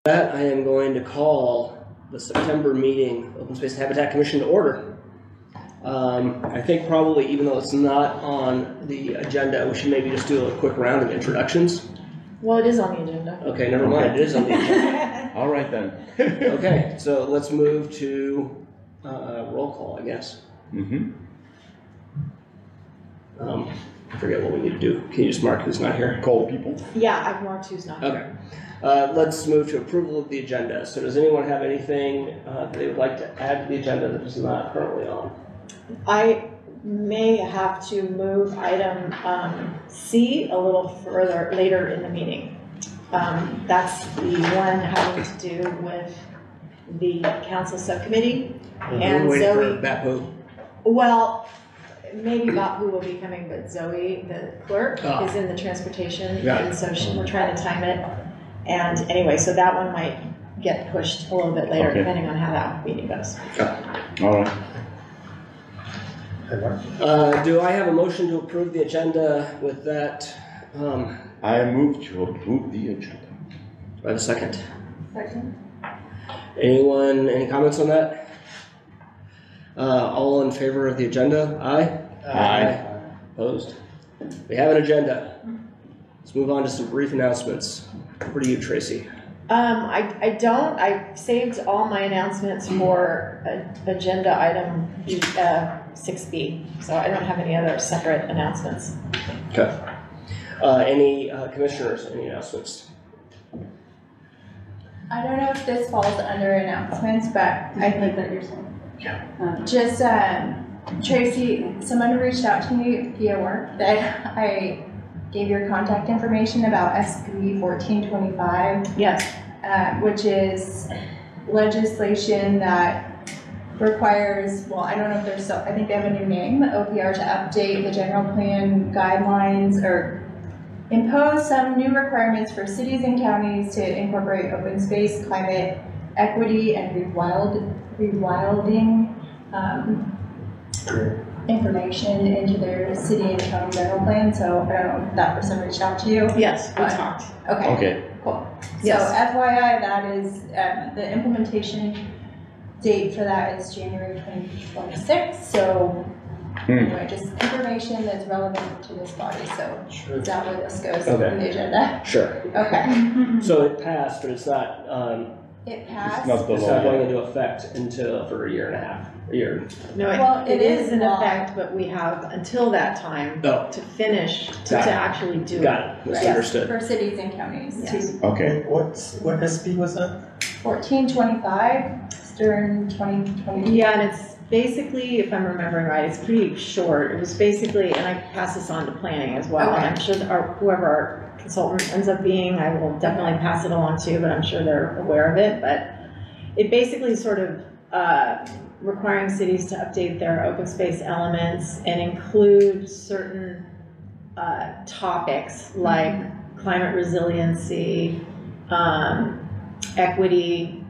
That I am going to call the September meeting Open Space and Habitat Commission to order. I think probably, even though it's not on the agenda, we should maybe just do a quick round of introductions. Well, it is on the agenda. Okay, never mind. It is on the agenda. All right then. Okay, so let's move to roll call, I guess. I forget what we need to do. Can you just mark who's not here? Call people. Yeah, I've marked who's not here. Okay. Let's move to approval of the agenda. So does anyone have anything that they would like to add to the agenda that is not currently on? I may have to move item C a little further later in the meeting. That's the one having to do with the council subcommittee. And waiting Zoe, for Bapu. well, maybe Bapu will be coming, but Zoe, the clerk, is in the transportation, and so we're trying to time it. And anyway, so that one might get pushed a little bit later, depending on how that meeting goes. All right. Do I have a motion to approve the agenda with that? I move to approve the agenda. Do I have a second? Second. Anyone, any comments on that? All in favor of the agenda? Aye? Aye. Opposed? We have an agenda. Let's move on to some brief announcements. Over to you, Tracy. I don't. I saved all my announcements for agenda item 6B, so I don't have any other separate announcements. Okay. Any commissioners, any announcements? I don't know if this falls under announcements, but I think that you're saying. Yeah. Just Tracy, someone reached out to me via work that I gave your contact information about SB 1425. Yes. Which is legislation that requires, well, I don't know if there's so, I think they have a new name, OPR, to update the general plan guidelines or impose some new requirements for cities and counties to incorporate open space, climate equity, and rewilding information into their city and county general plan. So I don't know if that person reached out to you. Yes, we talked. Okay. Cool. Yes. So FYI, that is the implementation date for that is January 2026. So anyway, just information that's relevant to this body. So is that where this goes in the agenda? Sure. Okay. So it passed, but it's not. It passed. It's not going into effect until for a year and a half. A year. No, well, it is in effect, but we have until that time to finish to actually do it. Got it. That's understood. For cities and counties. Yes. Okay. What SB was that? 1425 during 2020. Yeah, and it's basically, if I'm remembering right, it's pretty short. It was basically, and I pass this on to planning as well. Okay. And I'm sure that whoever our consultant ends up being, I will definitely pass it along to, but I'm sure they're aware of it. But it basically sort of requiring cities to update their open space elements and include certain topics like climate resiliency, equity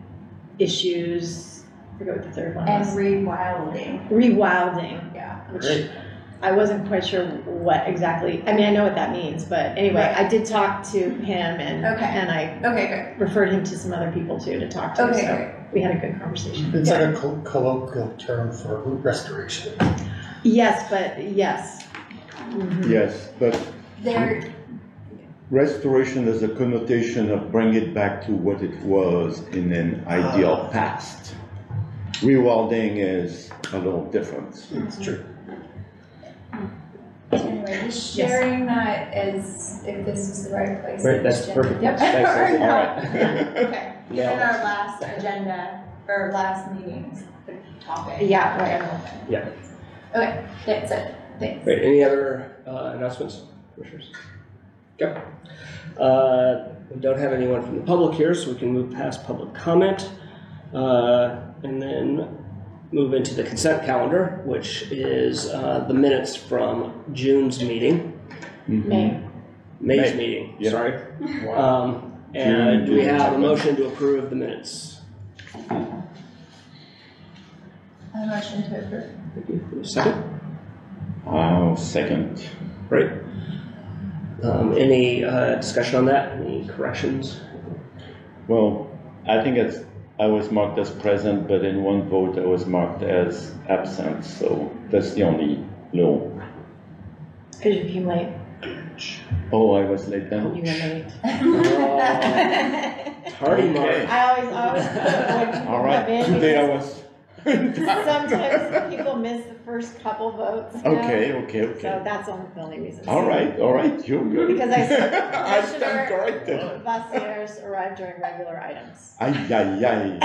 issues, I forget what the third one was. And rewilding. Rewilding. Yeah. Which I wasn't quite sure what exactly, I mean, I know what that means, but anyway, I did talk to him and I referred him to some other people too to talk to. So we had a good conversation. It's like a colloquial term for restoration. Yes, but yes. Mm-hmm. Yes, but restoration has a connotation of bring it back to what it was in an ideal past. Rewilding is a little different. It's true. Anyway, just sharing that as if this is the right place. Right, that's perfect. Yep. Thanks, All right. Okay. Given our last agenda or last meeting's topic. Yeah, right. Yeah. Okay, that's it. Thanks. Great. Any other announcements, commissioners? Okay. We don't have anyone from the public here, so we can move past public comment and then move into the consent calendar, which is the minutes from June's meeting. May's meeting, sorry. And do we have a motion to approve the minutes? A motion to approve. Thank you. Second? I'll second. Great. Any discussion on that? Any corrections? Well, I think I was marked as present, but in one vote I was marked as absent, so that's the only no. Because you came late. Oh, I was late You then? were late. Tardy Mark. Okay. I always when people All right, come in, today I because was. sometimes people miss the first couple votes. You know? Okay. So that's the only reason. All right, you're good. Because I said I stand corrected. Vassiers arrived during regular items. Ay. Okay.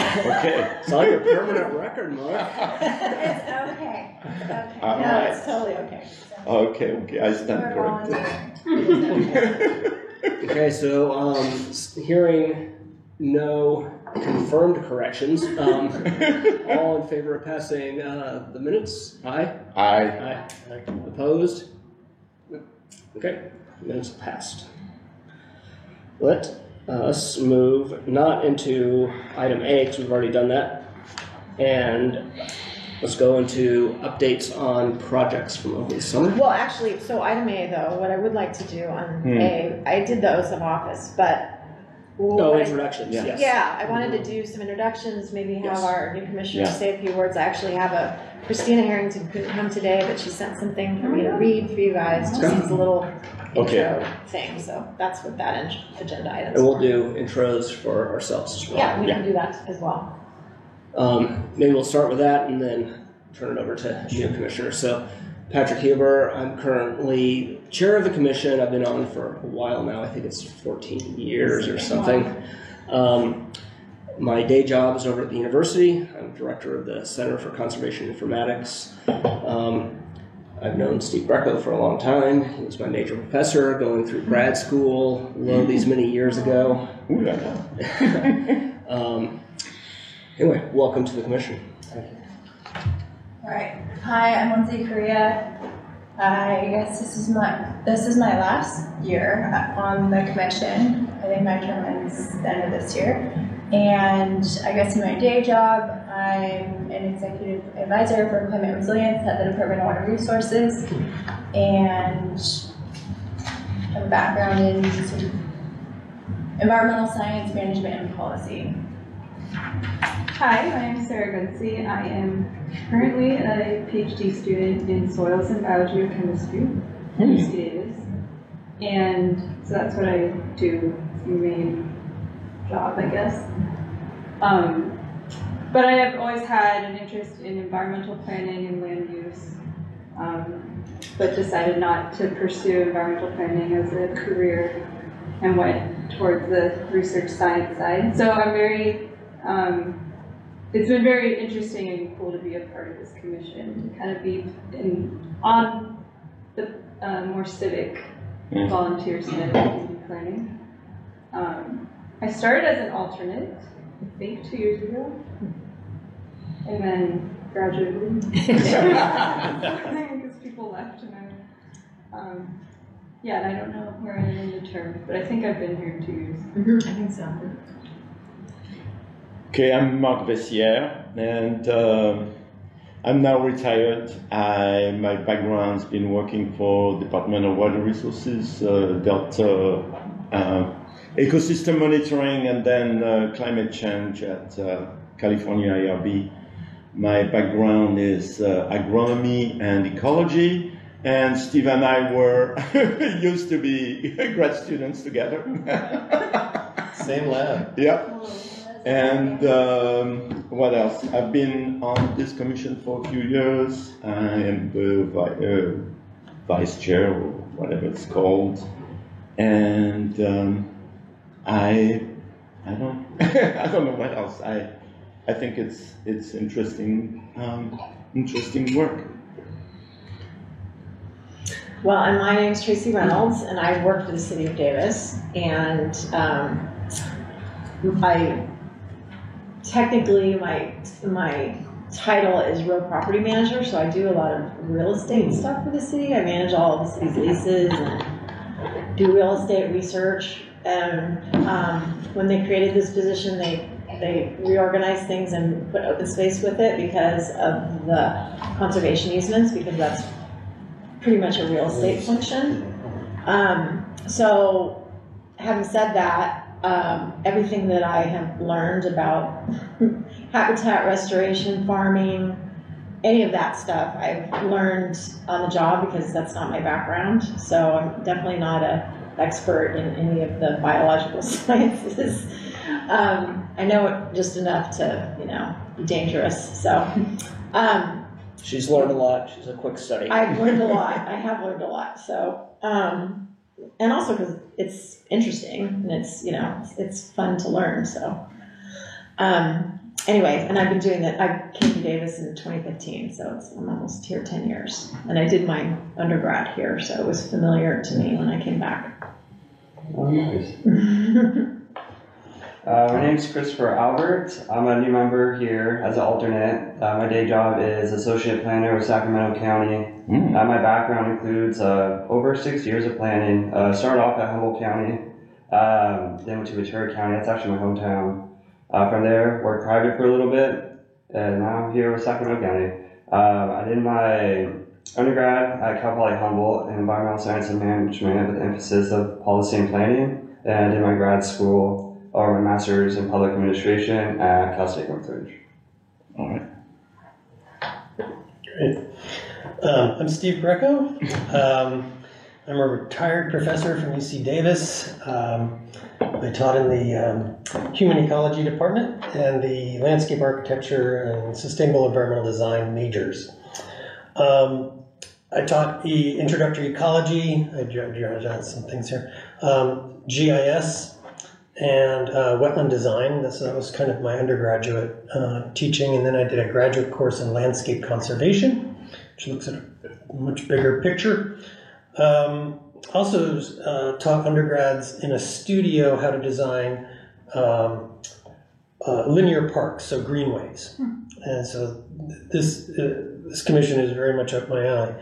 It's like a permanent record, Mark. It's okay, it's okay. All No, right. it's totally okay. Okay, I stand We're corrected. volunteering. Okay, so hearing no confirmed corrections, all in favor of passing the minutes? Aye? Aye. Opposed? Okay, minutes passed. Let us move not into item A, because we've already done that, and let's go into updates on projects from over the summer. Well, actually, so item A though, what I would like to do on A, I did the oath of office, but. Oh, introductions, yes. Yeah, I wanted to do some introductions, maybe have Yes. our new commissioner Yeah. say a few words. I actually have Christina Harrington couldn't come today, but she sent something for me to read for you guys, just as a little intro thing, so that's what that agenda item is. And we'll do intros for ourselves as well. Yeah, we can do that as well. Maybe we'll start with that and then turn it over to new commissioner. So Patrick Huber, I'm currently chair of the commission. I've been on for a while now. I think it's 14 years or something. My day job is over at the university. I'm director of the Center for Conservation Informatics. I've known Steve Greco for a long time. He was my major professor going through grad school, these many years ago. Ooh la la. Anyway, welcome to the commission. All right. Hi, I'm Lindsay Correa. I guess this is my last year on the commission. I think my term ends the end of this year. And I guess in my day job, I'm an executive advisor for climate resilience at the Department of Water Resources. And I have a background in sort of environmental science, management, and policy. Hi, my name is Sarah Gunsey. I am currently a PhD student in soils and biogeochemistry at UC Davis. And so that's what I do, my main job, I guess. But I have always had an interest in environmental planning and land use, but decided not to pursue environmental planning as a career and went towards the research science side. So I'm very it's been very interesting and cool to be a part of this commission, to kind of be on the more civic volunteer side of community planning. I started as an alternate, I think 2 years ago, and then graduated because people left, and yeah, and I don't know where I am in the term, but I think I've been here 2 years. I think so. Okay, I'm Marc Vessière, and I'm now retired. My background's been working for Department of Water Resources, dealt ecosystem monitoring and then climate change at California IRB. My background is agronomy and ecology, and Steve and I were used to be grad students together. Same lab. Yeah. And what else? I've been on this commission for a few years. I am the vice chair or whatever it's called, and I don't I don't know what else. I think it's interesting work. Well, and my name is Tracy Reynolds, and I work for the City of Davis, and technically my title is real property manager, so I do a lot of real estate stuff for the city. I manage all of the city's leases and do real estate research. And when they created this position, they reorganized things and put open space with it because of the conservation easements, because that's pretty much a real estate function. So having said that, everything that I have learned about habitat restoration, farming, any of that stuff, I've learned on the job because that's not my background. So I'm definitely not an expert in any of the biological sciences. I know it just enough to, be dangerous. So She's learned a lot. She's a quick study. I've learned a lot. I have learned a lot. So, and also because it's interesting and it's, it's fun to learn. So, anyway, and I've been doing that. I came to Davis in 2015, so I'm almost here 10 years. And I did my undergrad here, so it was familiar to me when I came back. Oh, nice. My name is Christopher Albert. I'm a new member here as an alternate. My day job is associate planner with Sacramento County. My background includes over 6 years of planning. Started off at Humboldt County, then went to Ventura County. That's actually my hometown. From there, worked private for a little bit, and now I'm here with Sacramento County. I did my undergrad at Cal Poly Humboldt in environmental science and management with emphasis of policy and planning. And I did my grad school, or my master's in public administration at Cal State Northridge. All right. Great. I'm Steve Greco. I'm a retired professor from UC Davis. I taught in the Human Ecology Department and the Landscape Architecture and Sustainable Environmental Design majors. I taught the Introductory Ecology, I jotted some things here, GIS, and Wetland Design. That was kind of my undergraduate teaching, and then I did a graduate course in Landscape Conservation, which looks at a much bigger picture. Also taught undergrads in a studio how to design linear parks, so greenways. And so this commission is very much up my alley.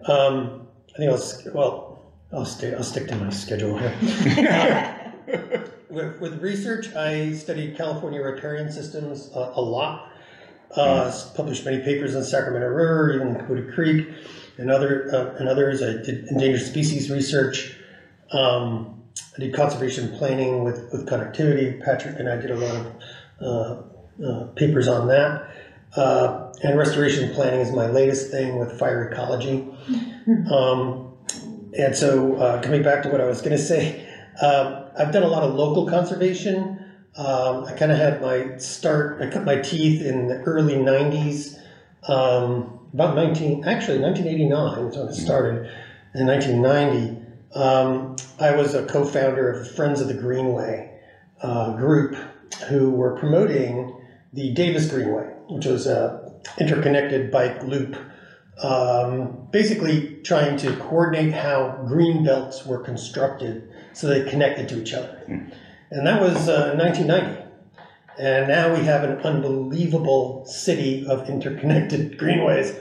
I think I'll stick to my schedule here. With research, I studied California riparian systems a lot. Published many papers on Sacramento River, even Coota Creek, and others. I did endangered species research. I did conservation planning with connectivity. Patrick and I did a lot of papers on that. And restoration planning is my latest thing with fire ecology. And so coming back to what I was going to say, I've done a lot of local conservation. I kind of had my start, I cut my teeth in the early 90s, about 1989 is when it started. In 1990, I was a co-founder of Friends of the Greenway group who were promoting the Davis Greenway, which was a interconnected bike loop, basically trying to coordinate how green belts were constructed so they connected to each other. And that was 1990. And now we have an unbelievable city of interconnected greenways,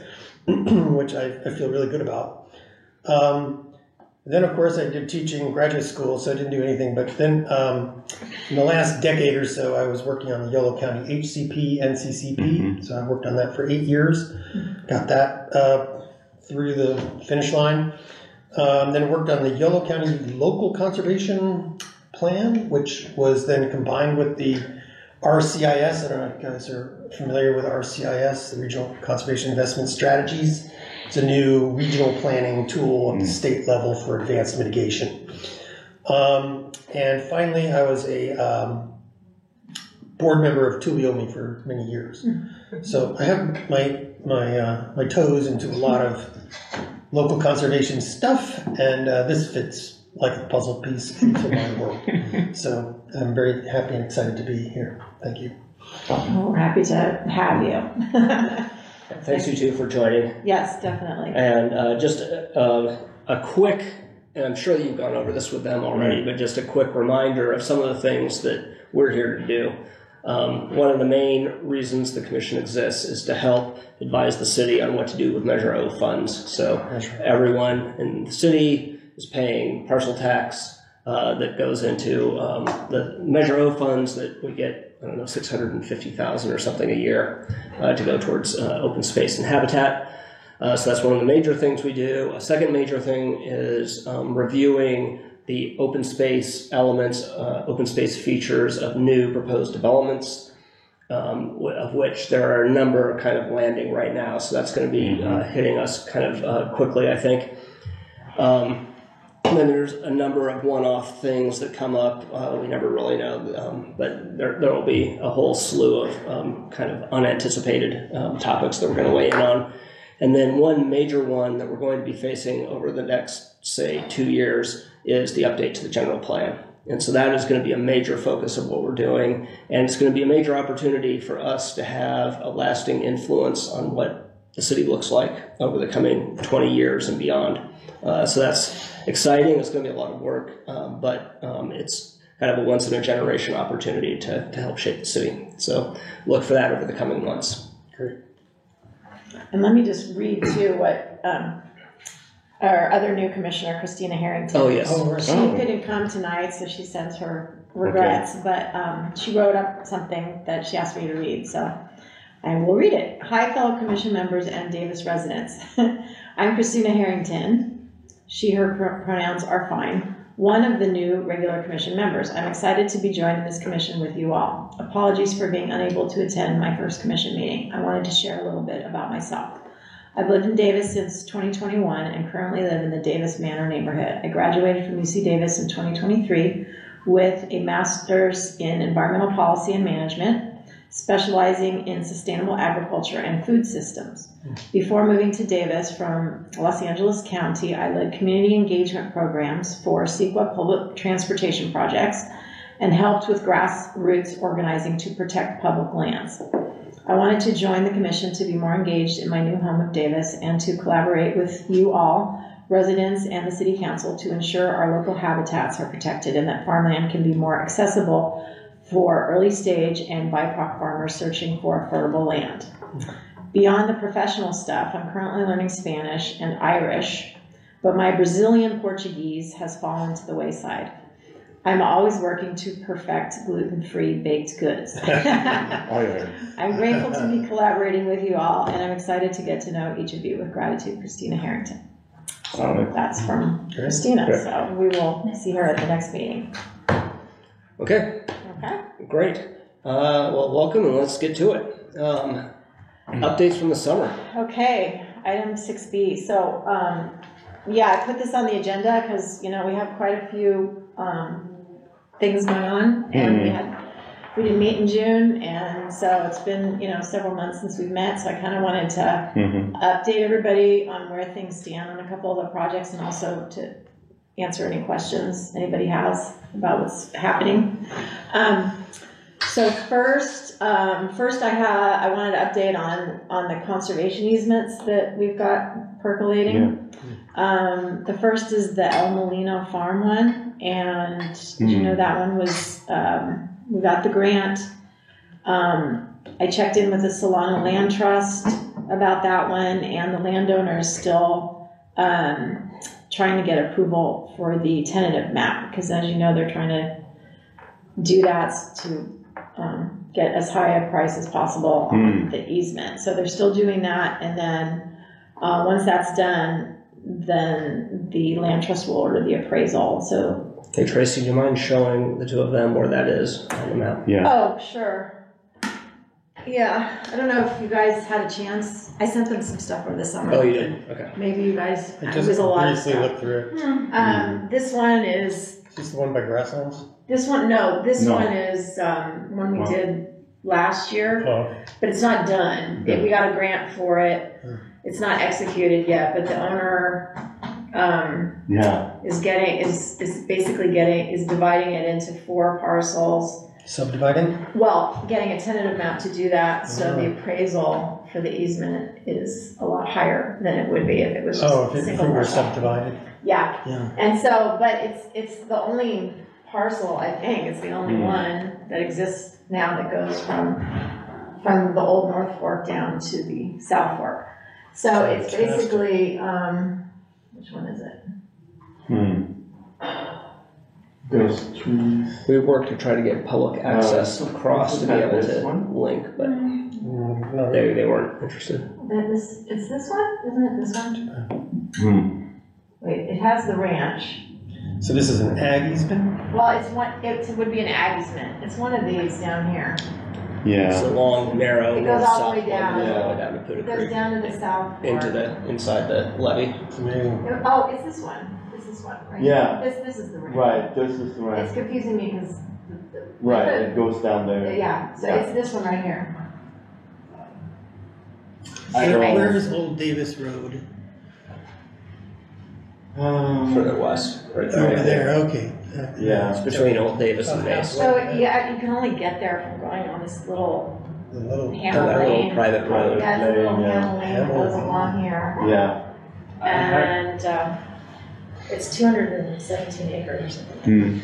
which I feel really good about. Then, of course, I did teaching graduate school, so I didn't do anything. But then in the last decade or so, I was working on the Yolo County HCP, NCCP. So I worked on that for 8 years. Got that through the finish line. Then worked on the Yolo County Local Conservation Plan, which was then combined with the RCIS. I don't know if you guys are familiar with RCIS, the Regional Conservation Investment Strategies. It's a new regional planning tool at the state level for advanced mitigation. And finally, I was a board member of Tuolumne for many years. So I have my toes into a lot of local conservation stuff, and this fits like a puzzle piece into my world. So I'm very happy and excited to be here. Thank you. Well, we're happy to have you. Thanks you two for joining. Yes, definitely. And just a quick, and I'm sure that you've gone over this with them already, but just a quick reminder of some of the things that we're here to do. One of the main reasons the commission exists is to help advise the city on what to do with Measure O funds. So everyone in the city is paying parcel tax that goes into the Measure O funds that we get, I don't know, $650,000 or something a year to go towards open space and habitat. So that's one of the major things we do. A second major thing is reviewing the open space elements, open space features of new proposed developments, of which there are a number kind of landing right now. So that's going to be hitting us kind of quickly, I think. And then there's a number of one-off things that come up. We never really know, but there will be a whole slew of kind of unanticipated topics that we're going to weigh in on. And then one major one that we're going to be facing over the next, say, 2 years is the update to the general plan. And so that is going to be a major focus of what we're doing. And it's going to be a major opportunity for us to have a lasting influence on what the city looks like over the coming 20 years and beyond. So that's exciting. It's going to be a lot of work, but it's kind of a once-in-a-generation opportunity to help shape the city. So look for that over the coming months. Great. And let me just read too what our other new commissioner, Christina Harrington. Oh, yes. She couldn't come tonight, so she sends her regrets, but she wrote up something that she asked me to read, so I will read it. Hi, fellow commission members and Davis residents. I'm Christina Harrington. She, her pronouns are fine. One of the new regular commission members. I'm excited to be joining this commission with you all. Apologies for being unable to attend my first commission meeting. I wanted to share a little bit about myself. I've lived in Davis since 2021 and currently live in the Davis Manor neighborhood. I graduated from UC Davis in 2023 with a master's in environmental policy and management, specializing in sustainable agriculture and food systems. Before moving to Davis from Los Angeles County, I led community engagement programs for CEQA public transportation projects and helped with grassroots organizing to protect public lands. I wanted to join the commission to be more engaged in my new home of Davis and to collaborate with you all, residents and the city council, to ensure our local habitats are protected and that farmland can be more accessible for early stage and BIPOC farmers searching for affordable land. Beyond the professional stuff, I'm currently learning Spanish and Irish, but my Brazilian Portuguese has fallen to the wayside. I'm always working to perfect gluten-free baked goods. I'm grateful to be collaborating with you all, and I'm excited to get to know each of you. With gratitude, Christina Harrington. So that's from Christina, so we will see her at the next meeting. Okay. Okay. Great. Well, welcome, and let's get to it. Updates from the summer. Okay, item 6B. So, yeah, I put this on the agenda because, you know, we have quite a few things going on, and we didn't meet in June, and so it's been, you know, several months since we've met, so I kind of wanted to update everybody on where things stand on a couple of the projects, and also to answer any questions anybody has about what's happening. So first I wanted to update on the conservation easements that we've got percolating. The first is the El Molino farm one, and did you know that one was, we got the grant. I checked in with the Solano Land Trust about that one, and the landowner is still trying to get approval for the tentative map, because as you know, they're trying to do that to get as high a price as possible on the easement. So they're still doing that, and then once that's done, then the land trust will order the appraisal. So, hey Tracy, do you mind showing the two of them where that is on the map? Yeah. Oh, sure. Yeah, I don't know if you guys had a chance. I sent them some stuff over the summer. Oh, you did? Okay. Maybe you guys. I It just was a lot of briefly stuff. looked through it. This one is. Is this the one by Grasslands? This one, no. This No. one is one we did last year, Oh, but it's not done. Yeah. We got a grant for it. It's not executed yet, but the owner is dividing it into 4 parcels. subdividing? Well, getting a tentative map to do that, so the appraisal for the easement is a lot higher than it would be if it was just Oh, a if it single were parcel. subdivided. Yeah, Yeah. and so, but it's the only parcel, I think, it's the only one that exists now that goes from the old North Fork down to the South Fork. So it's basically, which one is it? Those trees. We worked to try to get public access across to be able this to one? link, but No, they weren't interested. It's this one, isn't it this one? Wait, it has the ranch. So this is an ag easement? Well, it would be an ag easement. It's one of these down here. It's a Yeah, long, narrow, It goes all the way north-south one, down. all the way down to It Poudre goes Creek, down to the south. inside the levee. It's amazing. Oh, it's this one. It's this one, right? Yeah. This is the ramp. right, this is the It's right, confusing me because. right, it goes down there. Yeah, so Yeah. it's this one right here. Where is Old Davis Road? Further west. Right Over there, okay. Yeah. It's between Old Davis and Mace. So, yeah, you can only get there from going on this little The little, hammer That little lane. private road. Yeah, it's a little lane, yeah. hammer lane that goes along here. Yeah. And, it's 217 acres or something. Hmm.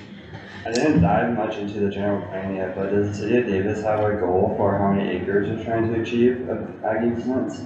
I didn't dive much into the general plan yet, but does the city of Davis have a goal for how many acres they're trying to achieve of ag easements?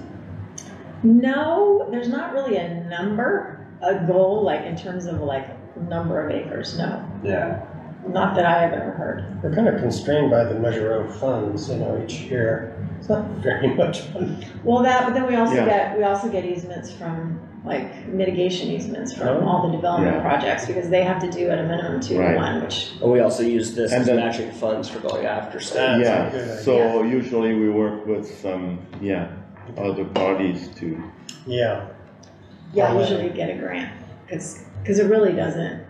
No, there's not really a goal, like in terms of like number of acres, no. Yeah. Not that I have ever heard. we're kind of constrained by the Measure of funds, each year. It's not very much fun. Well, but then we also Yeah. get easements from, like mitigation easements from Oh. all the development Yeah. projects, because they have to do at a minimum 2 to Right. 1, which, And we also use this And as then- matching funds for going after stuff. That's a Yeah, good idea. so usually we work with some, other parties to, Yeah. usually get a grant, because it really doesn't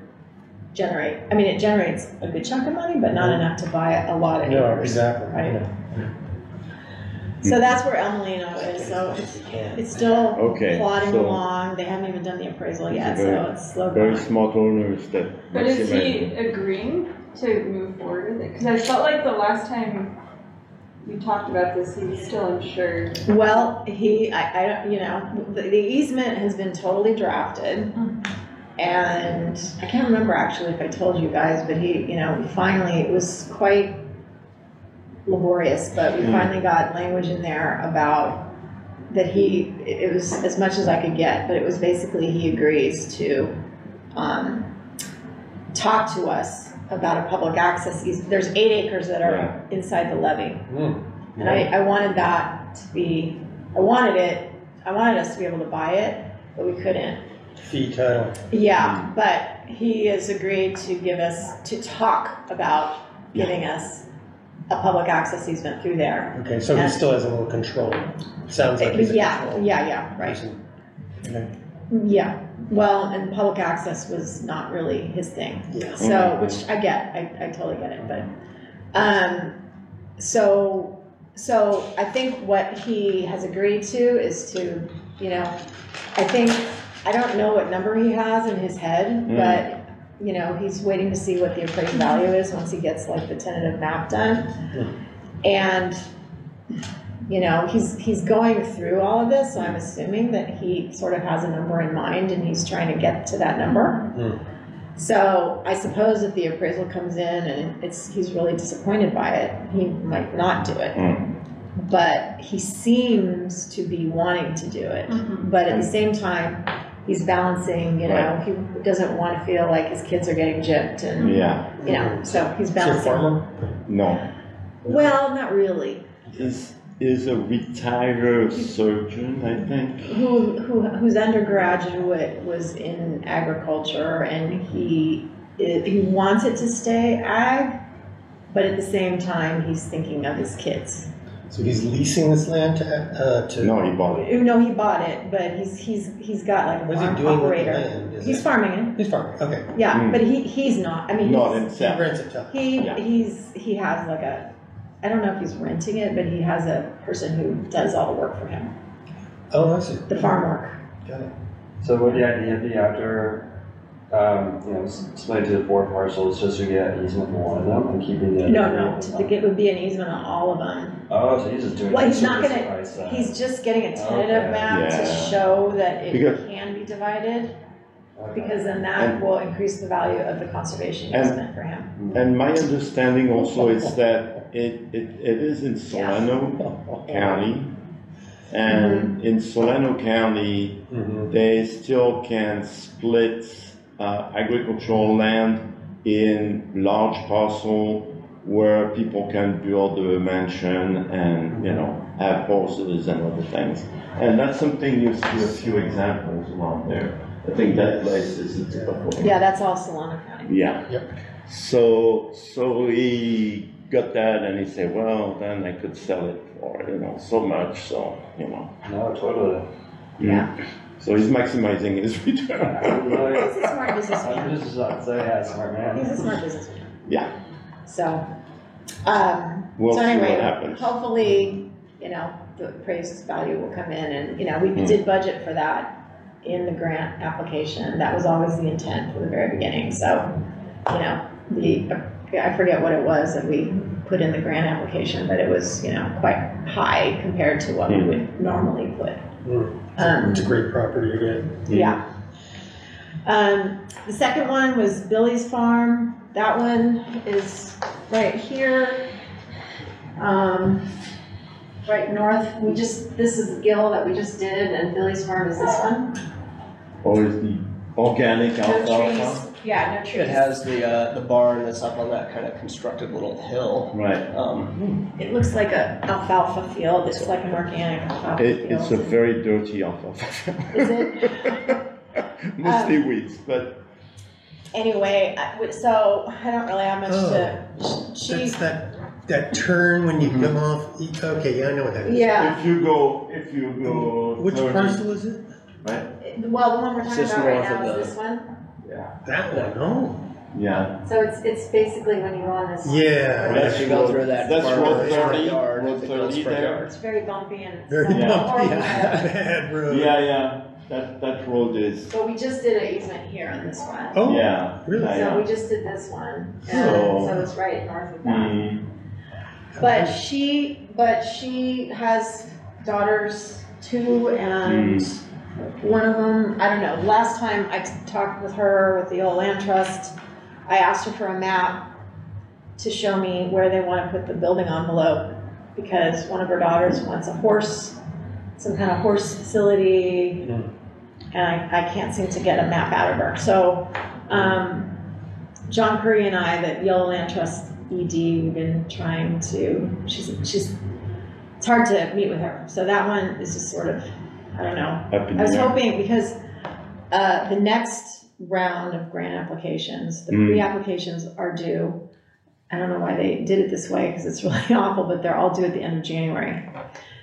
generate, it generates a good chunk of money, but not enough to buy a lot of No, acres. exactly. Right. So that's where Elmelino is, so it's still Okay, plodding so- along, they haven't even done the appraisal yet, Very- so it's slow very going. smart owners that. But is he maximize- agreeing to move forward with it? Because I felt like the last time we talked about this, he was still unsure. Well, the easement has been totally drafted. And I can't remember actually if I told you guys, but finally, it was quite laborious, but we finally got language in there about that it was as much as I could get, but it was basically he agrees to talk to us about a public access easement. There's 8 acres that are inside the levee. And I wanted that to be, I wanted us to be able to buy it, but we couldn't. Fee title. Yeah, but he has agreed to talk about giving us a public access easement through there. Okay, so he still has a little control. Sounds like he's in control. Yeah, right. Okay. Yeah, well, and public access was not really his thing. Yeah. So, which I get, I totally get it, but, so I think what he has agreed to is to, I don't know what number he has in his head, but, he's waiting to see what the appraised value is once he gets like the tentative map done. And, he's going through all of this, so I'm assuming that he sort of has a number in mind and he's trying to get to that number. So I suppose if the appraisal comes in and he's really disappointed by it, he might not do it. But he seems to be wanting to do it. But at the same time, he's balancing, he doesn't want to feel like his kids are getting gypped and, so he's Is he a balancing. farmer? No, Well, not really. is a retired surgeon, I think. Whose undergraduate was in agriculture, and he wants it to stay ag, but at the same time, he's thinking of his kids. So he's leasing this land to No, he bought it. No, he bought it, but he's got like a What is he farm doing with the operator. land? Is He's it- farming it. He's farming, okay. Yeah, but he's not. Not He himself. rents it to. He has like I don't know if he's renting it, but he has a person who does all the work for him, Oh, I see. the farm work. Got it. So would the idea be after, split into 4 parcels just to get easement for one of them and keeping the other? No, it would be an easement on all of them. Oh, so he's just doing. Well, it he's not to gonna, suffice that. he's just getting a tentative Okay. map to Yeah. show that it Because- can be divided, Okay. because then that And- will increase the value of the conservation And- easement for him. And my understanding also is that it is in Solano County. And in Solano County, they still can split agricultural land in large parcel where people can build a mansion and, have horses and other things. And that's something you see a few examples along there. I think that place is in Tupacolo. Yeah, that's all Solano County. Yeah. Yep. So he got that and he said, well, then I could sell it for, so much, so, No, totally. Yeah. So he's maximizing his return. He's a smart businessman. I'm just about to say, yeah, smart man. He's a smart businessman. Yeah. So, We'll so see anyway, what happens. hopefully, the appraised value will come in and, we did budget for that in the grant application. That was always the intent from the very beginning. So, I forget what it was that we put in the grant application, but it was, quite high compared to what we would normally put. It's a great property again. Yeah. The second one was Billy's Farm. That one is right here. Right north. This is the gill that we just did, and Billy's Farm is this one. Or is the organic No alfalfa? trees. Yeah, no trees. It has the barn that's up on that kind of constructed little hill. Right. It looks like a alfalfa field. It's like an organic alfalfa field. It's a very dirty alfalfa. Is it? Mostly weeds, but Anyway, so I don't really have much to. That's that turn when you come off. Okay, yeah, I know what that is. Yeah. if you go Which 30, parcel is it? right? Well, the one we're talking Just about right north of now is the- this one. That one. Oh, Yeah. So it's basically when you go on this. yeah. As you go through that That's farm, road there's front 30, yard, road I think those 30 front there. yards. It's very bumpy and Very it's Yeah. bumpy. horrible. Bad road. Yeah. That road is. But we just did an easement here on this one. Oh, Yeah. really? Yeah, So we just did this one, and So- so it's right north of that. Mm, But she has daughters too, and one of them, I don't know, last time I talked with her with the old land trust, I asked her for a map to show me where they want to put the building envelope, because one of her daughters wants some kind of horse facility, and I can't seem to get a map out of her. So, John Curry and I, the Yellow Land Trust ED, we've been trying to, it's hard to meet with her. So that one is just sort of, I don't know. up in I was the air. hoping, because the next round of grant applications, the pre-applications are due. I don't know why they did it this way, because it's really awful, but they're all due at the end of January.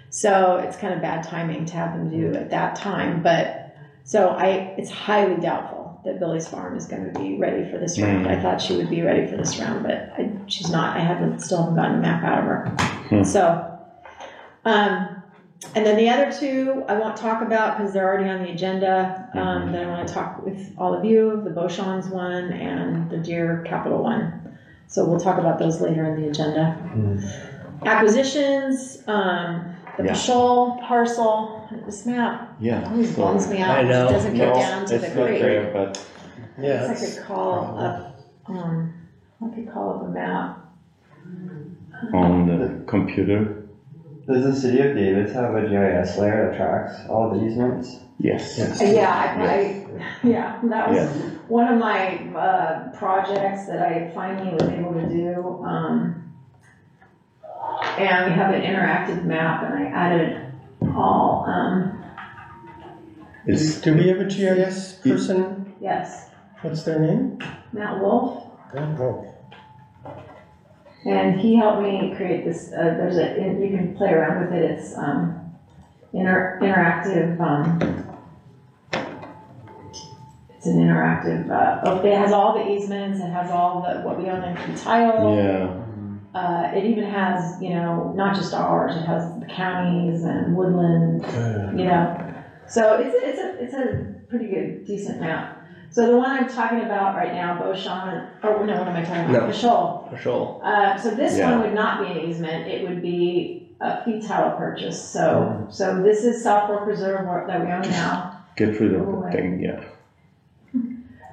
So it's kind of bad timing to have them due at that time. But so it's highly doubtful that Billy's Farm is going to be ready for this round. I thought she would be ready for this round, but she's not. I still haven't gotten a map out of her. So, and then the other two I won't talk about because they're already on the agenda. Then I want to talk with all of you, the Beauchamps one and the Deer Capital one. So we'll talk about those later in the agenda. Acquisitions, the Pashol parcel, this map always bums me out. I know. It doesn't get No, down to it's the not creek. there, but Yeah. I could call up, a map. on the computer, Does the city of Davis have a GIS layer that tracks all the easements? yes. Yeah, that was one of my projects that I finally was able to do. And we have an interactive map, and I added all, Do we have a GIS person? yes, What's their name? Matt Wolf. Oh, And he helped me create this, you can play around with it, it's interactive, it's an interactive, it has all the easements, it has all what we own in fee title. Yeah. It even has, not just ours, it has the counties and Woodland, So it's a pretty good, decent map. So the one I'm talking about right now, Beauchamp, what am I talking about? Pashol. Pashol. So this one would not be an easement, it would be a fee title purchase. So this is South Fork Reserve that we own now. Get rid of the thing, yeah.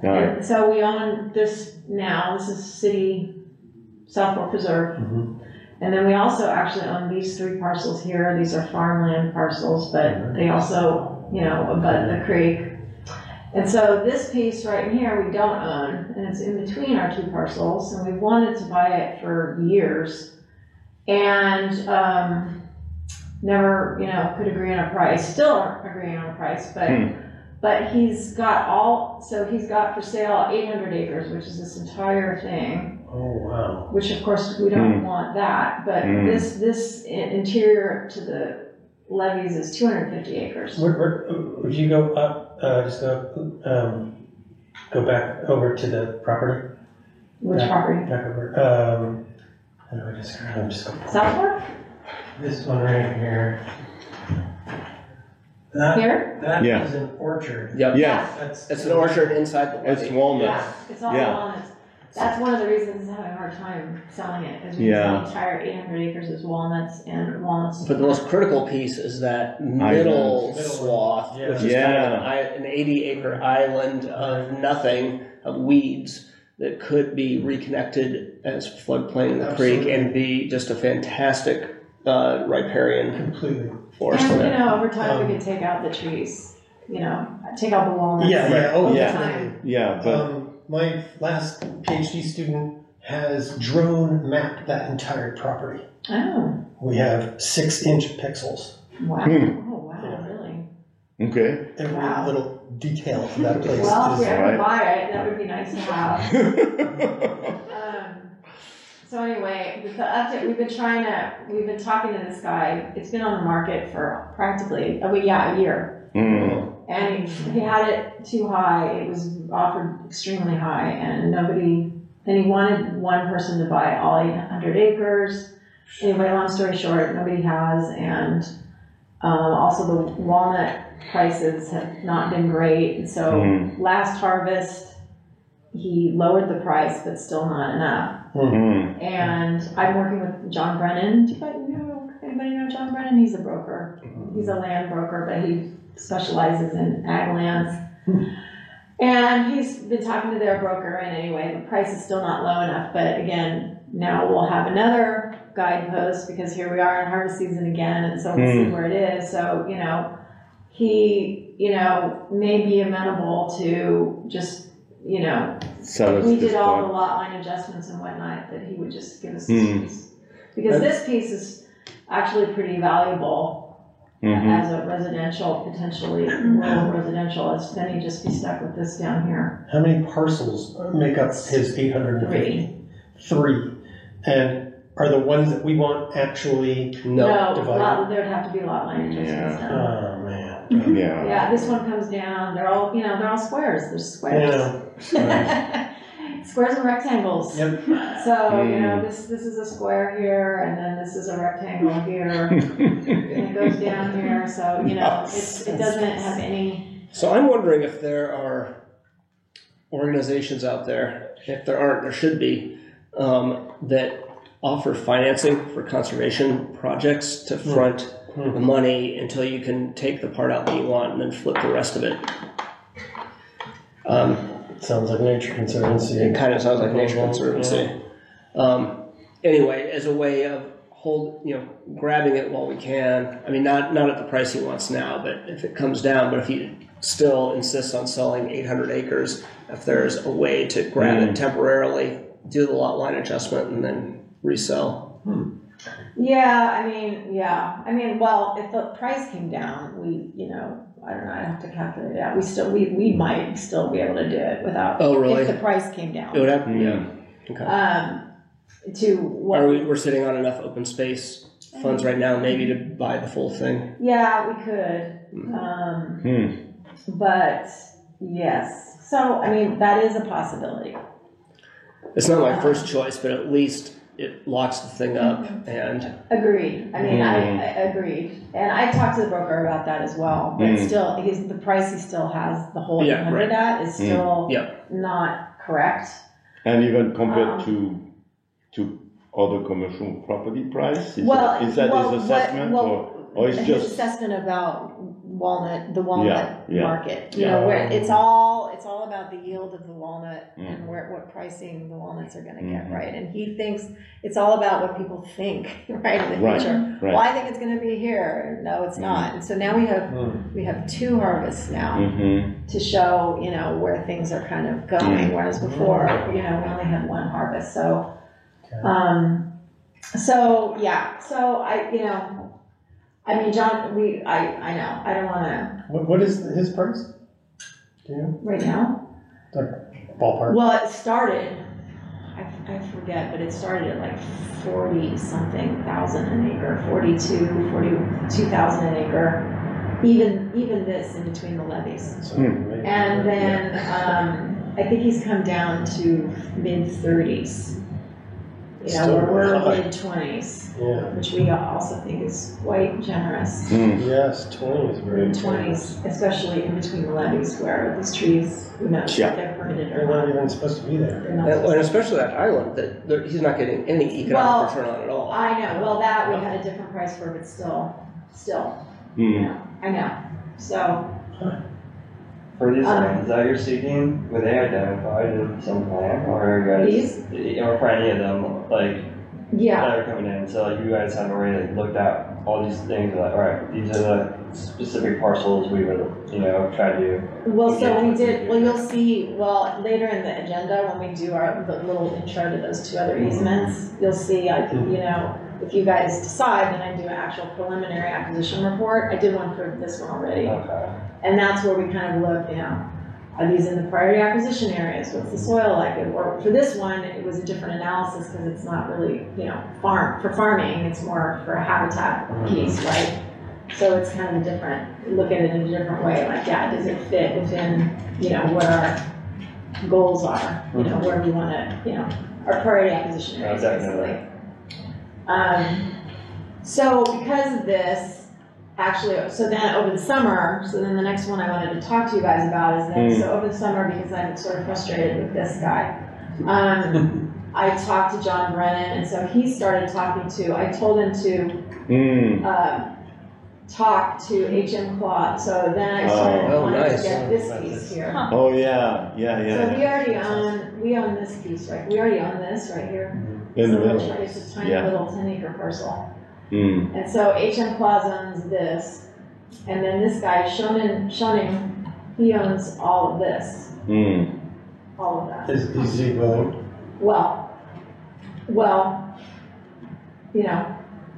All right. And so we own this now, this is city South Fork Reserve. And then we also actually own these 3 parcels here. These are farmland parcels, but they also, abut the creek. And so this piece right here we don't own, and it's in between our 2 parcels, and we wanted to buy it for years. And never, could agree on a price. Still aren't agreeing on a price, but But he's got for sale 800 acres, which is this entire thing, Oh, wow. which of course we don't want that, but this interior to the levees is 250 acres. If you go up, just go back over to the property. Which Back- property? Back over, how do I describe it? I'm just going. South Fork? This one right here. That, Here? that Yeah. is an orchard. Yep. Yes, It's an orchard inside the it's levee. walnuts. Yeah, it's all Yeah. walnuts. That's one of the reasons it's having a hard time selling it, is because Yeah. the entire 800 acres is walnuts and walnuts. But the most critical piece is that middle swath, Yeah. which is kind of an 80-acre island of nothing, of weeds, that could be reconnected as floodplain in the creek and be just a fantastic riparian Completely. forest. And, land. over time, we could take out the trees, take out the walnuts. Yeah, oh, Yeah. definitely. Yeah, but My last PhD student has drone mapped that entire property. Oh, We have 6-inch pixels. wow. Hmm. Oh, wow, really? okay. Every Wow. little detail of that place Well, if we is ever right. buy it, that would be nice to have. So anyway, the update, we've been talking to this guy. It's been on the market for practically, a year. And he had it too high. It was offered extremely high, and he wanted one person to buy all 800 acres. Anyway, long story short, nobody has, and also the walnut prices have not been great. And so last harvest, he lowered the price, but still not enough. And I'm working with John Brennan. Do anybody know John Brennan? He's a broker. He's a land broker, but he specializes in ag lands. And he's been talking to their broker, and anyway, the price is still not low enough. But again, now we'll have another guidepost, because here we are in harvest season again, and so we'll see where it is. So, he, may be amenable to just, we did all the lot line adjustments and whatnot, that he would just give us this piece. Because this piece is actually pretty valuable as a residential, potentially rural residential. Then he'd just be stuck with this down here. How many parcels make up his 850? 3. And are the ones that we want actually No. divided? There'd have to be lot line adjustments done. Oh, man. Yeah. Yeah, this one comes down, they're all squares, there's squares. Yeah. Squares and rectangles. Yep. So, this is a square here, and then this is a rectangle here, and it goes down here, so, it doesn't have any. So I'm wondering if there are organizations out there, if there aren't, there should be, that offer financing for conservation projects to front the money until you can take the part out that you want and then flip the rest of it. Sounds like Nature Conservancy. It kind of sounds like Nature Conservancy. Anyway, as a way of grabbing it while we can. I mean, not at the price he wants now, but if it comes down, but if he still insists on selling 800 acres, if there's a way to grab it temporarily, do the lot line adjustment, and then resell. Yeah, I mean, well, if the price came down, I don't know, I'd have to calculate it out. We might still be able to do it without, Oh, really? if the price came down. It would have, yeah. Okay. To what? We're sitting on enough open space funds right now, maybe to buy the full thing. Yeah, we could. But yes, so I mean that is a possibility. It's not my first choice, but at least it locks the thing up. And Agreed. I mean, I agreed, and I talked to the broker about that as well. But still, the price he still has the whole 800 at is still not correct. And even compared to other commercial property price, is that his assessment, or it's his just assessment about the walnut market. Where it's all about the yield of the walnut and what pricing the walnuts are going to get, right? And he thinks it's all about what people think, right, in the future. Right. Well, I think it's going to be here. No, it's not. And so now we have 2 harvests now to show where things are kind of going, whereas before we only had 1 harvest. So. So I mean, John, I know, I don't want to. What is his price? Do you right now. ballpark? Well, it started, I forget, but it started at like 40-something thousand an acre, 42,000 an acre. Even this in between the levies. And then, I think he's come down to mid-30s. You know, Still we're high. mid-20s, Yeah. which we also think is quite generous. Yes, 20 is very Mid-20s, especially in between the levees where these trees, who knows if Yeah. they're permitted They're or not not. even supposed to be there. They're not And especially that island, that he's not getting any economic Well, return on at all. I know, well, that we had a different price for, but still, you know, I know. So, For these lands that you're seeking, were they identified in some plan, or are you guys, or for any of them, like, yeah, that are coming in, so like you guys have already like, looked at all these things, like, alright, these are the specific parcels we would, you know, try to. well, so we did, well, you'll see, well, later in the agenda, when we do the little intro to those two other easements, you'll see, you know, if you guys decide, then I do an actual preliminary acquisition report. I did one for this one already. Okay. And that's where we kind of look, you know, are these in the priority acquisition areas? What's the soil like? Or for this one, it was a different analysis because it's not really, you know, for farming, it's more for a habitat piece, right? So it's kind of a different, look at it in a different way, like, yeah, does it fit within, you know, what our goals are, you know, where we want to, you know, our priority acquisition areas, basically. So because of this, actually, so then over the summer, so then the next one I wanted to talk to you guys about is then, so over the summer, because I'm sort of frustrated with this guy, I talked to John Brennan, and so he started talking to, I told him to talk to HM Claude, so then I started Oh, wanting to nice. get this piece here. Oh, yeah, So we own this piece, right? We already own this right here. In the So middle. it's a tiny Yeah. little 10-acre parcel. Mm. And so HM Plaza owns this, and then this guy, Shonin, he owns all of this, Mm. all of that. Is he willing? Well, you know,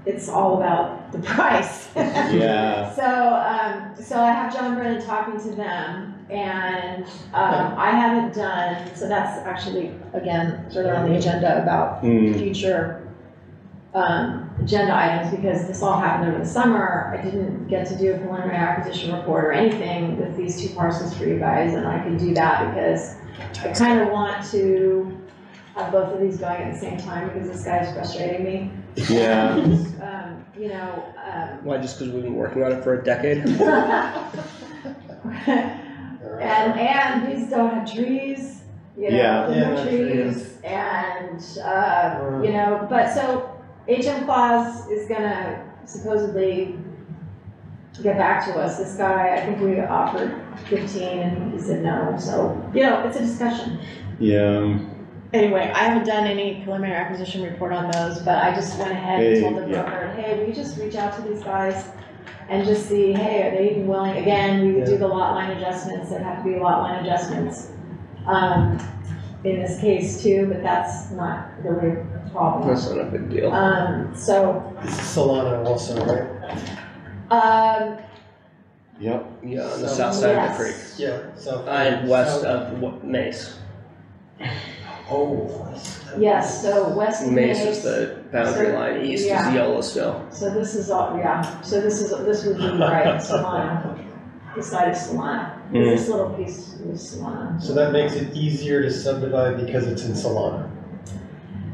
it's all about the price. Yeah. So I have John Brennan talking to them, and I haven't done, so that's actually, again, further on the agenda about future agenda items, because this all happened over the summer. I didn't get to do a preliminary acquisition report or anything with these two parcels for you guys, and I can do that because I kind of want to have both of these going at the same time because this guy is frustrating me. Yeah. You know, Why, just because we've been working on it for a decade? and these don't have trees, you know, Yeah. no trees, and, you know, but so HM Claus is gonna supposedly get back to us. This guy, I think we offered 15 and he said no, so, you know, it's a discussion. Yeah. Anyway, I haven't done any preliminary acquisition report on those, but I just went ahead and told the Yeah. broker, hey, we just reach out to these guys and just see, hey, are they even willing? Again, we would do the lot line adjustments, there have to be lot line adjustments in this case too, but that's not really a problem. That's not a big deal. So, This is Solana also, right? Yep. Yeah, on the south side of the creek. Yeah. So. And west of Mace. Oh. yes, so west of Mace Mace. is the boundary So, line, east yeah. is Yellowstone. So this is all, yeah, so this would be right, Solana, the side of Solana. This little piece is Solana. So that makes it easier to subdivide because it's in Solana.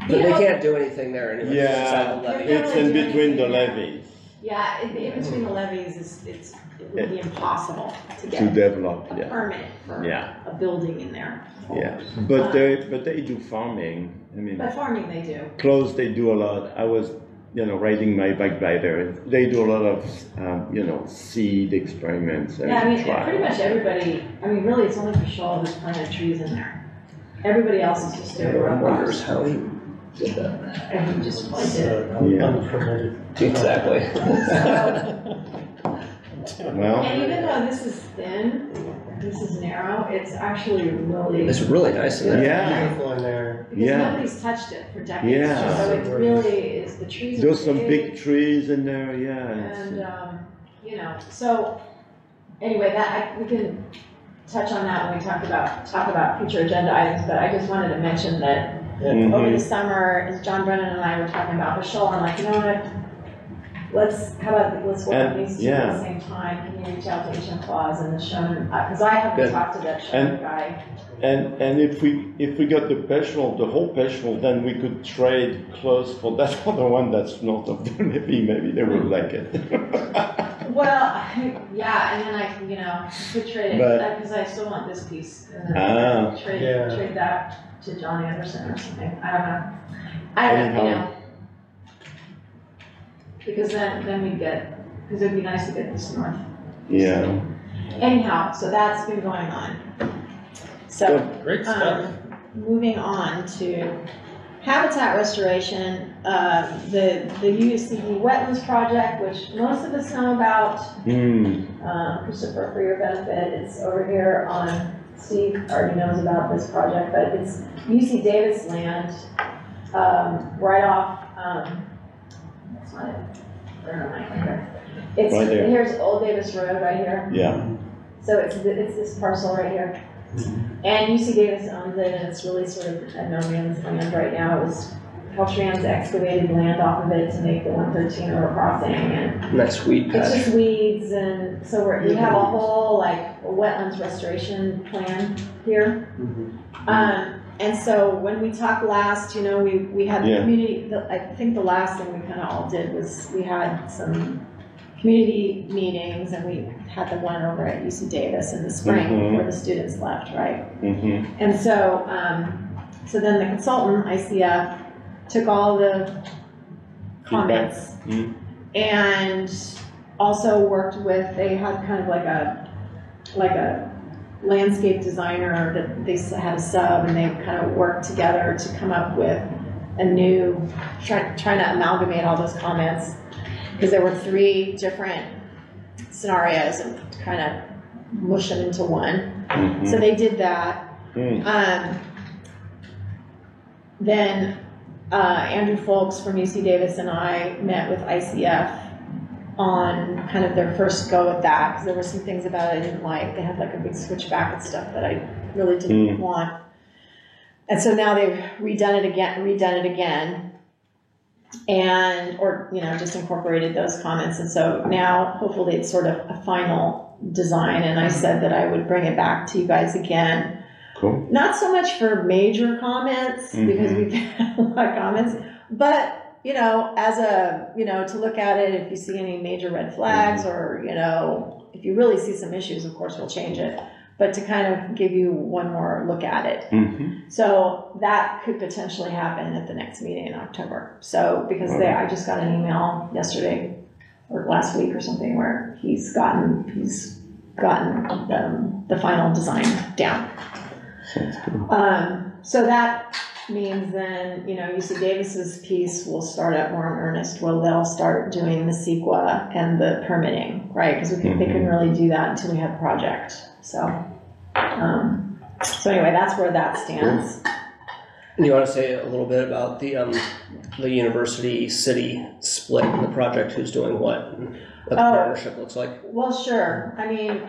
But You they know- can't do anything there anyway. Yeah. It's outside the levee. It's in between the levees Yeah, in between the levees it would be impossible to to get develop. a Yeah. permit for Yeah. a building in there. Yeah. But they do farming. I mean, But farming they do. close they do a lot. I was, riding my bike by there. They do a lot of, seed experiments and Yeah, I mean, trials. pretty much everybody, I mean, really, it's only for Shoal who's planted trees in there. Everybody else is just doing Everyone road wonders how he did that. and he just planted. Yeah. Unpermitted. Exactly. Well, And even though this is thin, this is narrow, it's actually really, It's really nice in there. yeah. Beautiful in there. because Yeah. nobody's touched it for decades. Yeah. So it really is, the trees are There's some big trees in there, yeah. And, you know, so, anyway, we can touch on that when we talk about future agenda items, but I just wanted to mention that over the summer, as John Brennan and I were talking about Michelle, I'm like, you know what? Let's work on these two at the same time. Can you reach out to HM Claus and the Sherman, because I haven't talked to that Sherman guy. And if we got the whole Peschel, then we could trade clothes for that other one that's north of the levee. Maybe they would like it. Well, yeah, and then I could trade it because I still want this piece. And then trade that to John Anderson or something. I don't know. Because then we'd get, because it'd be nice to get this north. Yeah. So, anyhow, so that's been going on. So, Great stuff. Moving on to habitat restoration, the UCD wetlands project, which most of us know about. Christopher, for your benefit, it's over here on, Steve already knows about this project, but it's UC Davis land, right off, that's not it. Where am I? Okay. It's right there. Here's Old Davis Road right here. Yeah. So it's this parcel right here. And UC Davis owns it, and it's really sort of a no man's land right now. It was Caltrans excavated land off of it to make the 113 river crossing, and that's weed patch. it's just weeds, and so we have a whole wetlands restoration plan here. And so when we talked last, we had the community. I think the last thing we kind of all did was we had some community meetings, and we had the one over at UC Davis in the spring before the students left, right? And so, so then the consultant, ICF, took all the comments and also worked with, they had kind of like a landscape designer that they had a sub, and they kind of worked together to come up with a new, trying to amalgamate all those comments, because there were 3 different scenarios and kind of mush them into one. So they did that. Then Andrew Folks from UC Davis and I met with ICF on kind of their first go at that, because there were some things about it I didn't like. They had a big switchback and stuff that I really didn't want. And so now they've redone it again, and just incorporated those comments. And so now hopefully it's sort of a final design, and I said that I would bring it back to you guys again. Cool. Not so much for major comments, because we've had a lot of comments, but as to look at it, if you see any major red flags, or if you really see some issues, of course we'll change it, but to kind of give you one more look at it. So that could potentially happen at the next meeting in October. So because I just got an email yesterday or last week or something where he's gotten the final design down. So that means then, UC Davis's piece will start up more in earnest. Well, they'll start doing the CEQA and the permitting, right? Because they couldn't really do that until we had a project. So anyway, that's where that stands. And you want to say a little bit about the university city split in the project? Who's doing what? And what the partnership looks like? Well, sure. I mean,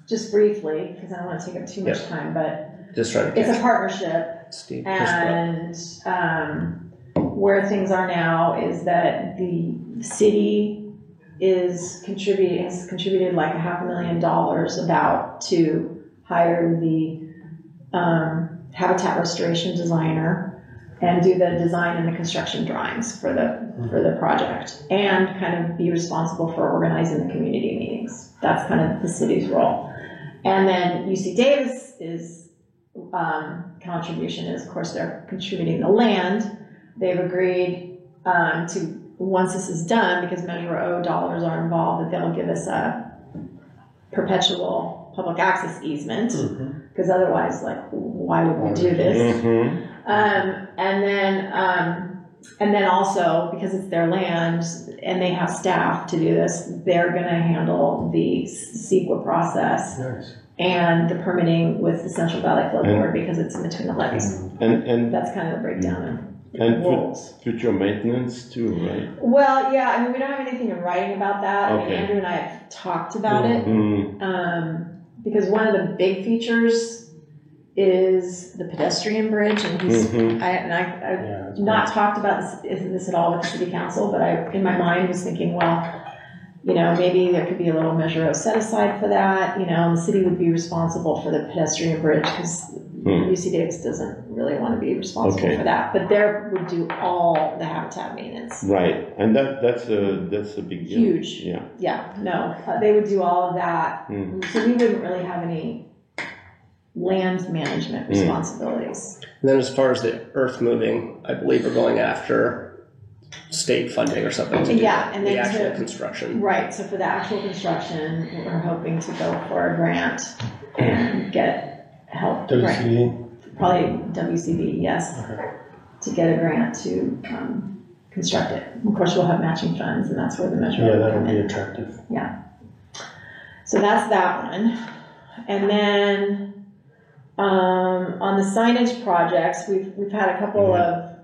just briefly, because I don't want to take up too much time, but just trying to it's a partnership. Steve, and where things are now is that the city has contributed like $500,000 about to hire the habitat restoration designer and do the design and the construction drawings for the project, and kind of be responsible for organizing the community meetings. That's kind of the city's role. And then UC Davis's contribution is, of course, they're contributing the land. They've agreed to, once this is done, because Measure O dollars are involved, that they'll give us a perpetual public access easement, because otherwise, why would we do this? And then also, because it's their land and they have staff to do this, they're going to handle the CEQA process. Nice. And the permitting with the Central Valley Flood Board, because it's in between the levees. And that's kind of the breakdown of and roles. Future maintenance too, right? Well, yeah, I mean, we don't have anything in writing about that. Okay. I mean, Andrew and I have talked about it. because one of the big features is the pedestrian bridge, and I've not talked about this at all with the city council, but I, in my mind, was thinking, well, you know, maybe there could be a little measure of set aside for that. You know, the city would be responsible for the pedestrian bridge because UC Davis doesn't really want to be responsible for that, but they would do all the habitat maintenance. Right, and that's a big deal. Huge. Yeah. No, they would do all of that. So we wouldn't really have any land management responsibilities. And then as far as the earth moving, I believe we're going after state funding or something to do and the then actual construction. Right, so for the actual construction, we're hoping to go for a grant and get help. WCB? Probably WCB, yes, to get a grant to construct it. Of course, we'll have matching funds, and that's where the measure will that'll come be in. attractive. Yeah. So that's that one. And then on the signage projects, we've had a couple of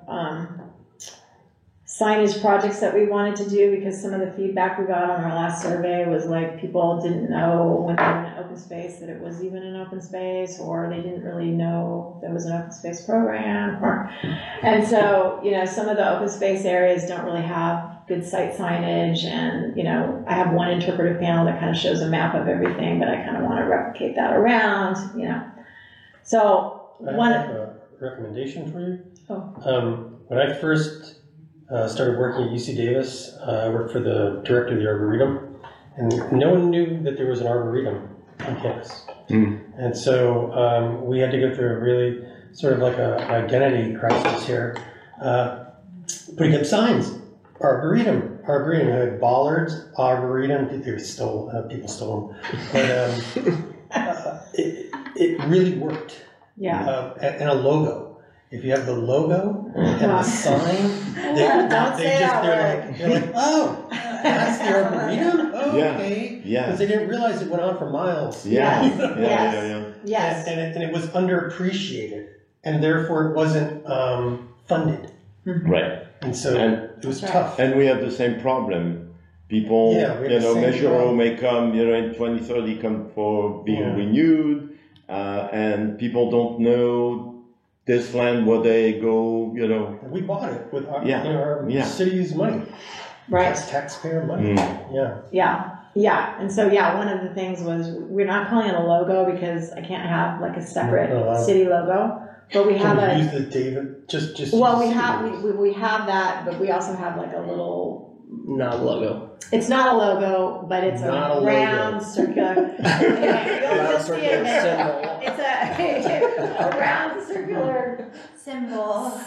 signage projects that we wanted to do because some of the feedback we got on our last survey was like people didn't know when they were in an open space that it was even an open space, or they didn't really know there was an open space program. And so, you know, some of the open space areas don't really have good site signage, and, you know, I have one interpretive panel that kind of shows a map of everything, but I kind of want to replicate that around, you know. So I have a recommendation for you. When I first started working at UC Davis, I worked for the director of the Arboretum, and no one knew that there was an Arboretum on campus. And so we had to go through a really sort of like an identity crisis here, putting up signs. Arboretum. We had bollards, Arboretum. People stole them. But it really worked. Yeah. And a logo. If you have the logo and the sign, they're like, oh, that's the Arboretum? Oh, okay. Yeah. Because they didn't realize it went on for miles. Yes. And it was underappreciated, and therefore it wasn't funded. Right. And so it was tough. And we have the same problem. People, Measure may come, in 2030 come for being renewed, and people don't know this land where they go, We bought it with our city's money. Right. It's taxpayer money. Yeah. And so, one of the things was we're not calling it a logo because I can't have like a separate city logo. But we have use the David just. Well, we have that, but we also have like a little. Not a logo. It's not a logo, but it's not a round circular. You'll see it. It's a round circular symbol.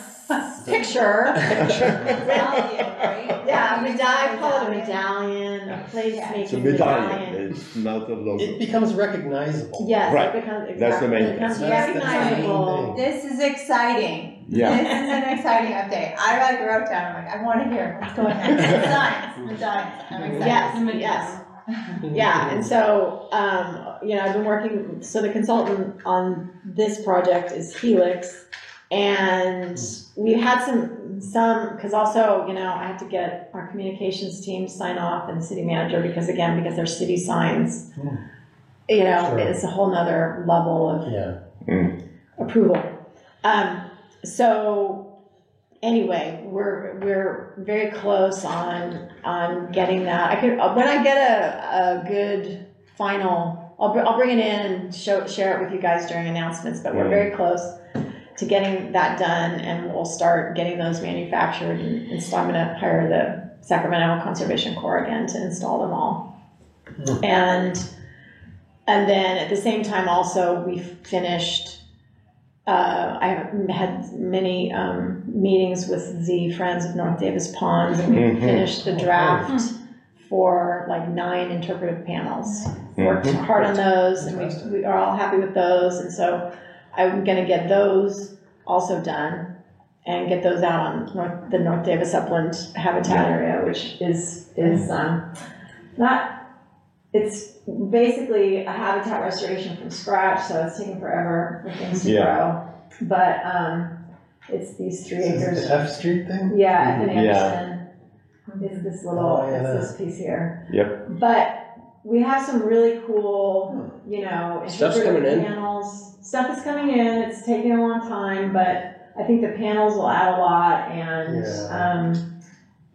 Picture. Medallion, right? Yeah, I call it a medallion, a place-making medallion. It's not a logo. It becomes recognizable. Yes, right. It becomes That's the main thing. It becomes recognizable. This is exciting. Yeah. This is an exciting update. I wrote down, I'm like, I want to hear what's going on. Medallions. I'm excited. Yes. Yeah, and so, I've been working, so the consultant on this project is Helix, and we had some, because also, I have to get our communications team to sign off and the city manager, because they're city signs, it's a whole nother level of approval. So anyway, we're very close on getting that. When I get a good final, I'll bring it in and share it with you guys during announcements. But we're very close to getting that done, and we'll start getting those manufactured. And so I'm going to hire the Sacramento Conservation Corps again to install them all. And then at the same time, also we finished. I had many meetings with the Friends of North Davis Ponds, and we finished the draft for like 9 interpretive panels. Worked hard on those, and we are all happy with those. And so I'm going to get those also done and get those out on the North Davis Upland Habitat area, which is not. It's basically a habitat restoration from scratch, so it's taking forever for things to grow. But it's these 3 acres. The F Street thing? Yeah, F and Anderson is this little, it's this piece here. Yep. But we have some really cool, you know, Stuff's coming in. panels. Stuff is coming in. It's taking a long time, but I think the panels will add a lot, and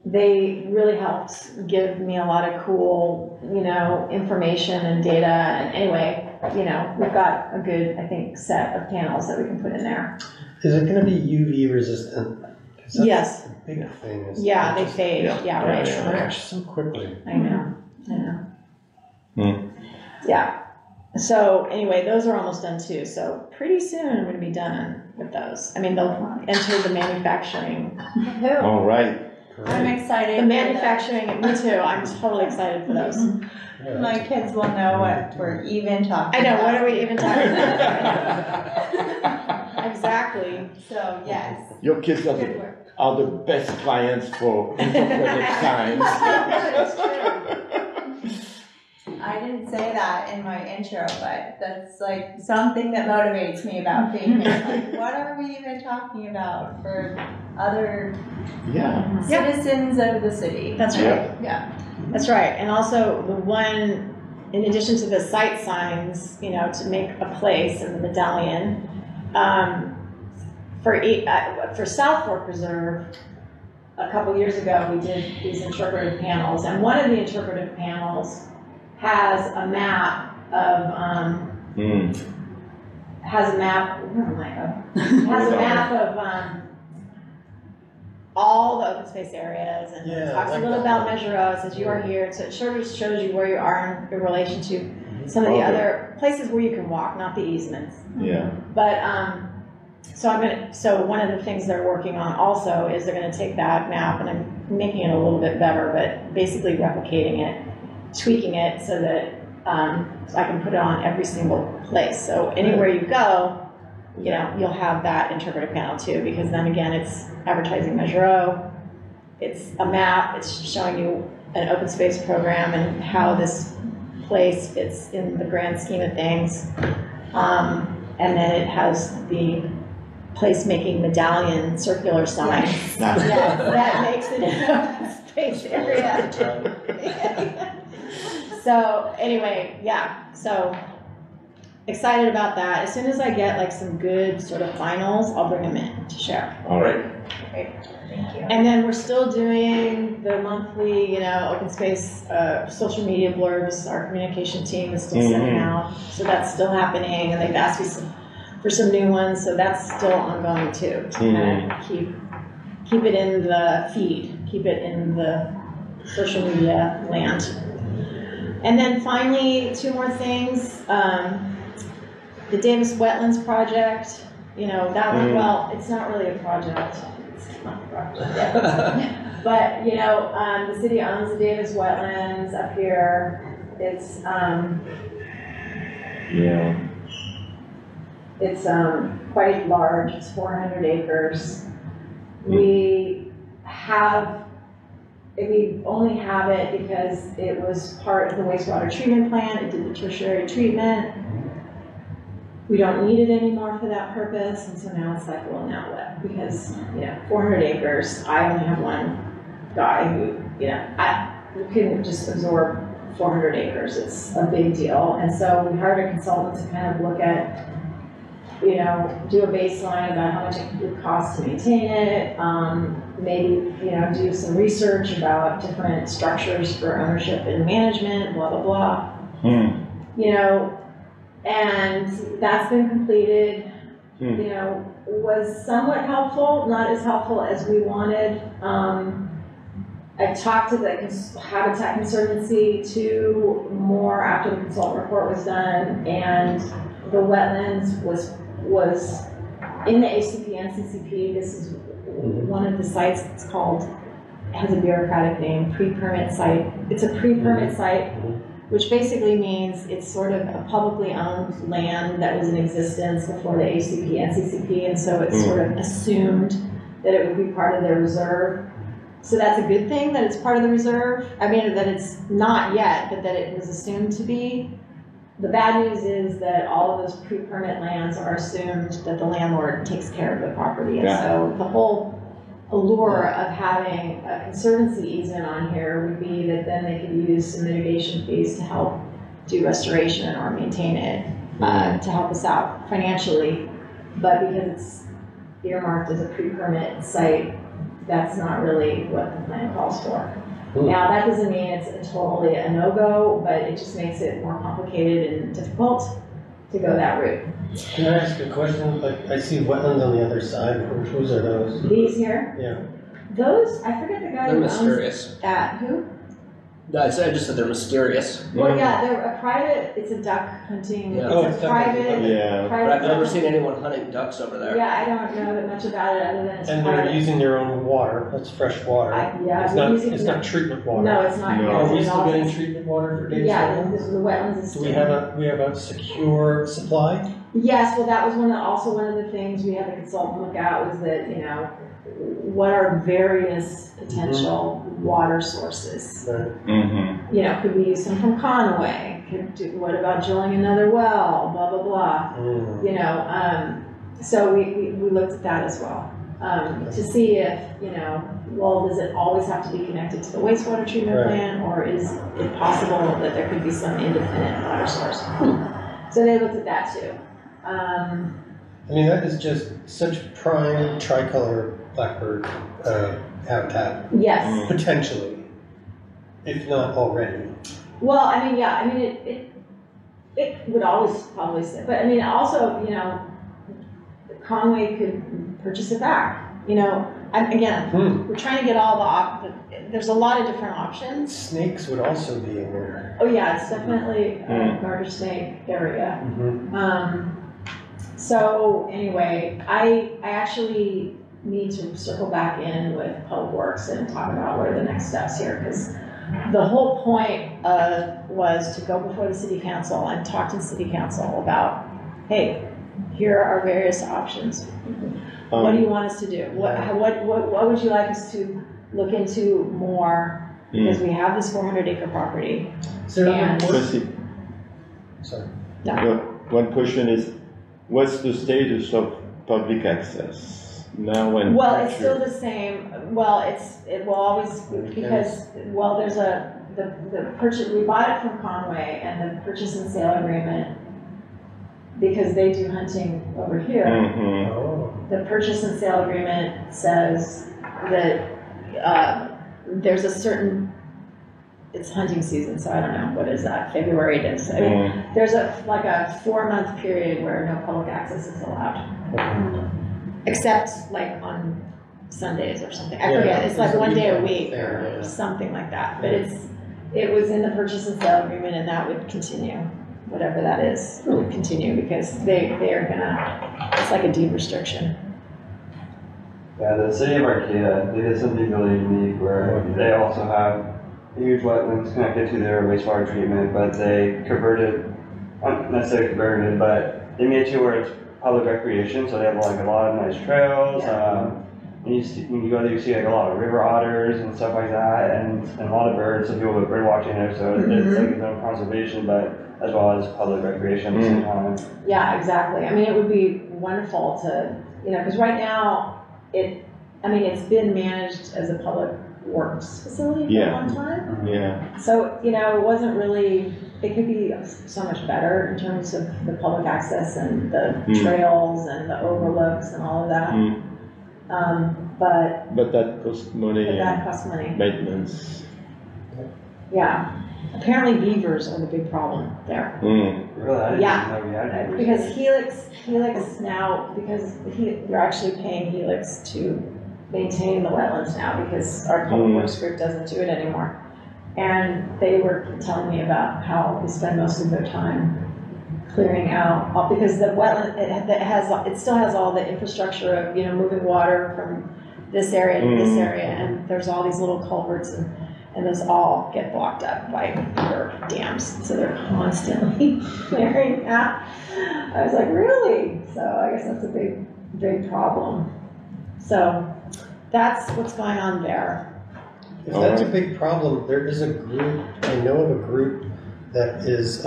they really helped give me a lot of cool, you know, information and data. And anyway, you know, we've got a good, I think, set of panels that we can put in there. Is it going to be UV resistant? 'Cause that's Yes. a big thing. Is Yeah, they just fade. Yeah, right. trash so quickly. I know. Hmm. Yeah. So anyway, those are almost done too. So pretty soon I'm going to be done with those. I mean, they'll enter the manufacturing. All right. I'm excited. The manufacturing, me too. I'm totally excited for those. My kids will know what we're even talking I know. about. What are we even talking about? Exactly. So, yes. Your kids are Good the, work. are the best clients for interpretive science. It's true. I didn't say that in my intro, but that's like something that motivates me about being here. Like, what are we even talking about for other Yeah. citizens of the city? That's right. Yeah. That's right. And also the one, in addition to the site signs, you know, to make a place in the medallion, for South Fork Reserve, a couple years ago, we did these interpretive panels, and one of the interpretive panels has a map of, all the open space areas, and it talks a little about Measure O. It says you are here, so it sort of shows you where you are in relation to some of the other places where you can walk, not the easements. Yeah. But so one of the things they're working on also is they're gonna take that map, and I'm making it a little bit better, but basically replicating it, tweaking it so that I can put it on every single place. So anywhere you go, you know, you'll have that interpretive panel too, because then again, it's advertising Measure O. It's a map. It's showing you an open space program and how this place fits in the grand scheme of things. And then it has the placemaking medallion circular sign that makes it an open space area. So anyway, yeah, so excited about that. As soon as I get like some good sort of finals, I'll bring them in to share. All right. Okay. Thank you. And then we're still doing the monthly, you know, open space social media blurbs. Our communication team is still sending out, so that's still happening, and they've asked me for some new ones, so that's still ongoing too. To kind of keep it in the feed, keep it in the social media land. And then finally, two more things. The Davis Wetlands project, you know, that one, well, it's not really a project. It's not a project yet. But, you know, the city owns the Davis Wetlands up here. It's, it's quite large. It's 400 acres. We only have it because it was part of the wastewater treatment plant. It did the tertiary treatment. We don't need it anymore for that purpose, and so now it's like, well, now what? Because, you know, 400 acres, I only have one guy who, you know, we couldn't just absorb 400 acres. It's a big deal. And so we hired a consultant to kind of look at, you know, do a baseline about how much it would cost to maintain it, maybe, you know, do some research about different structures for ownership and management, blah, blah, blah. You know, and that's been completed, you know, was somewhat helpful, not as helpful as we wanted. I've talked to the Habitat Conservancy too more after the consultant report was done, and the wetlands was in the ACP, NCCP. This is one of the sites. It's called, it has a bureaucratic name, pre-permit site. It's a pre-permit site, which basically means it's sort of a publicly owned land that was in existence before the ACP, NCCP, and so it's sort of assumed that it would be part of their reserve. So that's a good thing that it's part of the reserve. I mean, that it's not yet, but that it was assumed to be. The bad news is that all of those pre-permit lands are assumed that the landlord takes care of the property. And so the whole allure of having a conservancy easement on here would be that then they could use some mitigation fees to help do restoration or maintain it, to help us out financially. But because it's earmarked as a pre-permit site, that's not really what the plan calls for. Now, that doesn't mean it's totally a no-go, but it just makes it more complicated and difficult to go that route. Can I ask a question? Like, I see wetlands on the other side. Whose are those? These here, Yeah. those, I forget the guy They're who owns mysterious. that, who? I just said they're mysterious. Well, yeah, they're a private, it's a duck hunting, Yeah. Oh, it's it's a duck hunting, private, Yeah. But I've never private. seen anyone hunting ducks over there. Yeah, I don't know that much about it other than it's And they're private. using their own water. That's fresh water. Yeah, It's we're not. using- It's not treatment water. No, it's not. No. here. Are we It's still all- getting treatment water for Dave's Yeah, wetlands? the wetlands is. Do we have a secure supply? Yes, well, that was one of the things we had the consultant look at was that, what are various potential water sources? Mm-hmm. Could we use some from Conway? What about drilling another well? Blah, blah, blah. So we looked at that as well. To see if, does it always have to be connected to the wastewater treatment Right. plant, or is it possible that there could be some independent water source? So they looked at that too. I mean, that is just such prime tricolor blackbird habitat, Yes. potentially, if not already. Well, it would always probably sit, but also, Conway could purchase it back. Again, we're trying to get all there's a lot of different options. Snakes would also be in there. Oh yeah, it's definitely a garter snake area. So anyway, I actually need to circle back in with Public Works and talk about what are the next steps here, because the whole point was to go before the city council and talk to the city council about, hey, here are our various options. What do you want us to do? What would you like us to look into more? Because we have this 400-acre property. Is there And- Tracy, Sorry. one question is, what's the status of public access now and Well, it's future? still the same. Well, it will always, because, there's the purchase, we bought it from Conway, and the purchase and sale agreement, because they do hunting over here, Mhm. Oh. the purchase and sale agreement says that there's a certain, it's hunting season, so I don't know, what is that, February it is. There's a 4-month period where no public access is allowed. Except on Sundays or something. I forget, it's like one day a week or something like that. But it was in the purchase and sale agreement, and that would continue. Whatever that is, would continue, because they are gonna, it's like a deed restriction. Yeah, the city of Arcata, they did something really unique where they also have huge wetlands connected to their wastewater treatment, but they converted, not necessarily converted, but they made it to where it's public recreation, so they have a lot of nice trails. And when you go there, you see a lot of river otters and stuff like that, and a lot of birds. So people with bird watching there, so it's its own conservation, but as well as public recreation at the same time. Yeah, exactly. It would be wonderful to, because right now, it's been managed as a public works facility for a long time. Yeah. So, it wasn't really, it could be so much better in terms of the public access and the trails and the overlooks and all of that. But that costs money That costs money. and maintenance. Yeah. Apparently beavers are the big problem there. Really? I didn't Yeah. know we had neighbors. Because Helix now, because we're actually paying Helix to maintain the wetlands now, because our public works group doesn't do it anymore. And they were telling me about how they spend most of their time clearing out, because the wetland, it still has all the infrastructure of, moving water from this area to this area, and there's all these little culverts, and those all get blocked up by their dams, so they're constantly clearing out. I was like, really? So I guess that's a big, big problem. So that's what's going on there. If that's a big problem, there is a group, I know of a group that is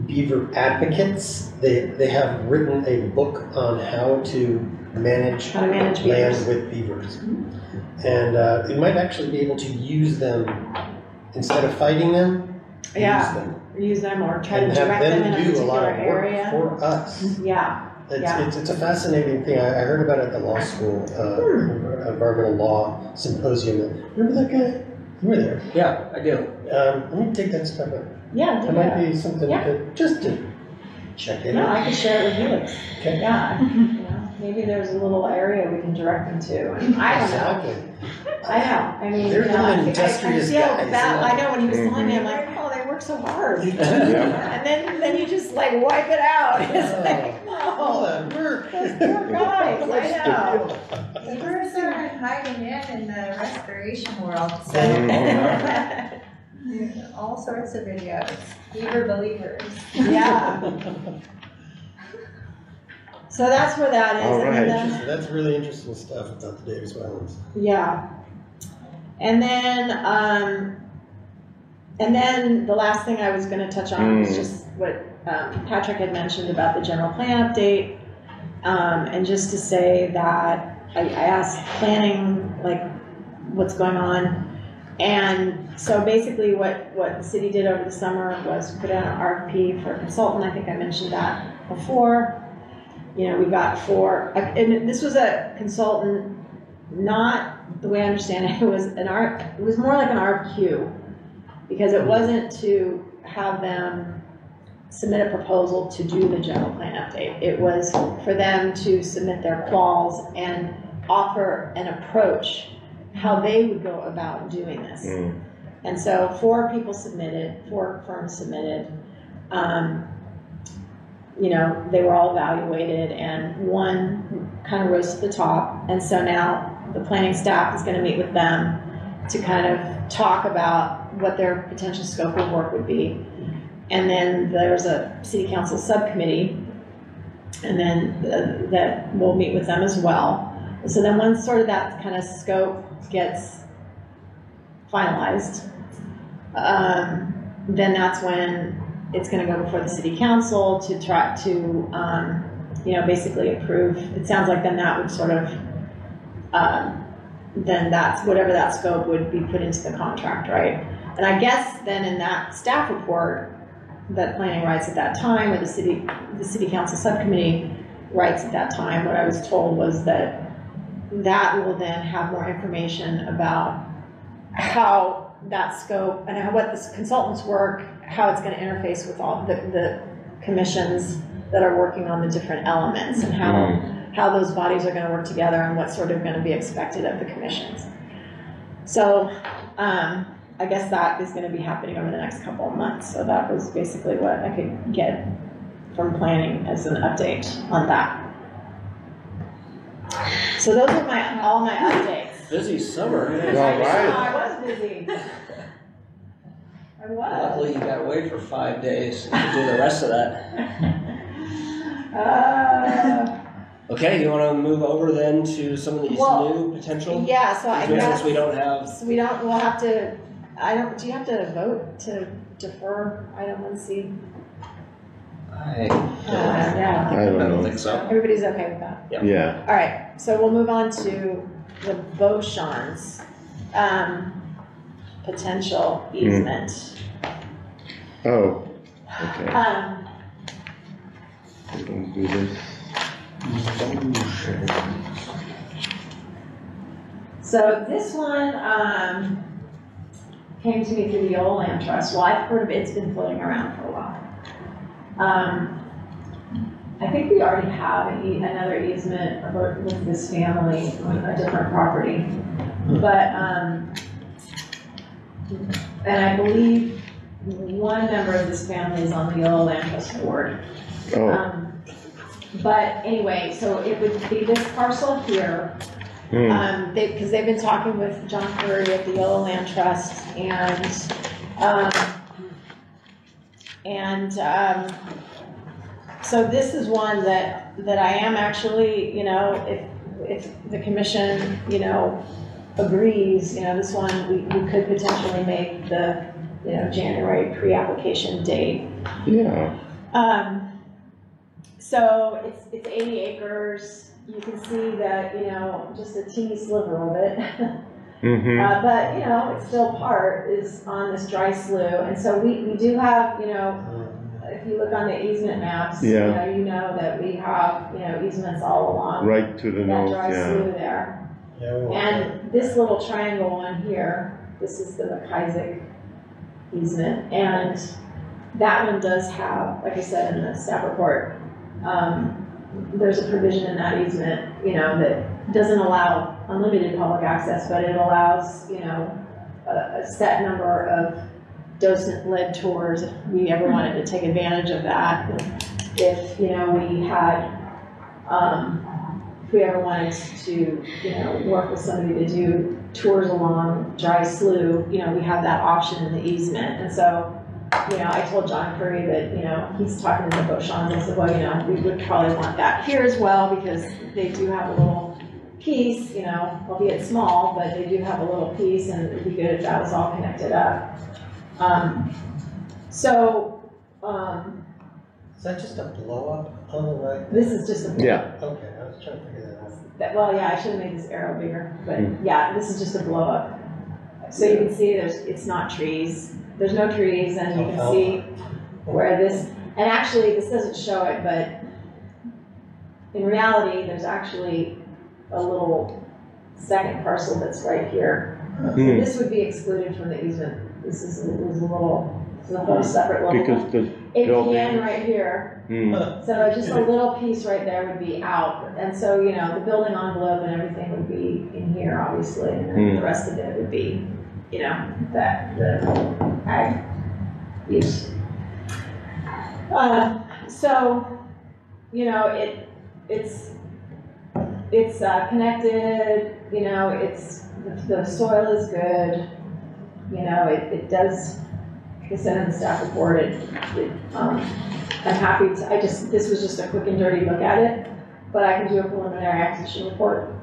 beaver advocates. They have written a book on how to manage How to manage land beavers. with beavers. And we might actually be able to use them, instead of fighting them, Yeah. Use them or try to and have direct them in them a do a lot particular of work area. for us. Yeah, Yeah. It's a fascinating thing. I heard about it at the law school, environmental law symposium. Remember that guy? You were there. Yeah, I do. Let me take that stuff up. yeah, That might be something Yeah. just to check in. Yeah, I can share it with Felix. Okay. Yeah, you know, maybe there's a little area we can direct them to. And I don't know. Exactly. I know. I mean, They're you know, really I industrious feel guys, bad. yeah. I know when he was telling me, I'm like, oh, they work so hard. Yeah. And then you just like wipe it out. It's like, All no, that work. those poor guys. I know. Beavers are hiding in the restoration world, so all sorts of videos. Beaver believers. Yeah. So that's where that is. All And right. then, So that's really interesting stuff about the Davis Islands. yeah. And then the last thing I was going to touch on was just what Patrick had mentioned about the general plan update. And just to say that I asked planning, like, what's going on. And so basically what the city did over the summer was put out an RFP for a consultant. I think I mentioned that before. You know, we got 4, and this was a consultant, not the way I understand it, it was more like an RFQ, because it wasn't to have them submit a proposal to do the general plan update. It was for them to submit their quals and offer an approach, how they would go about doing this. And so 4 firms submitted. You know, they were all evaluated, and one kind of rose to the top. And so now the planning staff is going to meet with them to kind of talk about what their potential scope of work would be. And then there's a city council subcommittee, and then that will meet with them as well. So then once sort of that kind of scope gets finalized, then that's when it's going to go before the city council to try to, you know, basically approve. It sounds like then that would sort of, then that's whatever that scope would be put into the contract, right? And I guess then in that staff report that planning writes at that time, or the city council subcommittee writes at that time, what I was told was that that will then have more information about how that scope and how, what the consultants work, how it's going to interface with all the commissions that are working on the different elements, and how those bodies are going to work together, and what's sort of going to be expected of the commissions. So I guess that is going to be happening over the next couple of months. So that was basically what I could get from planning as an update on that. So those are all my updates. Busy summer. All right. I was busy. I was. Luckily, you got away for 5 days. You can do the rest of that. Okay, you want to move over then to some of these new potential? Yeah, so I guess Since we don't have. So we'll have to, do you have to vote to defer item 1C? Yeah, I don't know. think so. everybody's okay with that? Yeah. All right, so we'll move on to the Beauchamps, potential easement. Oh, okay. Um, We don't do this. So this one came to me through the Old Land Trust. Well, I've heard of it. It's been floating around for a while. I think we already have another easement with this family on a different property. But, and I believe one member of this family is on the Old Land Trust board. Oh. But anyway, so it would be this parcel here. Because they've been talking with John Curry at the Yellow Land Trust, so this is one that I am actually, you know, if the commission, you know, agrees, you know, this one we could potentially make the, you know, January pre-application date. Yeah. So it's 80 acres. you can see that, you know, just a teeny sliver of it. Mm-hmm. But, you know, it's still part is on this dry slough. And so we do have, you know, if you look on the easement maps, Yeah. you know that we have, you know, easements all along Right to the that north, dry yeah. slough there. Yeah, well, And this little triangle one here, this is the McIsaac easement, and that one does have, like I said in the staff report, there's a provision in that easement, you know, that doesn't allow unlimited public access, but it allows, you know, a set number of docent-led tours if we ever wanted to take advantage of that. If, you know, we had, if we ever wanted to, you know, work with somebody to do tours along dry slough, you know, we have that option in the easement. And so, you know, I told John Curry that, you know, he's talking to the Beauchamps. I said, well, you know, we would probably want that here as well because they do have a little piece, you know, albeit small, but they do have a little piece, and it'd be good if that was all connected up. Is that just a blow up on the right? This is just a Yeah. Okay, I was trying to figure that out. well, yeah, I should have made this arrow bigger, but yeah, this is just a blow up. So you can see it's not trees. There's no trees, and you can see where this, and actually this doesn't show it, but in reality, there's actually a little second parcel that's right here. So this would be excluded from the easement. This is a whole separate little Because one. the It building. can right here. Mm. So just a little piece right there would be out. And so, you know, the building envelope and everything would be in here, obviously, and then the rest of it would be, you know, the ag use. So, you know, it's connected, you know, the soil is good, you know, it does, like I said in the staff report, I'm happy to, this was just a quick and dirty look at it, but I can do a preliminary acquisition report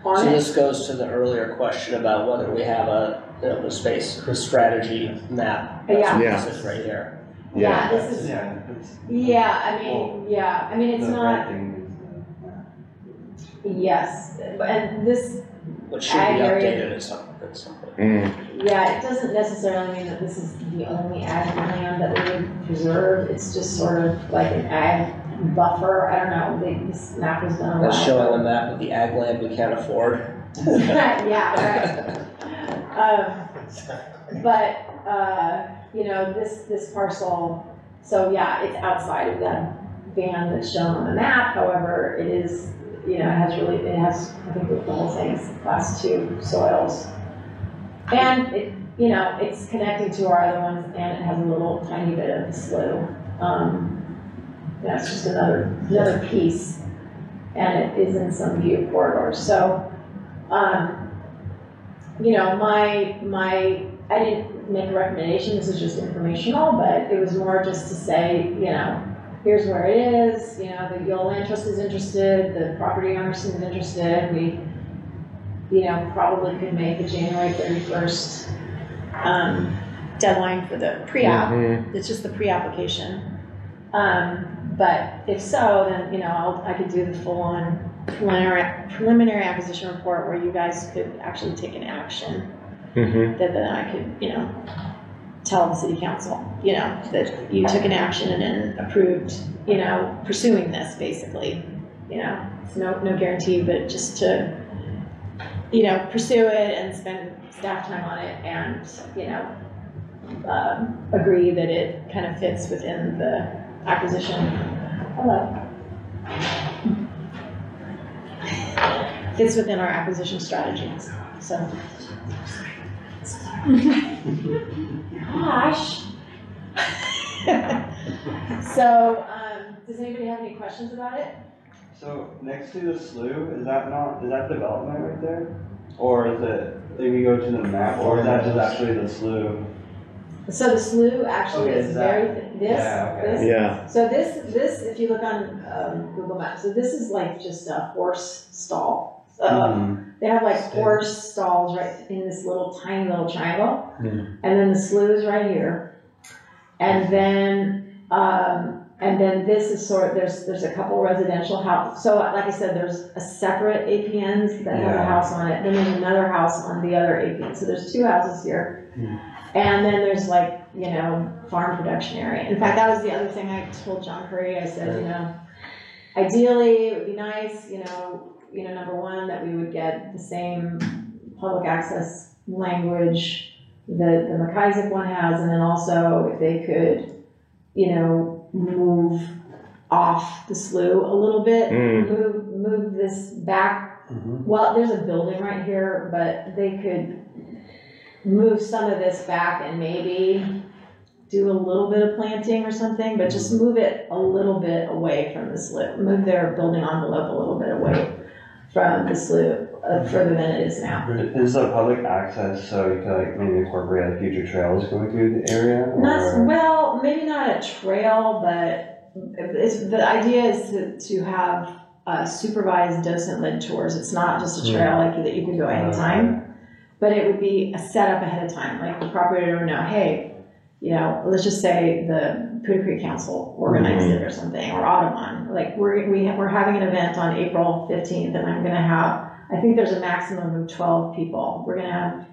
on So it. this goes to the earlier question about whether we have a, you know, the space strategy map. Yeah. Yeah. This is right here. Yeah, this is, I mean, it's not, yes, and this, Which should be Ag area. updated at some point. yeah, it doesn't necessarily mean that this is the only ag land that we would preserve. It's just sort of like an ag buffer. I don't know, this map was done a That's while showing ago. a map of the ag land we can't afford. Yeah, right. But, you know, this parcel, so yeah, it's outside of that band that's shown on the map. However, it is, you know, it has, I think the whole thing is class 2 soils. And it, you know, it's connecting to our other ones, and it has a little tiny bit of a slough. That's just another piece, and it is in some view corridors. So, you know, I didn't make a recommendation, this is just informational, but it was more just to say, you know, here's where it is, you know, the Yale Land Trust is interested, the property owner seems interested, we, you know, probably could make a January 31st deadline for the pre-app. It's just the pre-application. But if so, then, you know, I could do the full-on preliminary acquisition report where you guys could actually take an action that then I could, you know, tell the city council, you know, that you took an action and then approved, you know, pursuing this basically, you know, it's no guarantee, but just to, you know, pursue it and spend staff time on it and, you know, agree that it kind of fits within the acquisition. Hello. Fits within our acquisition strategies, so. Gosh. So, does anybody have any questions about it? So next to the slough, is that development right there? Or is it, if we go to the map, or is that just actually the slough? So the slough actually Okay, is is very, that- this, yeah, okay. this. Yeah. So this, if you look on Google Maps, so this is like just a horse stall. They have like horse stalls right in this tiny little triangle. And then the slough is right here. And then, And then this is there's a couple residential house. So like I said, there's a separate APNs that has a house on it. Then there's another house on the other APN. So there's two houses here. And then there's like, farm production area. In fact, that was the other thing I told John Curry. I said, ideally it would be nice, number one, that we would get the same public access language that the McIsaac one has. And then also if they could, move off the slough a little bit, move this back. Well, there's a building right here, but they could move some of this back and maybe do a little bit of planting or something, but just move it a little bit away from the slough. Move their building envelope a little bit away from the slough, further than it is now. Is the public access so you could maybe incorporate future trails going through the area? Well, maybe not a trail, but the idea is to have supervised docent-led tours. It's not just a trail that you could go anytime, but it would be a setup ahead of time. Like the property owner would know, hey, let's just say the Poudre Creek Council organized it or something, or Audubon. Like we're having an event on April 15th, and I'm going to have, I think there's a maximum of 12 people. We're going to have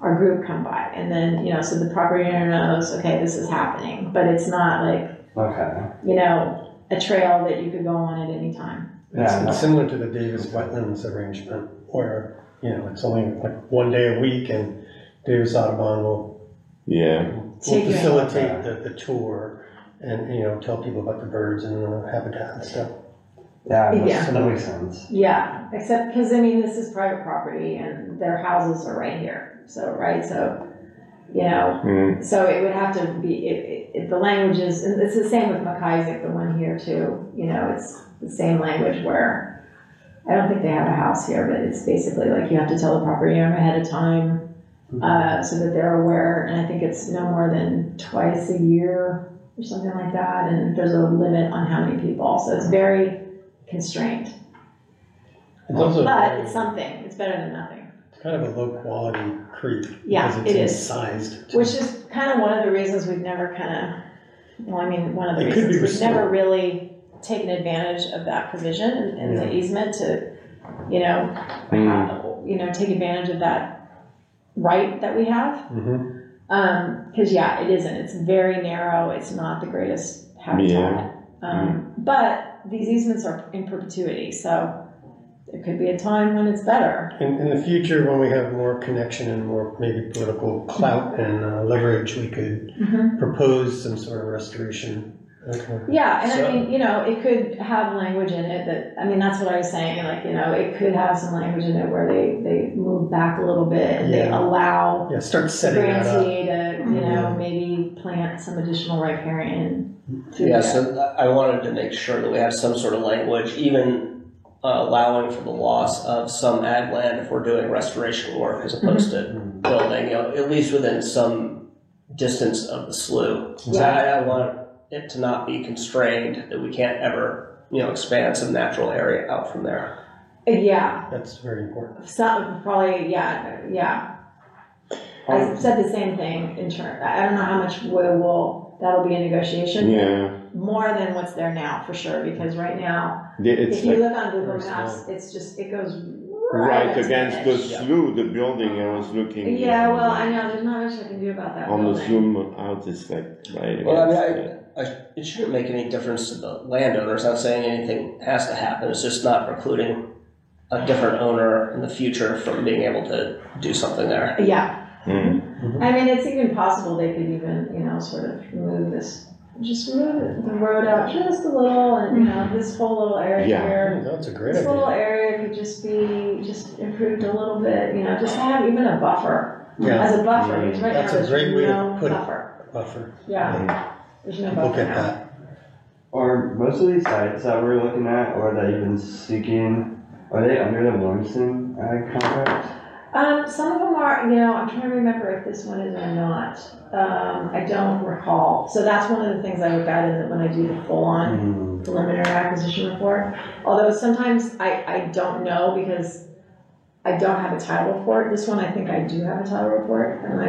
our group come by, and then so the property owner knows, okay, this is happening, but it's not like a trail that you could go on at any time. It's similar to the Davis Wetlands arrangement, where it's only like one day a week, and Davis Audubon will facilitate the tour and tell people about the birds and the habitat and stuff. That makes sense. Yeah, except because this is private property and their houses are right here. So so it would have to be if the language is, and it's the same with McIsaac, the one here too. It's the same language where I don't think they have a house here, but it's basically like you have to tell the property owner ahead of time so that they're aware. And I think it's no more than twice a year or something like that. And there's a limit on how many people. So it's very constrained. But it's something. It's better than nothing. It's kind of a low quality creek. Yeah, because it's sized. Which is kind of one of the reasons we've never one of the It could be reasons we've restored. never really taken advantage of that provision in the easement to, take advantage of that right that we have. Because it isn't. It's very narrow. It's not the greatest habitat. But these easements are in perpetuity, so there could be a time when it's better. In the future, when we have more connection and more maybe political clout and leverage, we could propose some sort of restoration. Yeah, and it could have language in it that, that's what I was saying, it could have some language in it where they move back a little bit and they allow start setting that up. grantee to, maybe plant some additional riparian. So I wanted to make sure that we have some sort of language, even allowing for the loss of some ag land if we're doing restoration work as opposed to building, at least within some distance of the slough. So I want it to not be constrained, that we can't ever, expand some natural area out from there. Yeah. That's very important. Probably, I said the same thing in turn. I don't know how much that'll be a negotiation. Yeah. More than what's there now, for sure, because right now, It's if you look on Google Maps, it's just, it goes right against the edge. slough, the building I was looking. Yeah, well, I know, there's not much I can do about that on building. the zoom out, it's like right against. Well, it shouldn't make any difference to the landowners. I'm not saying anything has to happen. It's just not precluding a different owner in the future from being able to do something there. Yeah. It's even possible they could even, sort of move the road out just a little, and, this whole little area here. That's a great This little idea. area could just be improved a little bit, just have even a buffer. As a buffer, because right That's now a there's great way to no put it. buffer. Buffer. Yeah, there's no Look buffer at now. that. Are most of these sites that we're looking at or that you've been seeking, are they under the Williamson ag contract? Some of them are, I'm trying to remember if this one is or not. I don't recall. So that's one of the things I look at when I do the full-on preliminary acquisition report. Although sometimes I don't know because I don't have a title report. This one I think I do have a title report, and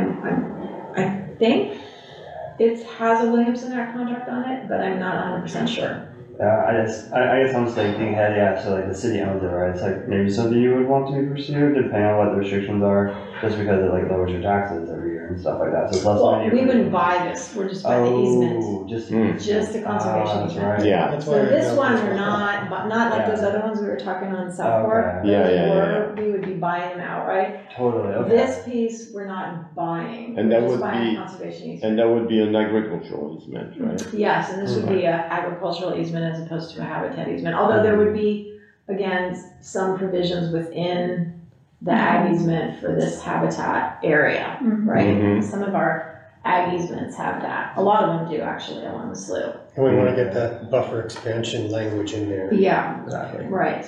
I think it has a Williamson Act contract on it, but I'm not 100% sure. I guess I'm just like thinking ahead, yeah, so like the city owns it, right? It's like maybe something you would want to be pursued depending on what the restrictions are, just because it like lowers your taxes every year and stuff like that. So it's less Well, money. we wouldn't buy this, we're just buying the easement, Just just a conservation that's easement. right. Yeah. That's why So I this know one, which we're not like Yeah. those other ones we were talking on Southport. Okay. Yeah, Those yeah, were- We would be buying them outright. Totally. Okay. This piece, we're not buying. And We're that just would buying be- a conservation easement. And that would be an agricultural easement, right? Yes, and this would be an agricultural easement as opposed to a habitat easement, although there would be, again, some provisions within the ag easement for this habitat area, right? Mhm. Some of our ag easements have that. A lot of them do, actually, along the slough. And we want to get that buffer expansion language in there. Yeah, Exactly. right.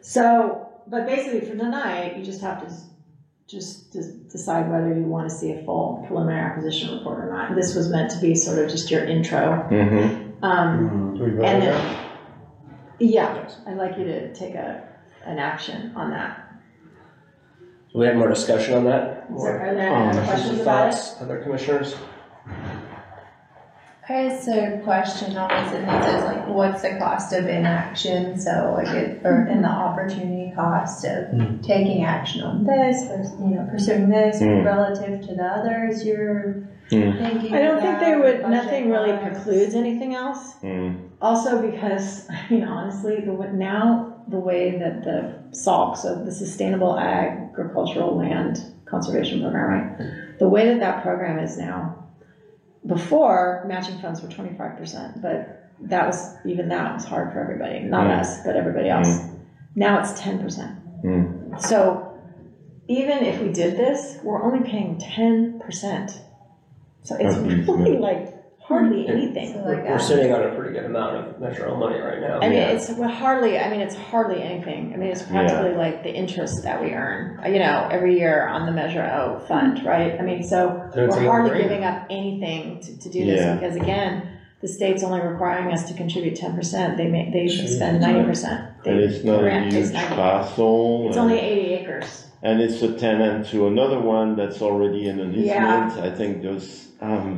So, but basically for tonight, you just have to decide whether you want to see a full preliminary acquisition report or not. This was meant to be sort of just your intro. Mm-hmm. Do we vote on And that? then, yeah, I'd like you to take an action on that. Do we have more discussion on that? Are there any Oh, other questions about it? Thoughts, other commissioners? I guess a question always in these is like, what's the cost of inaction? So like and the opportunity cost of taking action on this, or, pursuing this relative to the others you're thinking I don't think they about, would, nothing really budget-wise. precludes anything else. Also because, I mean, honestly, the way that the SALC, so the Sustainable Agricultural Land Conservation Program, right? The way that program is now, before, matching funds were 25%, but that was hard for everybody. Not us, but everybody else. Now it's 10%. So even if we did this, we're only paying 10%. So it's really like hardly anything. So We're sitting on a pretty good amount of Metro L money right now. I mean, it's hardly anything. I mean, it's practically like the interest that we earn, every year on the Measure O fund, right? I mean, so Then it's we're a hardly no-brainer. giving up anything to do this because, again, the state's only requiring us to contribute 10%. They spend 90%. And it's not a grant takes huge 90. parcel. It's only 80 acres. And it's a tenant to another one that's already in an easement. Yeah. I think those,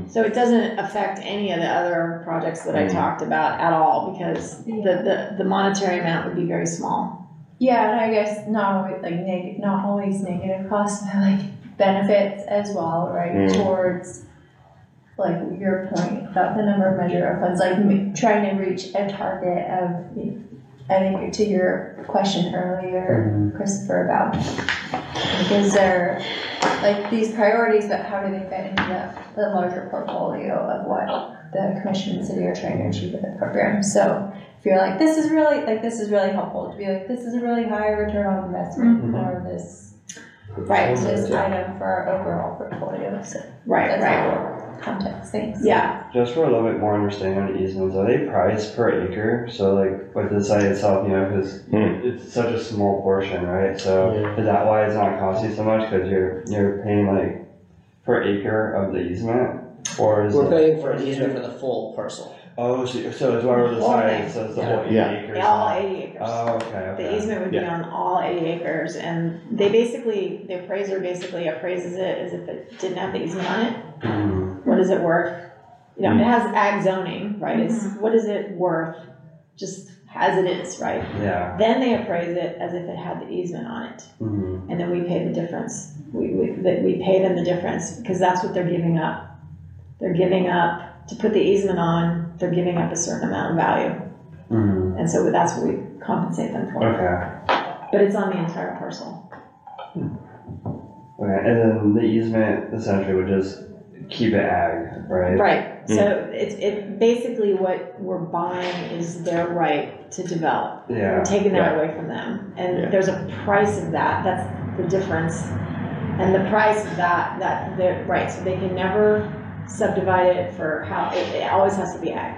So it doesn't affect any of the other projects that I talked about at all because the monetary amount would be very small. Yeah, and I guess not always negative costs, but like benefits as well, right? Towards like your point about the number of Measure of funds, like trying to reach a target of. I think to your question earlier, Christopher, about like, is there like these priorities, but how do they fit into the larger portfolio of what the commission and city are trying to achieve with the program? So if you're like, this is really helpful to be like, this is a really high return on investment for this this item for our overall portfolio. So Right. Context, thanks. Yeah. Just for a little bit more understanding on easements, are they priced per acre? So like with the site itself, because it's such a small portion, right? So is that why it's not costing so much? Because you're paying like per acre of the easement, or is We're it? paying for an easement for the full parcel. Oh, so it's whatever the Whole site thing. so it's the whole 80 Yeah. acres. All 80 acres. Oh, okay. The easement would be on all 80 acres, and the appraiser basically appraises it as if it didn't have the easement on it. What is it worth? It has ag zoning, right? It's what is it worth, just as it is, right? Yeah. Then they appraise it as if it had the easement on it, and then we pay the difference. We pay them the difference because that's what they're giving up. They're giving up to put the easement on. They're giving up a certain amount of value, and so that's what we compensate them for. Okay. But it's on the entire parcel. Okay, and then the easement essentially would just keep it ag, right? Right. So it basically what we're buying is their right to develop. Yeah. We're taking that away from them, and there's a price of that. That's the difference. And the price of that they're right. So they can never subdivide it for how it always has to be ag.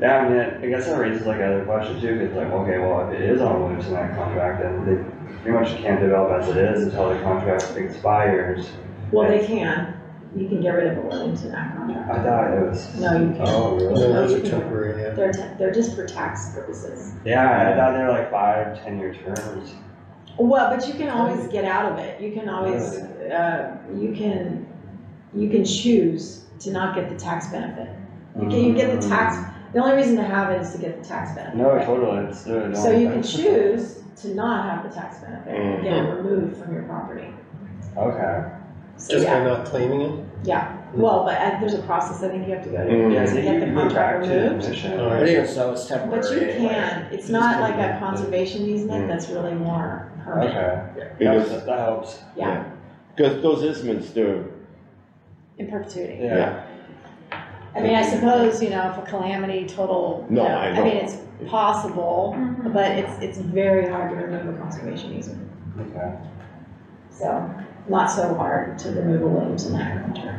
Yeah, I mean, I guess that raises like other questions too. Because like, okay, well, if it is on a Williamson Act contract, then they pretty much can't develop as it is until the contract expires. Well, they can. You can get rid of a Williamson Act contract. I thought it was. No, you can't. Oh, really? No, those you are can- temporary, yeah. They're just for tax purposes. Yeah, I thought they were like 5-10 year terms. Well, but you can always get out of it. You can always, you can choose to not get the tax benefit. You get the tax, the only reason to have it is to get the tax benefit. No, right? totally. It's So you can choose to not have the tax benefit, and get it removed from your property. Okay. So, Just by yeah, not claiming it? yeah, well, but there's a process I think you have to go to, Mm. to get the You go back contract to the removed. commission. All right. But even so, it's temporary. But you anyway. can, it's not like a conservation easement, that's really more permanent. Okay. Because, That helps. Yeah, because those easements, they're, in perpetuity. Yeah. I mean, I suppose, you know, if a calamity total, you No, know, I I know. mean, it's possible, but it's very hard to remove a conservation easement. Okay. So, not so hard to remove a Williamson agriculture.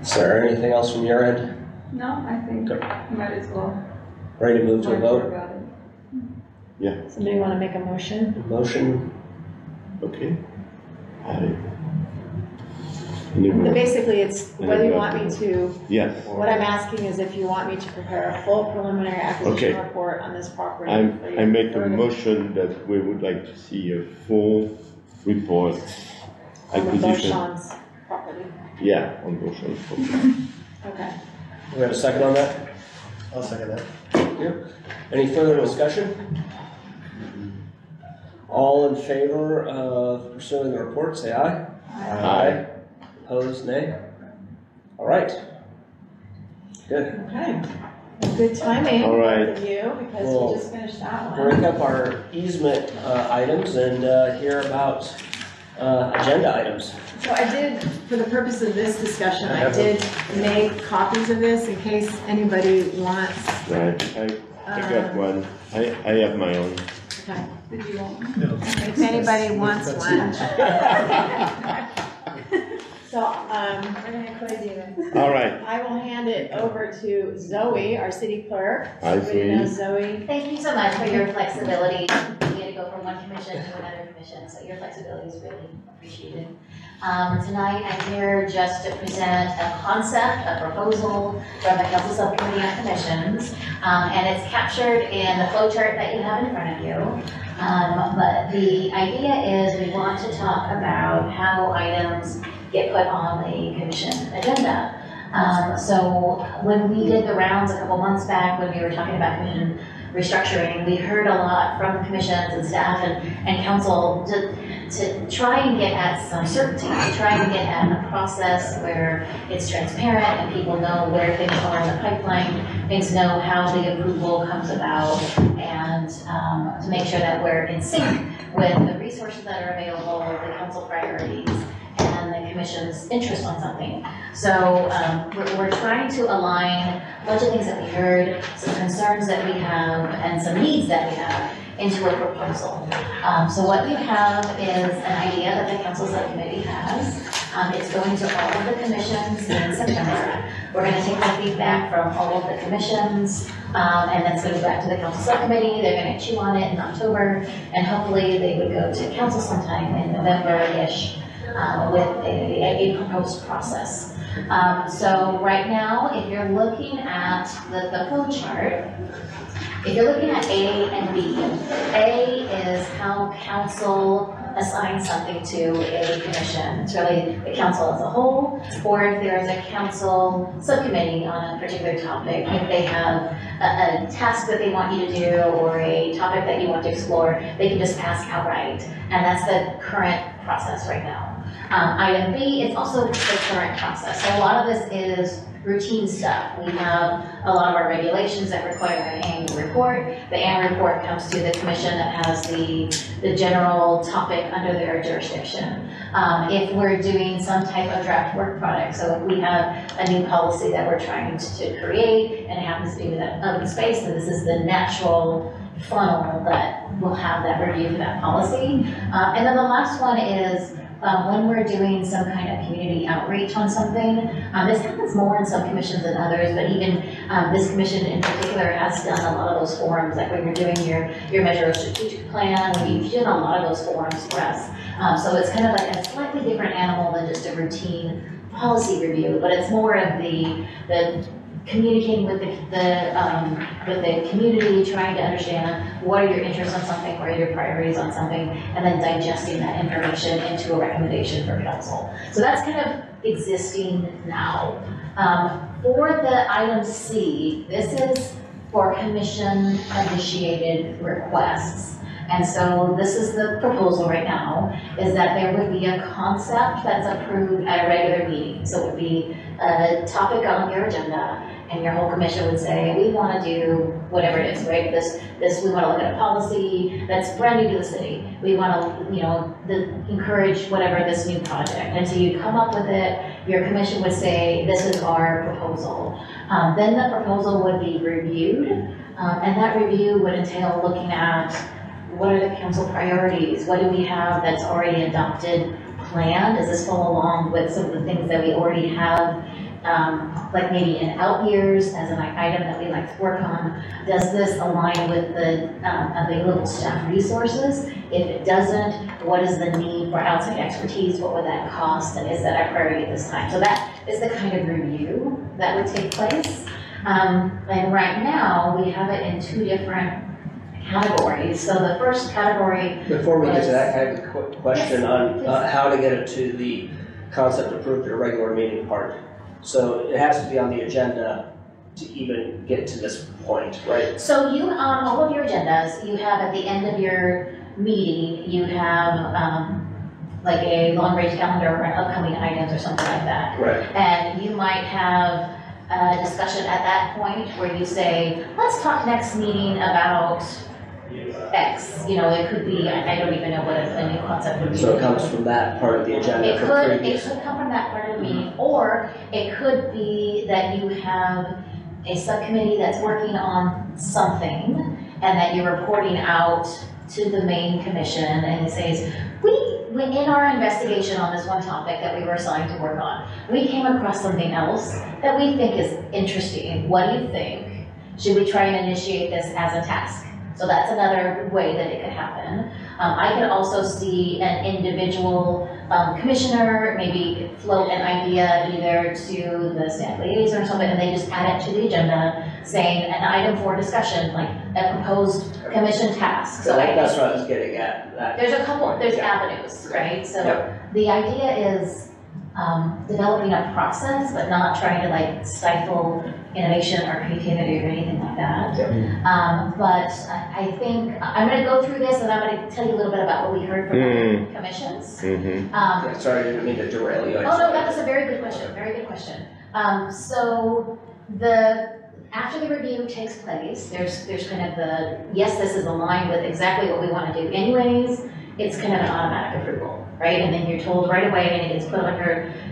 Is there anything else from your end? No, I think Okay. you might as well Ready to move to a learn more vote? about it. Somebody wanna make a motion? Motion, okay. But basically, it's whether you want me to, Yes, what I'm asking is if you want me to prepare a full preliminary acquisition Okay. report on this property. for you I make a further- motion that we would like to see a full report On the acquisition. Beauchamp's property. Yeah, on Beauchamp's property. Okay. we have a second on that? I'll second that. Thank you. Any further discussion? All in favor of pursuing the report, say aye. Aye. Opposed, nay? All right. Good. Okay. Well, good timing, All right. both of you, because Well, we just finished that one. Bring up our easement items and hear about agenda items. So I did, for the purpose of this discussion, I I have did make copies of this in case anybody wants. Right, I got one. I have my own. Okay. Did you want one? If anybody wants one. So, We're gonna quiz you. All right, I will hand it over to Zoe, our city clerk. Hi, Everybody knows Zoe. Thank you so much for your flexibility. We had to go from one commission to another commission, so your flexibility is really appreciated. Tonight, I'm here just to present a concept, a proposal from the Council Subcommittee on Commissions, and it's captured in the flow chart that you have in front of you. But the idea is we want to talk about how items get put on the commission agenda. So when we did the rounds a couple months back, when we were talking about commission restructuring, we heard a lot from commissions and staff and council to try and get at some certainty, to try and get at a process where it's transparent and people know where things are in the pipeline, things know how the approval comes about, and to make sure that we're in sync with the resources that are available, the council priorities, and the commission's interest on something. So we're trying to align a bunch of things that we heard, some concerns that we have, and some needs that we have into a proposal. So what you have is an idea that the council subcommittee has. It's going to all of the commissions in September. We're going to take the feedback from all of the commissions, and then it's going to go back to the council subcommittee. They're going to chew on it in October, and hopefully they would go to council sometime in November-ish. With a proposed process. So right now, if you're looking at the flow chart, if you're looking at A and B, A is how council assigns something to a commission. It's really the council as a whole, or if there's a council subcommittee on a particular topic, if they have a task that they want you to do or a topic that you want to explore, they can just ask outright. And that's the current process right now. Item B is also the current process. So a lot of this is routine stuff. We have a lot of our regulations that require an annual report. The annual report comes to the commission that has the general topic under their jurisdiction. If we're doing some type of draft work product, so if we have a new policy that we're trying to create and it happens to be within open space, then this is the natural funnel that will have that review for that policy. And then the last one is when we're doing some kind of community outreach on something. This happens more in some commissions than others, but even this commission in particular has done a lot of those forums, like when you're doing your measure of strategic plan, you've done a lot of those forums for us. So it's kind of like a slightly different animal than just a routine policy review, but it's more of the communicating with the community, trying to understand what are your interests on something, what are your priorities on something, and then digesting that information into a recommendation for council. So that's kind of existing now. For the item C, this is for commission initiated requests. And so this is the proposal right now, is that there would be a concept that's approved at a regular meeting. So it would be a topic on your agenda, and your whole commission would say, we want to do whatever it is, right? We want to look at a policy that's brand new to the city. We want to, encourage whatever this new project. And so you come up with it, your commission would say, this is our proposal. Then the proposal would be reviewed, and that review would entail looking at what are the council priorities? What do we have that's already adopted, planned? Does this follow along with some of the things that we already have, like maybe in out years as an item that we like to work on? Does this align with the available staff resources? If it doesn't, what is the need for outside expertise? What would that cost? And is that our priority at this time? So that is the kind of review that would take place. And right now, we have it in two different categories. So the first category. Before we get to that, I have a quick question on how to get it to the concept approved at a regular meeting part. So it has to be on the agenda to even get to this point, right? So you, on all of your agendas, you have at the end of your meeting, you have like a long-range calendar or upcoming items or something like that. Right. And you might have a discussion at that point where you say, let's talk next meeting about X. It could be, I don't even know what a new concept would be. So it comes from that part of the agenda. It could come from that part of the meeting, or it could be that you have a subcommittee that's working on something and that you're reporting out to the main commission and it says, we in our investigation on this one topic that we were assigned to work on, we came across something else that we think is interesting. What do you think? Should we try and initiate this as a task? So that's another way that it could happen. I could also see an individual commissioner maybe float an idea either to the staff liaison or something, and they just add it to the agenda saying an item for discussion, like a proposed commission task. So that's what I was getting at. There's avenues, right? So the idea is developing a process, but not trying to stifle innovation or creativity or anything like that. But I think I'm going to go through this and I'm going to tell you a little bit about what we heard from commissions. Sorry, I didn't mean to derail you. Oh no, that was a very good question. Very good question. So after the review takes place, there's kind of the yes, this is aligned with exactly what we want to do anyways. It's kind of an automatic approval, right? And then you're told right away, and it gets put on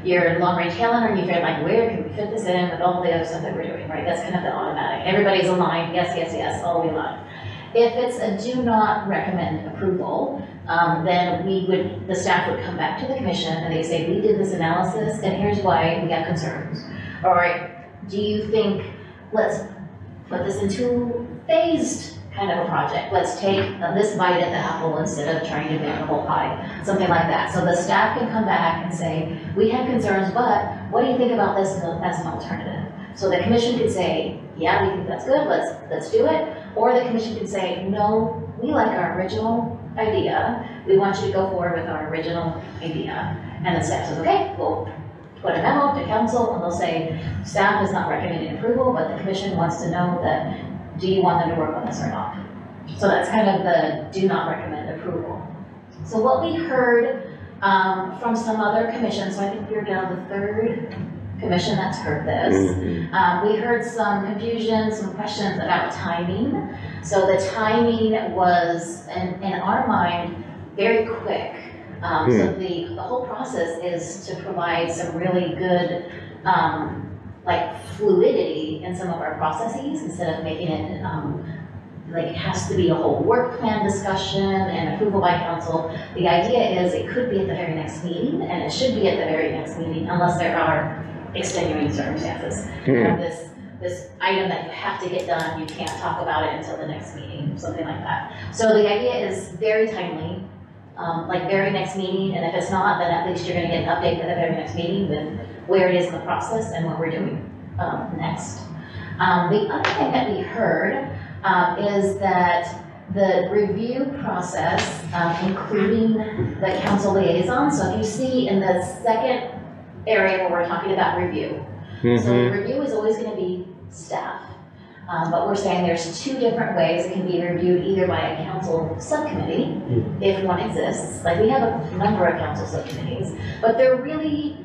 your long-range calendar, and you feel like, where can we fit this in with all the other stuff that we're doing, right? That's kind of the automatic. Everybody's aligned, yes, yes, yes, all the way aligned. If it's a do not recommend approval, then the staff would come back to the commission and they say, we did this analysis, and here's why we got concerns. All right, do you think, let's put this into phased kind of a project. Let's take this bite at the apple instead of trying to make the whole pie, something like that. So the staff can come back and say, we have concerns, but what do you think about this as an alternative? So the commission could say, yeah, we think that's good, let's do it. Or the commission could say, no, we like our original idea. We want you to go forward with our original idea. And the staff says, okay, we'll put a memo to council and they'll say, staff is not recommending approval, but the commission wants to know that do you want them to work on this or not? So that's kind of the do not recommend approval. So what we heard from some other commissions, so I think we're now the third commission that's heard this. We heard some confusion, some questions about timing. So the timing was, in our mind, very quick. So the whole process is to provide some really good fluidity in some of our processes instead of making it it has to be a whole work plan discussion and approval by council. The idea is it could be at the very next meeting and it should be at the very next meeting unless there are extenuating circumstances. This item that you have to get done, you can't talk about it until the next meeting, something like that. So the idea is very timely, very next meeting, and if it's not, then at least you're going to get an update at the very next meeting with where it is in the process and what we're doing next. The other thing that we heard is that the review process, including the council liaison, so if you see in the second area where we're talking about review, so review is always going to be staff. But we're saying there's two different ways it can be reviewed, either by a council subcommittee, if one exists. Like we have a number of council subcommittees, but they're really,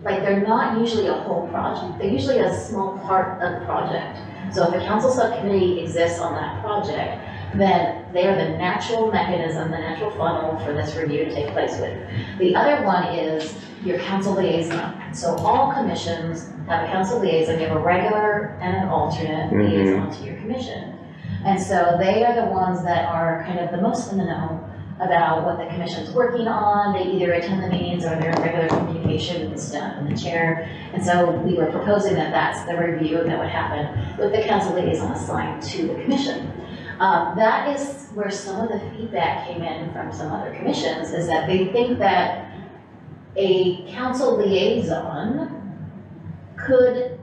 they're not usually a whole project. They're usually a small part of the project. So if a council subcommittee exists on that project, then they are the natural mechanism, the natural funnel for this review to take place with. The other one is your council liaison. So all commissions have a council liaison. You have a regular and an alternate liaison to your commission. And so they are the ones that are kind of the most in the know about what the commission's working on. They either attend the meetings or they're in regular communication with the staff and the chair. And so we were proposing that that's the review that would happen with the council liaison assigned to the commission. That is where some of the feedback came in from some other commissions, is that they think that a council liaison could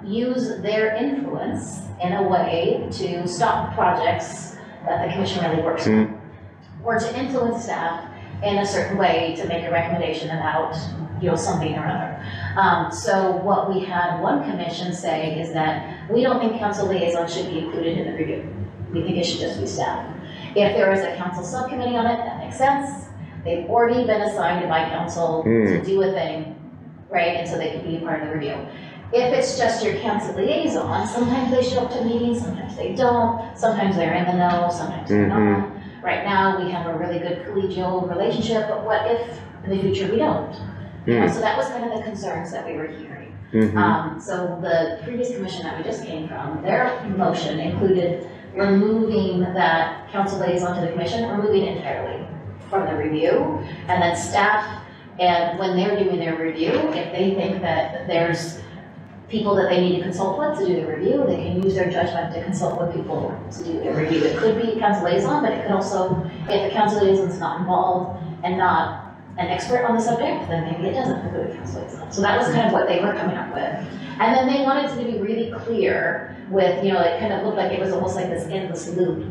use their influence in a way to stop projects that the commission really works on, or to influence staff in a certain way to make a recommendation about, something or other. So what we had one commission say is that we don't think council liaison should be included in the review. We think it should just be staff. If there is a council subcommittee on it, that makes sense. They've already been assigned by council to do a thing, right? And so they can be a part of the review. If it's just your council liaison, sometimes they show up to meetings, sometimes they don't. Sometimes they're in the know, sometimes they're not. Right now, we have a really good collegial relationship, but what if in the future we don't? So that was kind of the concerns that we were hearing. So the previous commission that we just came from, their motion included removing that council liaison to the commission, removing it entirely from the review, and then staff, and when they're doing their review, if they think that there's people that they need to consult with to do the review, they can use their judgment to consult with people to do their review. It could be council liaison, but it could also, if the council liaison is not involved and not an expert on the subject, then maybe it doesn't include a council liaison. So that was kind of what they were coming up with. And then they wanted to be really clear with, it kind of looked like it was almost like this endless loop.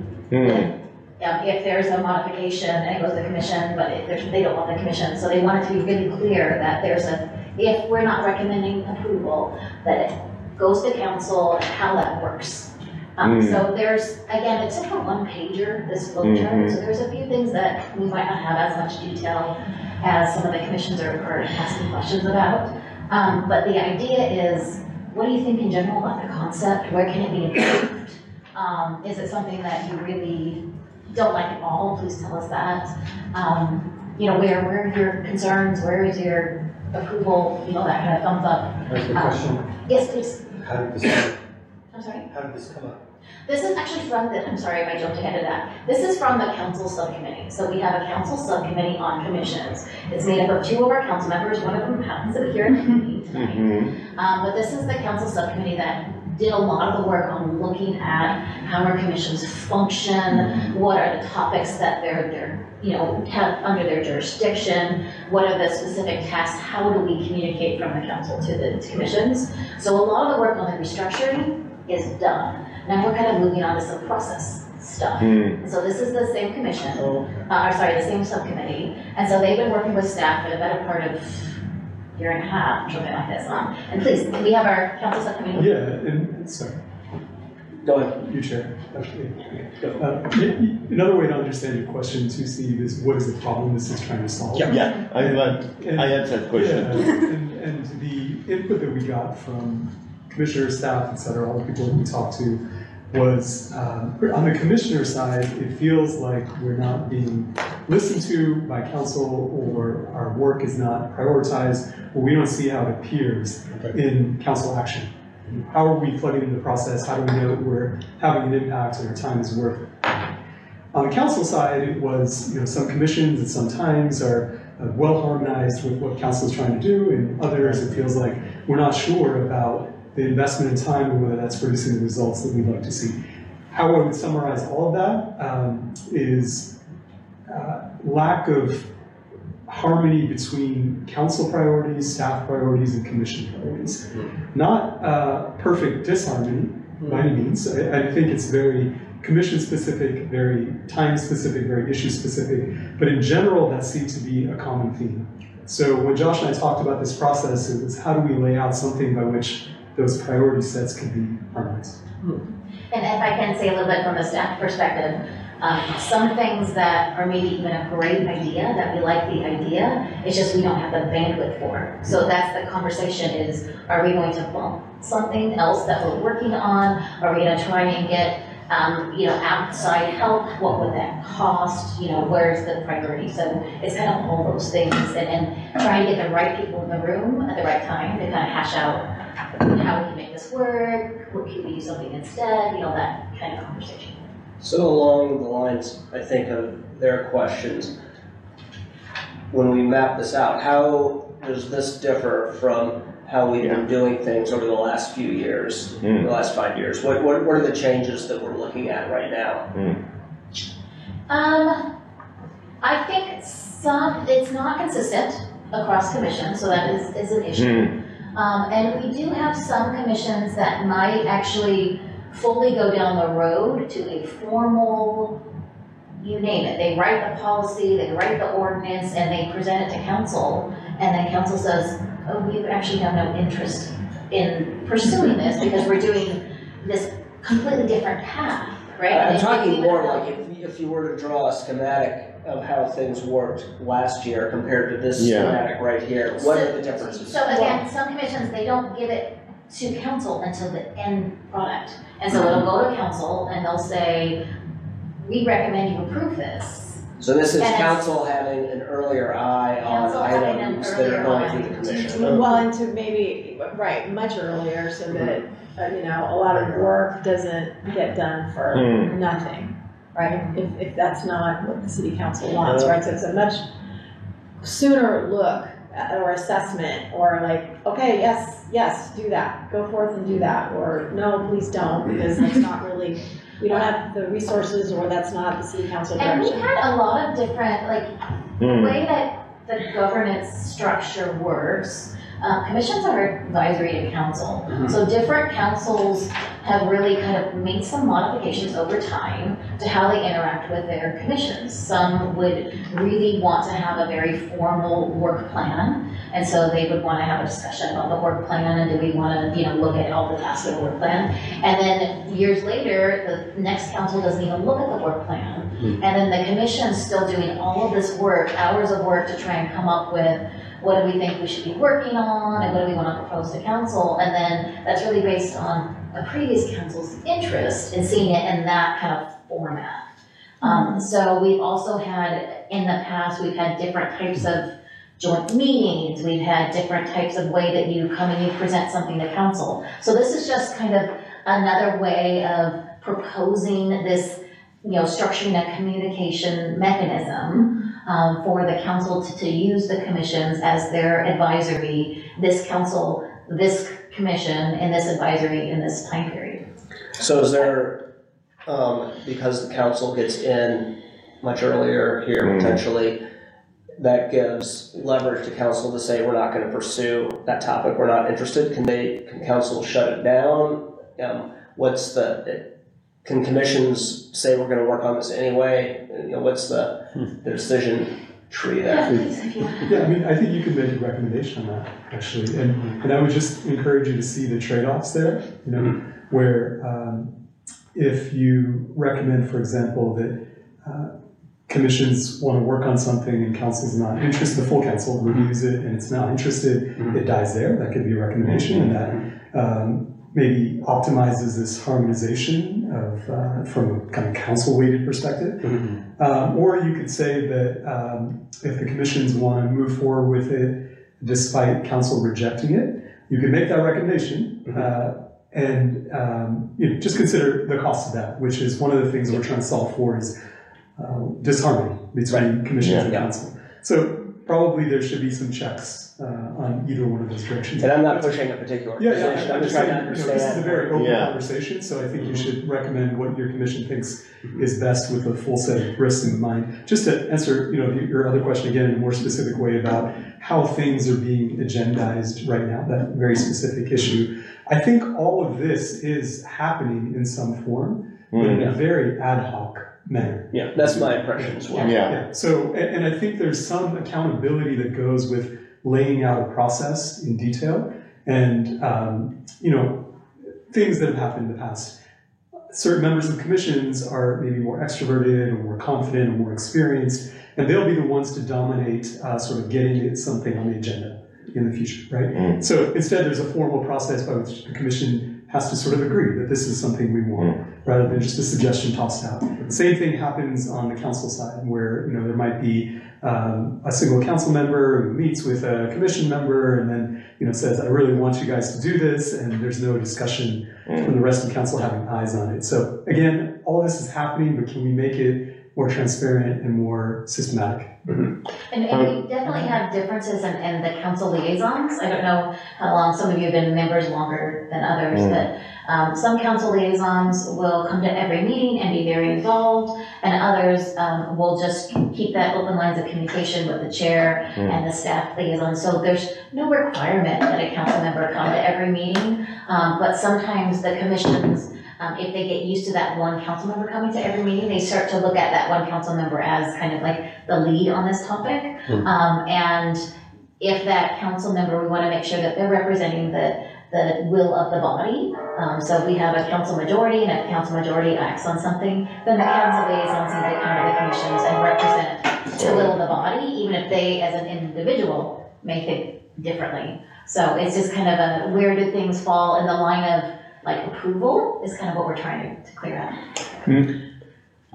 If there's a modification and it goes to the commission, but they don't want the commission. So they wanted to be really clear that if we're not recommending approval, that it goes to council and how that works. So there's, again, it's like a one-pager, this flow chart. So there's a few things that we might not have as much detail as some of the commissions are asking questions about. But the idea is, what do you think in general about the concept? Where can it be improved? Is it something that you really don't like at all? Please tell us that. Where are your concerns? Where is your approval? That kind of thumbs up. That's the question. Yes, please. How did this come up? I'm sorry? How did this come up? This is actually I'm sorry if I jumped ahead of that. This is from the council subcommittee. So we have a council subcommittee on commissions. It's made up of two of our council members. One of them happens to be here in the meeting tonight. But this is the council subcommittee that did a lot of the work on looking at how our commissions function, what are the topics that they're have under their jurisdiction, what are the specific tasks, how do we communicate from the council to the commissions. So a lot of the work on the restructuring is done. Now we're kind of moving on to some process stuff. So this is the same commission, the same subcommittee, and so they've been working with staff for the better part of a year and a half, something like this. And please, can we have our council subcommittee? Yeah, and sorry. Go ahead. You chair. Another way to understand your question too, Steve, is what is the problem this is trying to solve? Yeah, I had that question. Yeah, and the input that we got from commissioners, staff, et cetera, all the people that we talked to, was on the commissioner side, it feels like we're not being listened to by council, or our work is not prioritized, or we don't see how it appears in council action. How are we plugging into the process? How do we know that we're having an impact and our time is worth it? On the council side, it was, some commissions at some times are well harmonized with what council is trying to do, and others it feels like we're not sure about the investment in time and whether that's producing the results that we'd like to see. How I would summarize all of that is lack of harmony between council priorities, staff priorities, and commission priorities. Not perfect disharmony by any means. I think it's very commission specific, very time specific, very issue specific, but in general that seems to be a common theme. So when Josh and I talked about this process, it was how do we lay out something by which those priority sets can be harmonized. And if I can say a little bit from a staff perspective, some things that are maybe even a great idea, that we like the idea, it's just we don't have the bandwidth for. So that's the conversation is, are we going to bump something else that we're working on? Are we going to try and get outside help? What would that cost? Where's the priority? So it's kind of all those things and trying to get the right people in the room at the right time to kind of hash out how we can make this work, what can we do something instead, that kind of conversation. So along the lines, I think, of their questions, when we map this out, how does this differ from how we've been doing things over the last few years, the last 5 years? What are the changes that we're looking at right now? I think it's not consistent across commissions, so that is an issue. And we do have some commissions that might actually fully go down the road to a formal, you name it. They write the policy, they write the ordinance, and they present it to council, and then council says, oh, we actually have no interest in pursuing this because we're doing this completely different path, right? I'm talking more like if you were to draw a schematic of how things worked last year compared to this schematic right here, what are the differences? So again, some commissions, they don't give it to council until the end product. And so it'll go to council and they'll say, we recommend you approve this. So this is council having an earlier eye on items that are going through the commission. Well, and to maybe, much earlier so that, a lot of work doesn't get done for nothing, right? If that's not what the city council wants, right? So it's a much sooner look or assessment or like, okay, yes, do that. Go forth and do that. Or no, please don't, because that's not really, we don't have the resources or that's not the city council direction. And we had a lot of different, the way that the governance structure works, commissions are advisory to council. So different councils have really kind of made some modifications over time to how they interact with their commissions. Some would really want to have a very formal work plan, and so they would want to have a discussion about the work plan and do we want to look at all the tasks of the work plan. And then years later, the next council doesn't even look at the work plan. And then the commission's still doing all of this work, hours of work to try and come up with what do we think we should be working on and what do we want to propose to council. And then that's really based on a previous council's interest in seeing it in that kind of format. So we've also had, in the past, we've had different types of joint meetings. We've had different types of way that you come and you present something to council. So this is just kind of another way of proposing this, structuring a communication mechanism for the council to use the commissions as their advisory, this council, this commission, and this advisory in this time period. So is there, because the council gets in much earlier here potentially, that gives leverage to council to say we're not going to pursue that topic, we're not interested? Can council shut it down? Can commissions say we're going to work on this anyway? What's the decision tree there? Yeah, I think you could make a recommendation on that, actually. And I would just encourage you to see the trade-offs there, where if you recommend, for example, that commissions want to work on something and council's not interested, the full council reviews it and it's not interested, it dies there. That could be a recommendation, and that maybe optimizes this harmonization of from a kind of council-weighted perspective. Or you could say that if the commissions want to move forward with it despite council rejecting it, you can make that recommendation and just consider the cost of that, which is one of the things we're trying to solve for is disharmony between commissions and council. So probably there should be some checks on either one of those directions. And I'm not pushing a particular position, I'm just trying to This is a understand. very open Yeah. conversation, so I think you should recommend what your commission thinks is best with a full set of risks in mind. Just to answer, your other question again in a more specific way about how things are being agendized right now, that very specific issue. I think all of this is happening in some form, but in a very ad hoc manner. Yeah, that's my impression as well. Yeah. So, and I think there's some accountability that goes with laying out a process in detail and, things that have happened in the past. Certain members of commissions are maybe more extroverted or more confident or more experienced, and they'll be the ones to dominate sort of getting something on the agenda in the future, right? So instead, there's a formal process by which the commission has to sort of agree that this is something we want, rather than just a suggestion tossed out. The same thing happens on the council side, where there might be a single council member who meets with a commission member and then says, I really want you guys to do this, and there's no discussion from the rest of the council having eyes on it. So again, all this is happening, but can we make it more transparent and more systematic? And we definitely have differences in the council liaisons. I don't know how long some of you have been members longer than others, but some council liaisons will come to every meeting and be very involved, and others will just keep that open lines of communication with the chair and the staff liaison. So there's no requirement that a council member come to every meeting, but sometimes the commissions, if they get used to that one council member coming to every meeting, they start to look at that one council member as kind of like the lead on this topic. And if that council member, we want to make sure that they're representing the will of the body. So we have a council majority, and if the council majority acts on something, then the council liaisons need to come to the commissions and represent the will of the body, even if they, as an individual, may think differently. So it's just kind of a, where do things fall in the line of approval is kind of what we're trying to clear out.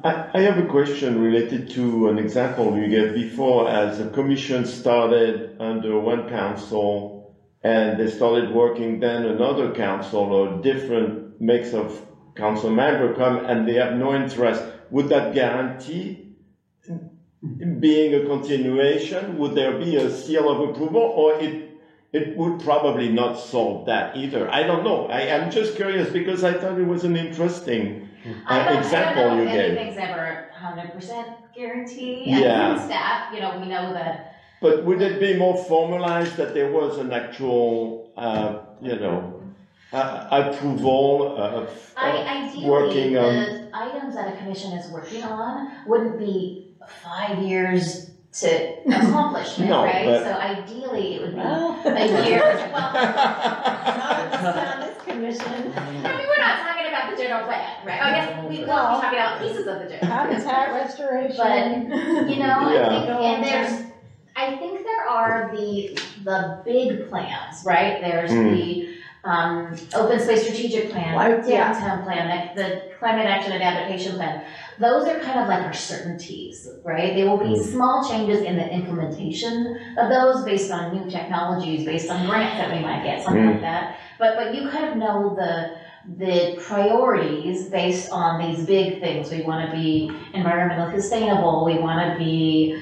I have a question related to an example you gave before. As a commission started under one council and they started working, then another council or different mix of council members come and they have no interest. Would that guarantee being a continuation? Would there be a seal of approval, or it would probably not solve that either? I don't know. I'm just curious because I thought it was an interesting example you gave. Anything's ever 100% guarantee. Yeah. And staff, we know that. But would it be more formalized that there was an actual, approval of Ideally, working on? the items that a commission is working on wouldn't be 5 years to accomplishment, No, right? but- So ideally, it would be a year. Well, Not on this commission. I mean, we're not talking about the general plan, right? I guess we'll be talking about pieces of the general plan. Habitat restoration. But, Yeah. I think there are the big plans, right? There's the open space strategic plan, downtown plan, the climate action and adaptation plan. Those are kind of like our certainties, right? There will be small changes in the implementation of those based on new technologies, based on grants that we might get, something like that. But you kind of know the priorities based on these big things. We want to be environmentally sustainable. We want to be,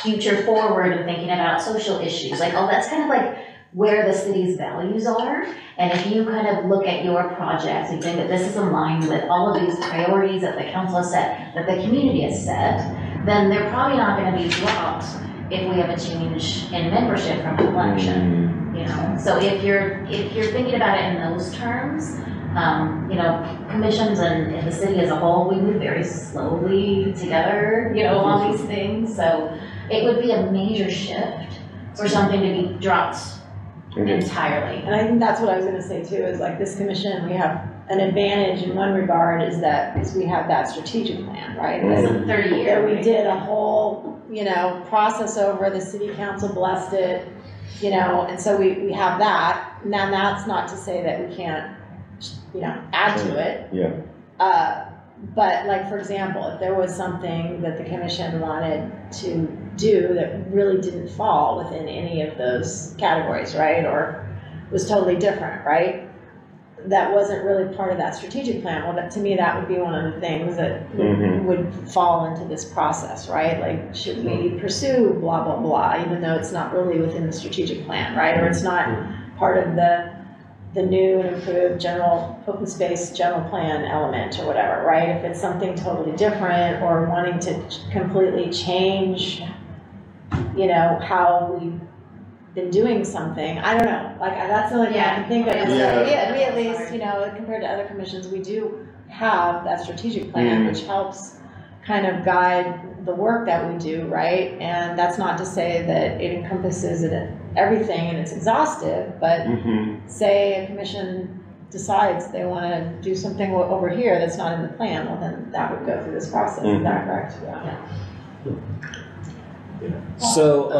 future forward and thinking about social issues. That's kind of like where the city's values are. And if you kind of look at your projects and think that this is aligned with all of these priorities that the council has set, that the community has set, then they're probably not going to be dropped if we have a change in membership from an election. So if you're thinking about it in those terms, commissions and the city as a whole, we move very slowly together, on these things. So it would be a major shift for something to be dropped entirely. And I think that's what I was going to say too, is this commission, we have an advantage in one regard is we have that strategic plan, right? That's a 30-year. We did a whole, process over, the city council blessed it, and so we have that. Now that's not to say that we can't, add to it. Yeah. But for example, if there was something that the commission wanted to do that really didn't fall within any of those categories, right? Or was totally different, right? that wasn't really part of that strategic plan. Well, to me, that would be one of the things that would fall into this process, right? Like, should we pursue blah, blah, blah, even though it's not really within the strategic plan, right? Or it's not part of the new and improved general open space general plan element or whatever, right? If it's something totally different or wanting to completely change, you know, how we've been doing something, I don't know. Like, that's the only thing I can think of. Yeah. We at least, you know, compared to other commissions, we do have that strategic plan, which helps kind of guide the work that we do, right? And that's not to say that it encompasses everything and it's exhaustive, but say a commission decides they want to do something over here that's not in the plan, well, then that would go through this process. Is that correct? Yeah. So,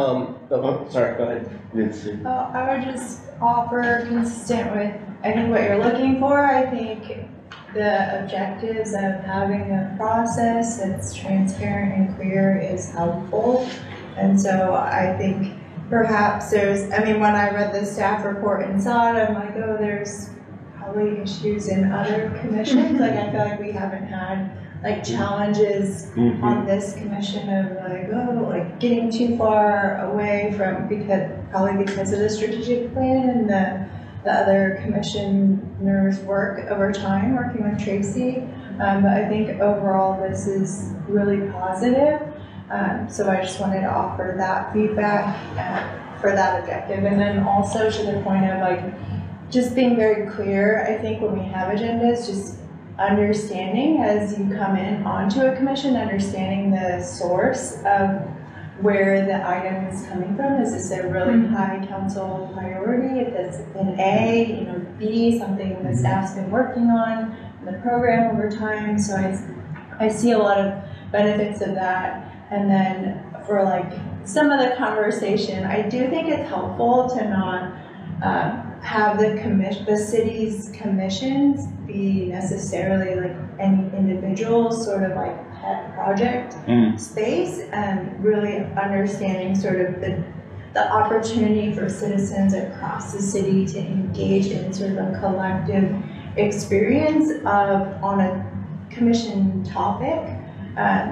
sorry, go ahead. Let's see. I would just offer, consistent with, I think, what you're looking for. I think the objectives of having a process that's transparent and clear is helpful. And so I think perhaps there's, I mean, when I read the staff report and saw it, I'm like, oh, there's probably issues in other commissions. Like, I feel like we haven't had like challenges on this commission of like, oh, like getting too far away from, probably because of the strategic plan and the other commissioners' work over time, working with Tracy. But I think overall this is really positive. So I just wanted to offer that feedback for that objective. And then also to the point of like, just being very clear, I think when we have agendas, just understanding as you come in onto a commission, understanding the source of where the item is coming from. Is this a really high council priority? If it's an A, you know, B, something the staff's been working on in the program over time. So I see a lot of benefits of that. And then for like some of the conversation, I do think it's helpful to not have the city's commissions be necessarily like any individual sort of like pet project space, and really understanding sort of the opportunity for citizens across the city to engage in sort of a collective experience on a commission topic.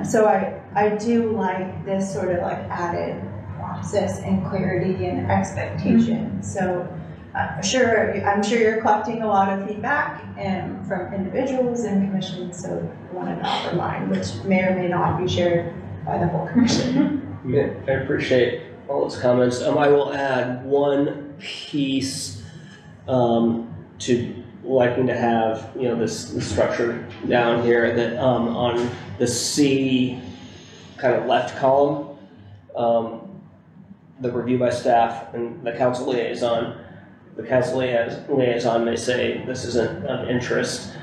So I do like this sort of like added process and clarity and expectation. So I'm sure you're collecting a lot of feedback from individuals and commissions, so I wanted to offer mine, which may or may not be shared by the whole commission. Yeah, I appreciate all those comments. I will add one piece to liking to have, you know, this structure down here that on the C kind of left column, the review by staff and the council liaison. The council liaison may say this isn't of interest.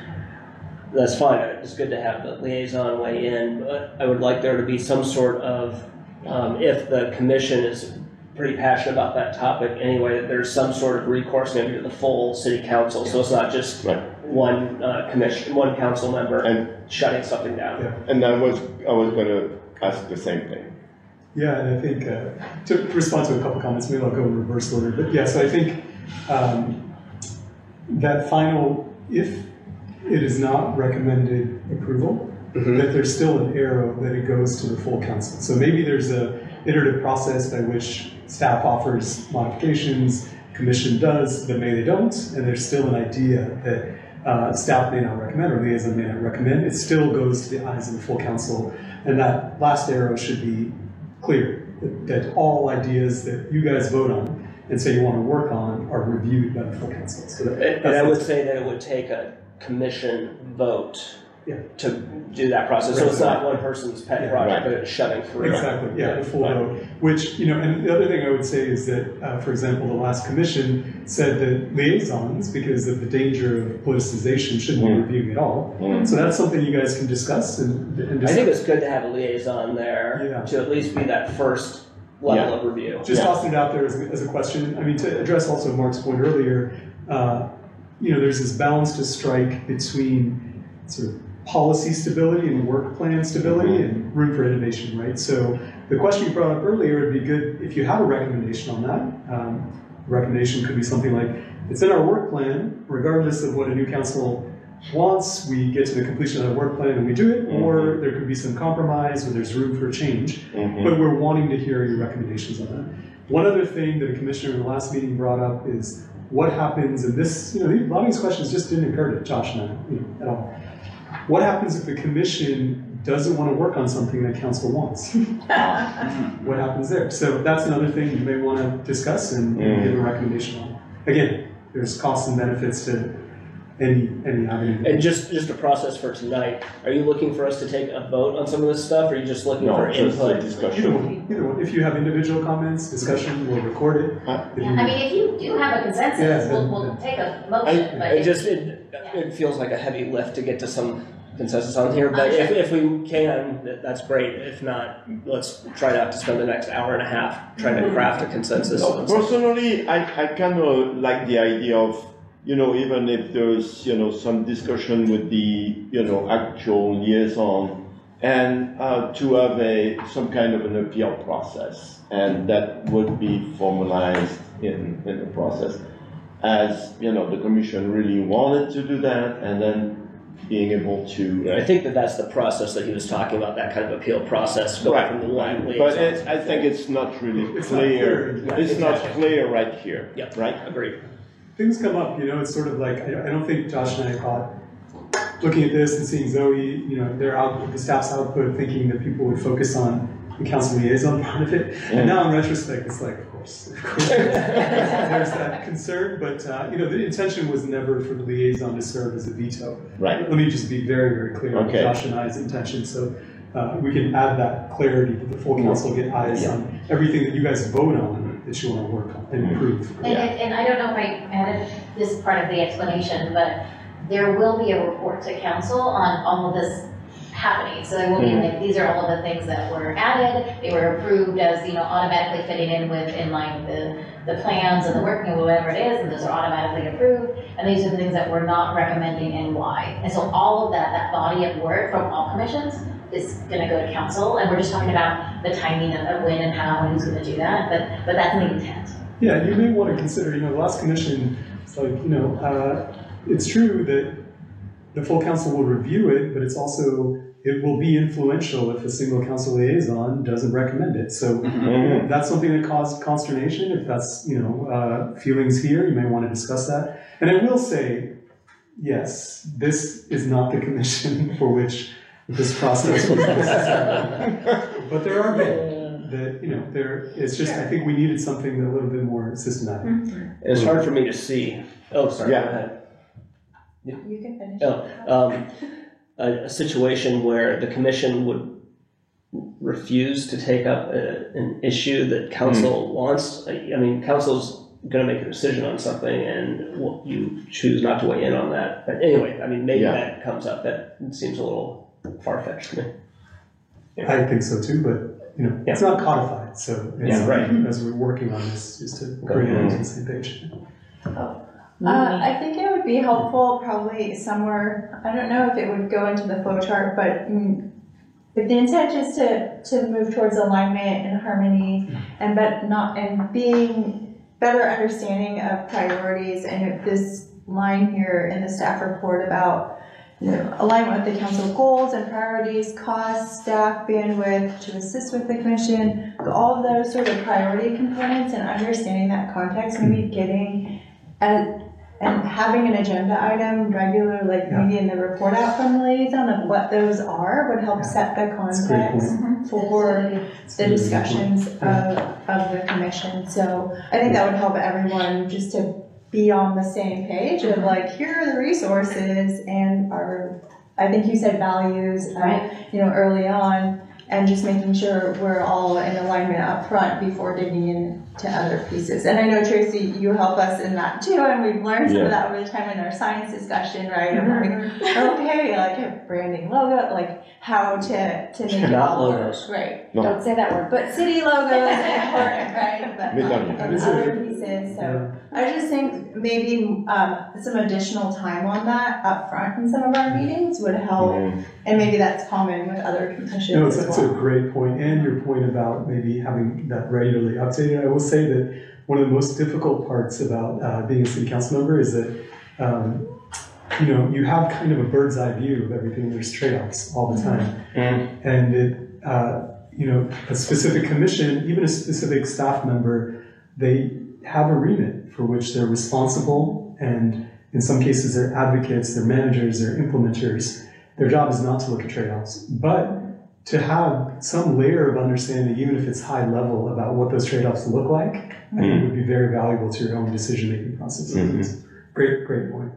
That's fine. It's good to have the liaison weigh in, but I would like there to be some sort of, if the commission is pretty passionate about that topic anyway, that there's some sort of recourse maybe to the full city council, so it's not just one one council member and shutting something down. Yeah. And I was going to ask the same thing. Yeah, and I think to respond to a couple comments, maybe I'll go in reverse order. But yeah, so I think that final, if it is not recommended approval, that there's still an arrow that it goes to the full council. So maybe there's a iterative process by which staff offers modifications, commission does, but maybe they don't, and there's still an idea that staff may not recommend or liaison may not recommend. It still goes to the eyes of the full council, and that last arrow should be clear, that all ideas that you guys vote on and say you want to work on are reviewed by the full council. So and I would say that it would take a commission vote to do that process. So it's not one person's pet project, but it's shutting through. Exactly, the full vote. Which, you know, and the other thing I would say is that, for example, the last commission said that liaisons, because of the danger of politicization, shouldn't be reviewing at all. So that's something you guys can discuss. And I think it's good to have a liaison there to at least be that first level of review. Just tossing it out there as a question. I mean, to address also Mark's point earlier, you know, there's this balance to strike between sort of policy stability and work plan stability and room for innovation, right? So the question you brought up earlier would be good if you have a recommendation on that. recommendation could be something like, it's in our work plan, regardless of what a new council wants, we get to the completion of the work plan and we do it, or there could be some compromise or there's room for change, but we're wanting to hear your recommendations on that. One other thing that a commissioner in the last meeting brought up is what happens, and this, a lot of these questions just didn't occur to Josh and I, at all. What happens if the commission doesn't want to work on something that council wants? What happens there? So that's another thing you may want to discuss and give a recommendation on. Again, there's costs and benefits to any avenue. And just a process for tonight. Are you looking for us to take a vote on some of this stuff, or are you just looking for input? Discussion. Either one. If you have individual comments, discussion, we'll record it. If you do have a consensus, we'll take a motion, but it feels like a heavy lift to get to some consensus on here, but if we can, that's great. If not, let's try not to spend the next hour and a half trying to craft a consensus. No, personally, I kind of like the idea of, even if there's, some discussion with the, actual liaison, and to have some kind of an appeal process, and that would be formalized in the process. As, the commission really wanted to do that, and then being able to... I think that's the process that he was talking about, that kind of appeal process going from the line liaison. But I think it's not really clear. It's not clear right here. Yep. Right? Agreed. Things come up, it's sort of like, I don't think Josh and I caught looking at this and seeing Zoe, the staff's output, thinking that people would focus on the council liaison part of it. And now in retrospect, it's like, of course, there's that concern, but the intention was never for the liaison to serve as a veto. Right. Let me just be very, very clear on Josh and I's intention, so we can add that clarity to the full council, get eyes on everything that you guys vote on that you want to work on and improve. And I don't know if I added this part of the explanation, but there will be a report to council on all of this happening. So there will be these are all of the things that were added. They were approved as automatically fitting in line with the plans and the working, whatever it is, and those are automatically approved. And these are the things that we're not recommending and why. And so all of that body of work from all commissions is going to go to council, and we're just talking about the timing of when and how and who's going to do that. But that's the intent. Yeah, you may want to consider. The last commission, it's like it's true that the full council will review it, but it will be influential if a single council liaison doesn't recommend it. So that's something that caused consternation. If that's, feelings here, you may want to discuss that. And I will say, yes, this is not the commission for which this process was necessary. But there are many that, it's just, I think we needed something a little bit more systematic. It's hard for me to see. Oh, sorry, go ahead. You can finish. A situation where the commission would refuse to take up an issue that council wants. Council's going to make a decision on something, and you choose not to weigh in on that. But anyway, maybe that comes up. That seems a little far-fetched to me. Yeah. I think so too, but it's not codified, so it's, as we're working on this, just to bring it to the same page. I think it would be helpful probably somewhere, I don't know if it would go into the flow chart, but if the intent is to move towards alignment and harmony and being better understanding of priorities, and if this line here in the staff report about alignment with the council goals and priorities, costs, staff, bandwidth, to assist with the commission, all of those sort of priority components and understanding that context, maybe getting and having an agenda item regular, maybe in the report out from the liaison of what those are, would help set the context for the discussions of the commission. So I think that would help everyone just to be on the same page of here are the resources and I think you said values, early on, and just making sure we're all in alignment up front before digging into other pieces. And I know, Tracy, you help us in that too, and we've learned some of that over the time in our science discussion, right? Of branding, logo, how to make it all work. Right. No. Don't say that word. But city logos are important, right? But other pieces. So I just think maybe some additional time on that up front in some of our meetings would help. And maybe that's common with other commissions. It's a great point, and your point about maybe having that regularly updated. I will say that one of the most difficult parts about being a city council member is that you have kind of a bird's eye view of everything. There's trade-offs all the time, and a specific commission, even a specific staff member, they have a remit for which they're responsible, and in some cases they're advocates, they're managers, they're implementers. Their job is not to look at trade-offs, but to have some layer of understanding, even if it's high level, about what those trade-offs look like, I think would be very valuable to your own decision-making process. Great point.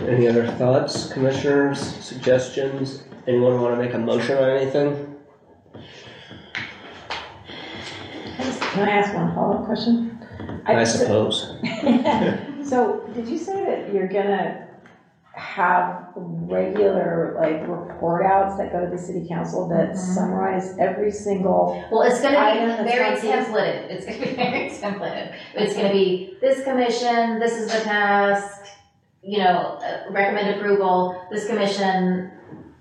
Any other thoughts, commissioners, suggestions? Anyone want to make a motion on anything? Can I ask one follow-up question? I suppose. So, did you say that you're gonna have regular, report outs that go to the city council that summarize every single? Well, it's gonna item be that's very on these? templated. It's gonna be very templated. It's gonna be this commission, this is the task, recommend approval, this commission,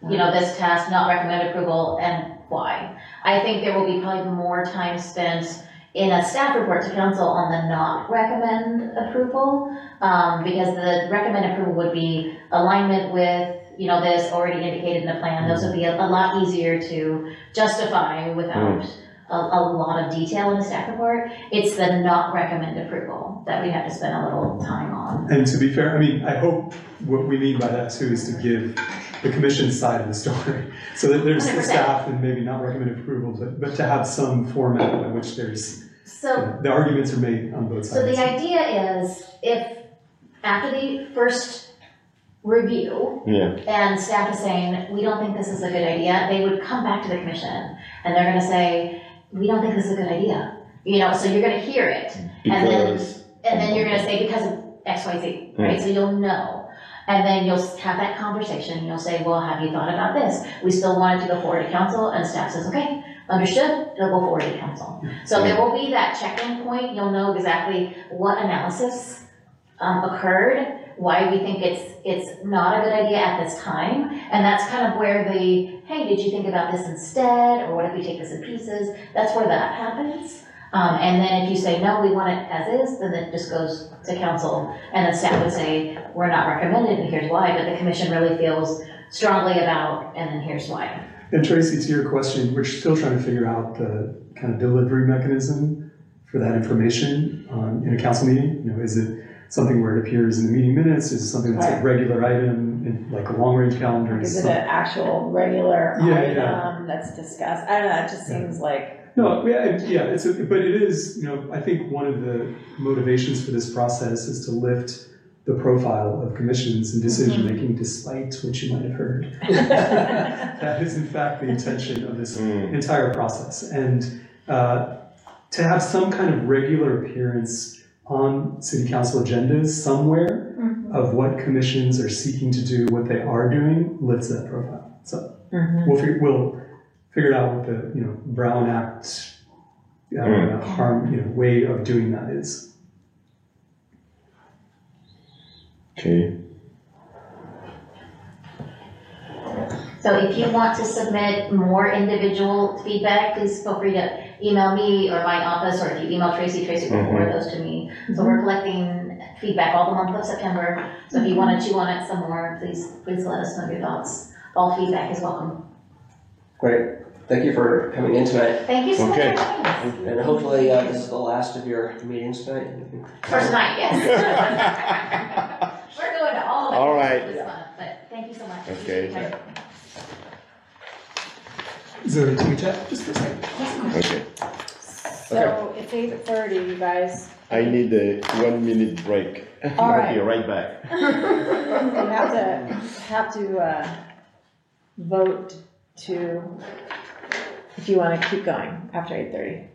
this task, not recommend approval, and why. I think there will be probably more time spent in a staff report to council on the not recommend approval, because the recommend approval would be alignment with, this already indicated in the plan. Those would be a lot easier to justify without a lot of detail in the staff report. It's the not recommend approval that we have to spend a little time on. And to be fair, I hope what we mean by that too is to give the commission side of the story, so that there's 100%. the staff and maybe not recommend approval, but to have some format by which there's the arguments are made on both sides. So the idea is, if after the first review, and staff is saying, we don't think this is a good idea, they would come back to the commission, and they're gonna say, we don't think this is a good idea. So you're gonna hear it, and then you're gonna say, because of X, Y, Z, right? So you'll know. And then you'll have that conversation, and you'll say, well, have you thought about this? We still want it to go forward to council, and staff says, okay, understood, it'll go forward to council. So there will be that check-in point. You'll know exactly what analysis occurred, why we think it's not a good idea at this time. And that's kind of where hey, did you think about this instead? Or what if we take this in pieces? That's where that happens. And then if you say, no, we want it as is, then it just goes to council. And then staff would say, we're not recommended, and here's why, but the commission really feels strongly about, and then here's why. And Tracy, to your question, we're still trying to figure out the kind of delivery mechanism for that information in a council meeting. Is it something where it appears in the meeting minutes? Is it something that's a regular item in like a long-range calendar? Is it an actual regular item that's discussed? I don't know, it just seems like... No, but it is, I think one of the motivations for this process is to lift the profile of commissions and decision-making, despite what you might have heard. That is, in fact, the intention of this entire process. And to have some kind of regular appearance on city council agendas somewhere of what commissions are seeking to do, what they are doing, lifts that profile. So we'll figure it out what the Brown Act way of doing that is. Okay. So if you want to submit more individual feedback, please feel free to email me or my office, or if you email Tracy will forward those to me. So we're collecting feedback all the month of September. So if you want to chew on it some more, please let us know your thoughts. All feedback is welcome. Great. Thank you for coming in tonight. Thank you so much for joining us. And hopefully this is the last of your meetings tonight. For tonight, yes. We're going to all right. this month, but thank you so much. Okay. Is there a team chat? Just for a second. Okay. So it's 8:30, you guys. I need a 1 minute break. All right. I'll be right back. You have to vote to, if you want to keep going after 8:30.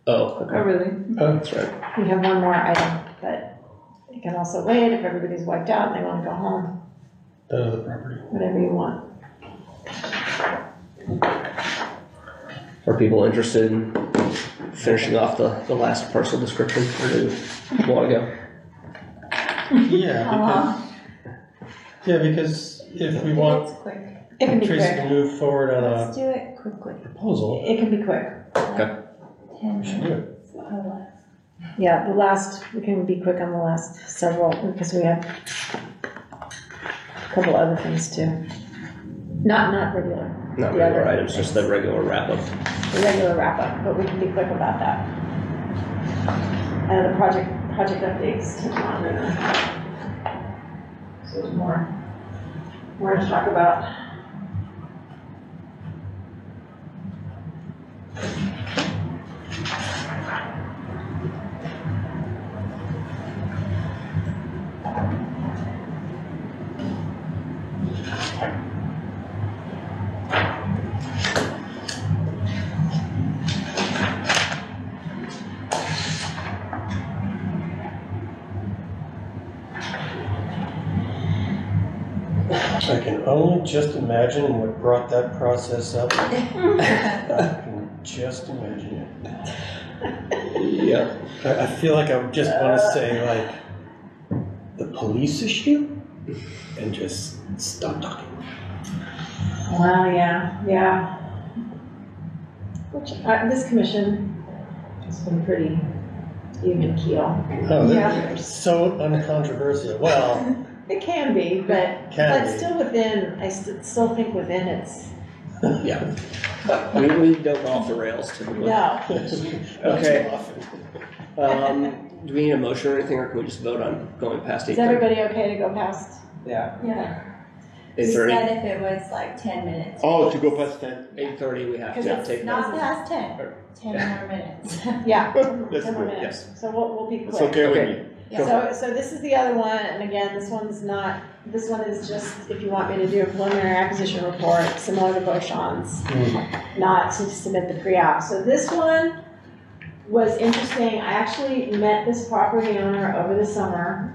Oh, okay. Oh, really? Oh, that's right. We have one more item, but you can also wait if everybody's wiped out and they want to go home. The other property. Whatever you want. Are people interested in finishing off the last parcel description, or do you want to go? Yeah, because if we want, It's quick. It can be Tracy quick. can move forward on Let's a do it quickly. proposal. It can be quick. 10 We should do minutes. it. Yeah, we can be quick on the last several, because we have a couple other things too. Not regular. Not The regular other items, just the regular wrap-up. The regular wrap up, but we can be quick about that. And the project updates take longer. So there's more to talk about. I can only just imagine what brought that process up. I can just imagine it. Yeah. I feel like I would just want to say, like, the police issue, and just stop talking. Well, yeah. Which, this commission has been pretty even keel. Oh, Yeah. they're so uncontroversial. Well, It can be, but Can be. still within, I still think within it's, Yeah. We don't go off the rails typically. no. Okay. Do we need a motion or anything, or can we just vote on going past 8:30? Is everybody okay to go past? Yeah. We 8:30? said if it was like 10 minutes. Oh, to go past 10? 8:30, we have 'Cause to it's take. Not past 10. Or- 10 more minutes. Yeah, That's 10 more good, minutes. So we'll be quick. It's okay with Okay. me. Yeah. So this is the other one, and again, this one is just if you want me to do a preliminary acquisition report, similar to Beauchamp's, not to submit the pre-app. So this one was interesting. I actually met this property owner over the summer.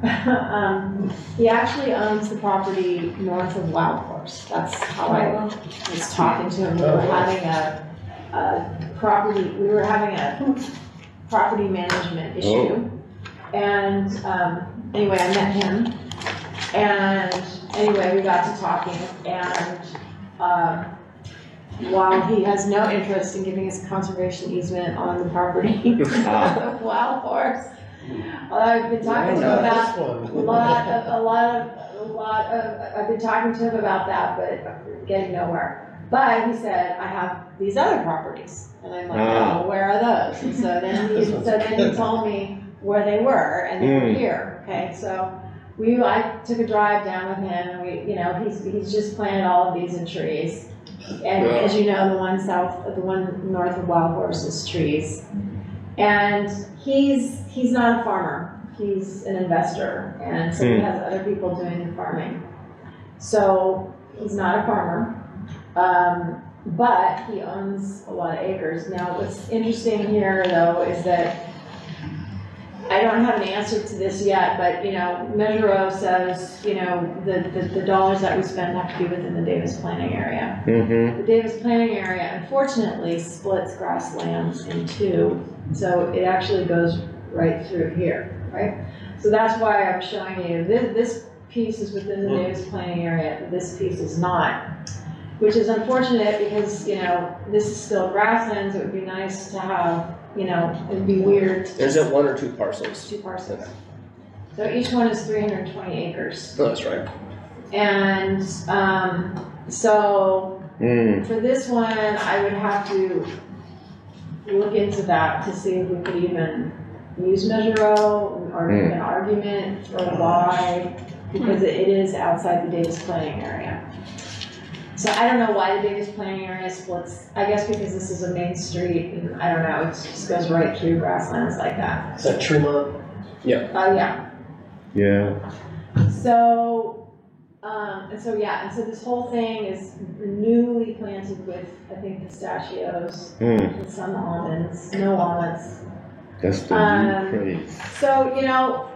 He actually owns the property north of Wild Horse. That's how I was talking to him. We were having a property management issue. And anyway, I met him, and anyway, we got to talking, and while he has no interest in giving us a conservation easement on the property of Wild Horse, I've been talking to him about I've been talking to him about that, but getting nowhere. But he said, I have these other properties, and I'm like, oh, where are those? And so then he told me where they were, and they were here. Okay, so I took a drive down with him, and he's just planted all of these in trees. And as you know, the one north of Wild Horse is trees. And he's not a farmer. He's an investor, and so he has other people doing the farming. So he's not a farmer, but he owns a lot of acres. Now, what's interesting here, though, is that I don't have an answer to this yet, but, Measure O says, the dollars that we spend have to be within the Davis planning area. Mm-hmm. The Davis planning area, unfortunately, splits grasslands in two, so it actually goes right through here, right? So that's why I'm showing you, this piece is within the Davis planning area, this piece is not, which is unfortunate because, this is still grasslands. It would be nice to have, it'd be weird. Is it one or two parcels? 2 parcels. So each one is 320 acres. Oh, that's right. And so for this one, I would have to look into that to see if we could even use Measure O or make an argument for why, because it is outside the Davis planning area. So I don't know why the Davis planning area splits. I guess because this is a main street, and I don't know, it just goes right through grasslands like that. is that Tremont? Yeah. Yeah. So, and so this whole thing is newly planted with, I think, pistachios and some almonds, no almonds. That's the new craze. So,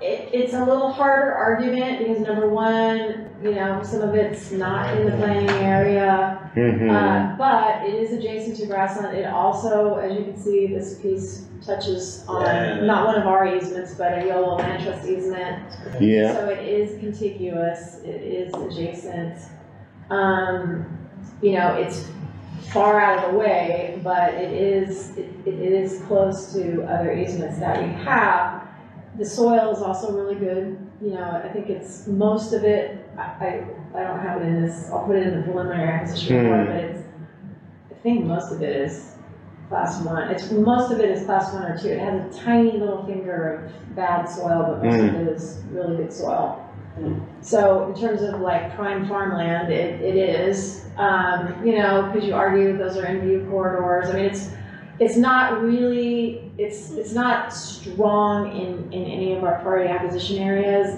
it's a little harder argument because number one, some of it's not in the planning area, but it is adjacent to grassland. It also, as you can see, this piece touches on not one of our easements, but a YOLO land trust easement. Yeah. So it is contiguous, it is adjacent. it's far out of the way, but it is close to other easements that we have. The soil is also really good, I think it's, most of it, I don't have it in this, I'll put it in the preliminary acquisition report, but I think most of it is class 1. Most of it is class 1 or 2. It has a tiny little finger of bad soil, but most of it is really good soil. So in terms of like prime farmland, it is, because you argue those are in-view corridors. I mean, it's not really, it's not strong in any of our priority acquisition areas.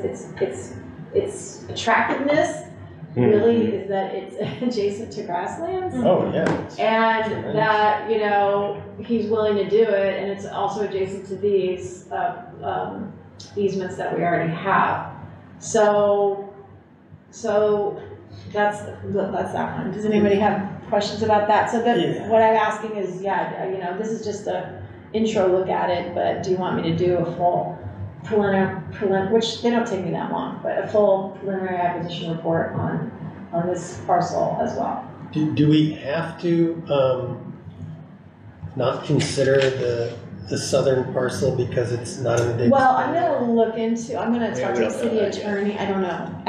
Its attractiveness really is that it's adjacent to grasslands. Oh, yeah. And tremendous. that, he's willing to do it, and it's also adjacent to these easements that we already have. So that's that one. Does anybody have questions about that? So what I'm asking is, this is just a intro look at it, but do you want me to do a full preliminary, which they don't take me that long, but a full preliminary acquisition report on this parcel as well? Do we have to not consider the southern parcel because it's not in the Davis? Well, I'm going to talk to the city attorney. I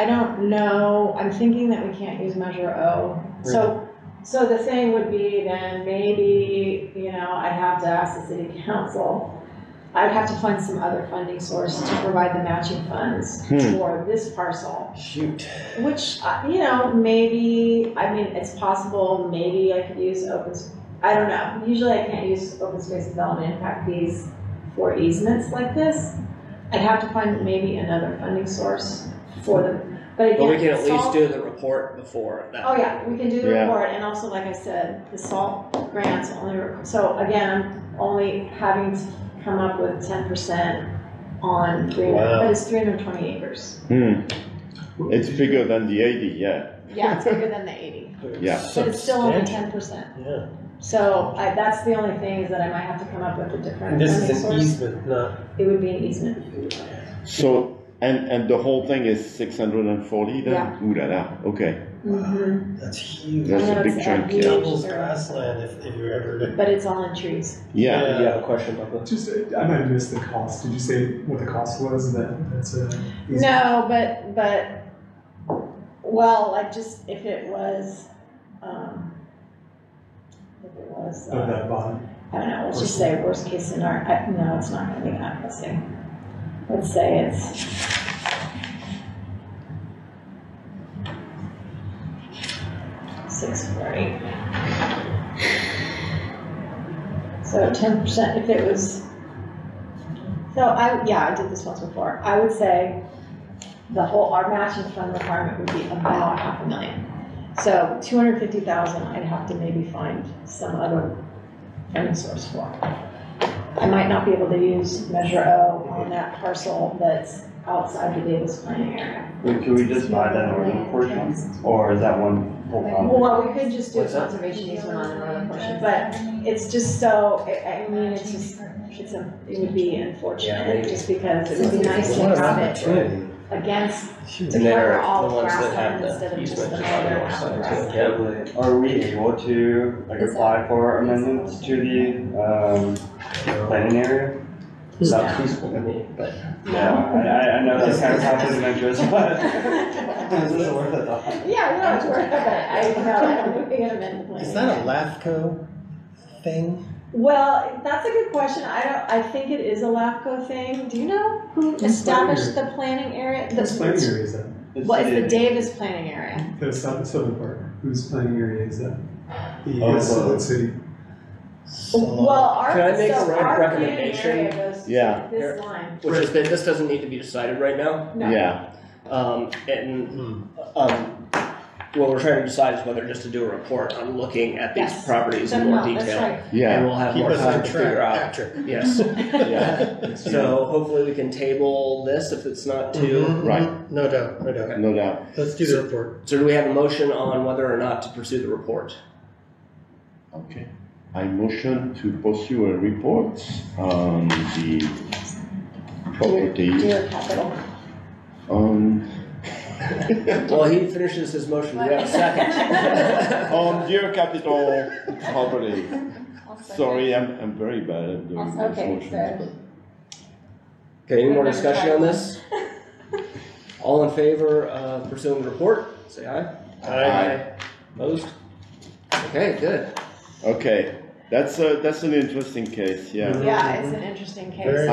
don't know. I'm thinking that we can't use Measure O. So the thing would be then maybe, I'd have to ask the city council. I'd have to find some other funding source to provide the matching funds for this parcel. Shoot. Which, maybe, it's possible, maybe I could use I don't know. Usually I can't use open space development impact fees for easements like this. I'd have to find maybe another funding source for them. But again, we can at least do the report before that. Oh yeah, we can do the report, and also, like I said, the SALT grants only. So again, I'm only having to come up with 10% on 300, but it's 320 acres. It's bigger than the 80, yeah. Yeah, it's bigger than the 80. Yeah. But it's still only 10%. Yeah. So that's the only thing, is that I might have to come up with a different And this funding is an source. easement, not. It would be an easement. So, and the whole thing is 640 then? Yeah. Ooh la la, okay. That's huge. That's I know a big it's chunk, huge. yeah. Doubles grassland if you're ever. But it's all in trees. Yeah. Do you have a question about that? Just, I might have missed the cost. Did you say what the cost was? That's a easy. No, but well, like, just if it was, Of that bond. I don't know, let's just say worst case scenario. No, it's not gonna be that. Let's say it's. $640. So 10%, if it was. So I did this once before. I would say our matching fund requirement would be about $500,000. So 250,000, I'd have to maybe find some other funding source for. I might not be able to use Measure O on that parcel that's outside the Davis planning area. Can we just buy that northern portion, or is that one whole property? Well, we could just do a conservation easement on the northern portion, but it's just so, it would be unfortunate, just because it would be nice to have it against, to And they're cover all the of ones that have grassland the instead of just the easement on the northern north half of side too. grassland. Yeah. Are we able to apply for amendments to the planning area? Sounds peaceful to me, but. Yeah, I know that's kind of conflict of interest, but is this worth it though? Yeah, no, it's worth it, but I don't think we can amend the plan. Is that a LAFCO thing? Well, that's a good question. I think it is a LAFCO thing. Do you know who established the planning area? Whose planning area is that? Well, it's the Davis planning area. The southern part. Whose planning area is that? The Oh, Solid City. Well, our Can I make a planning recommendation? area goes to Yeah. this line. Which is that this doesn't need to be decided right now. No. Yeah. What we're trying to decide is whether just to do a report on looking at these Yes. properties in more No, that's detail. right. And Yeah. we'll have Keep more us time on to track, figure out. Patrick. Yes. Yeah. So hopefully we can table this if it's not too. Right. No doubt, no doubt. No doubt. Let's do the report. So do we have a motion on whether or not to pursue the report? Okay. I motion to pursue a report on the property Deer capital. on While he finishes his motion, we have a second. On Deer Capital property. Sorry, I'm very bad at doing these Okay, motions. so- Okay, any more discussion on this? All in favor of pursuing the report, say aye. Aye. Opposed? Okay, good. Okay, that's an interesting case, yeah. Yeah, it's an interesting case. Very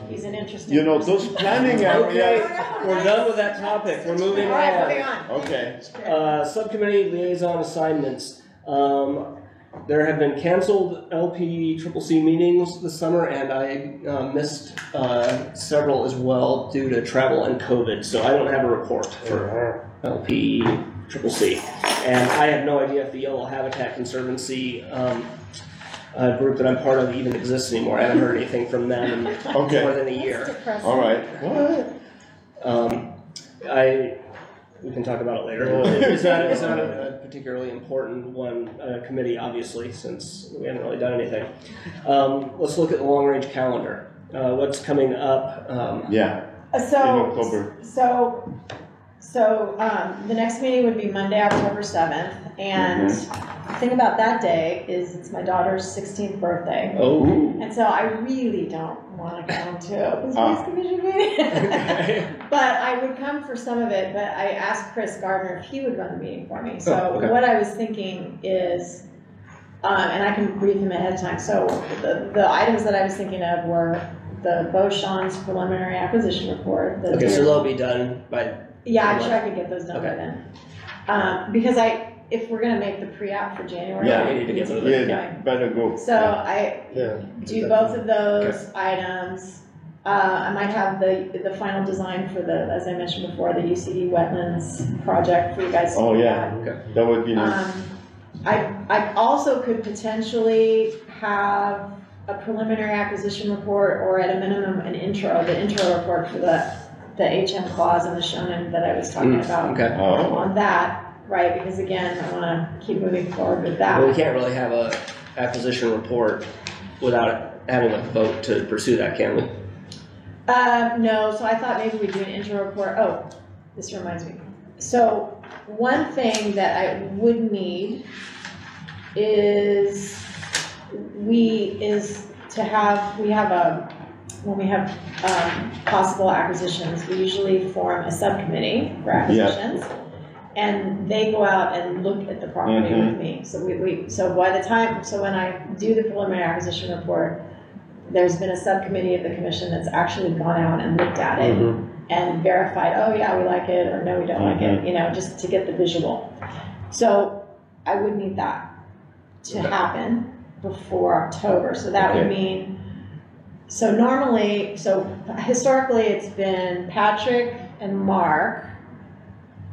He's an interesting. You know, person. those planning Okay, areas. we're done with that topic, we're moving All right, moving on. on. Okay, Subcommittee liaison assignments. There have been canceled LPCCC meetings this summer, and I missed several as well due to travel and COVID, so I don't have a report for LPCCC. And I have no idea if the Yellow Habitat Conservancy group that I'm part of even exists anymore. I haven't heard anything from them in more than a year. all right. What? We can talk about it later. It's not a particularly important one, committee, obviously, since we haven't really done anything. Let's look at the long-range calendar. What's coming up? Yeah, in October. So the next meeting would be Monday, October 7th, and the thing about that day is it's my daughter's 16th birthday. Oh. And so I really don't want to come to Open Space Commission meeting. But I would come for some of it, but I asked Chris Gardner if he would run the meeting for me. So what I was thinking is, and I can brief him ahead of time, so the items that I was thinking of were the Beauchamp's preliminary acquisition report. Okay, so they'll be done by... Yeah, I'm sure I could get those done by then. Because if we're gonna make the pre-app for January. Yeah, we need to get those done. Yeah, better go. So I do both of those items. I might have the final design for as I mentioned before, the UCD wetlands project for you guys to Oh look yeah, at. that would be nice. I also could potentially have a preliminary acquisition report, or at a minimum, the intro report for the HM clause and the shonen that I was talking about on that, right? Because again, I want to keep moving forward with that. Well, we can't really have a acquisition report without having a vote to pursue that, can we? No, so I thought maybe we'd do an intro report. Oh, this reminds me. So one thing that I would need is when we have possible acquisitions, we usually form a subcommittee for acquisitions. And they go out and look at the property with me. So when I do the preliminary acquisition report, there's been a subcommittee of the commission that's actually gone out and looked at it and verified, oh yeah, we like it, or no, we don't like it, just to get the visual. So I would need that to happen before October. So that would mean, historically it's been Patrick and Mark,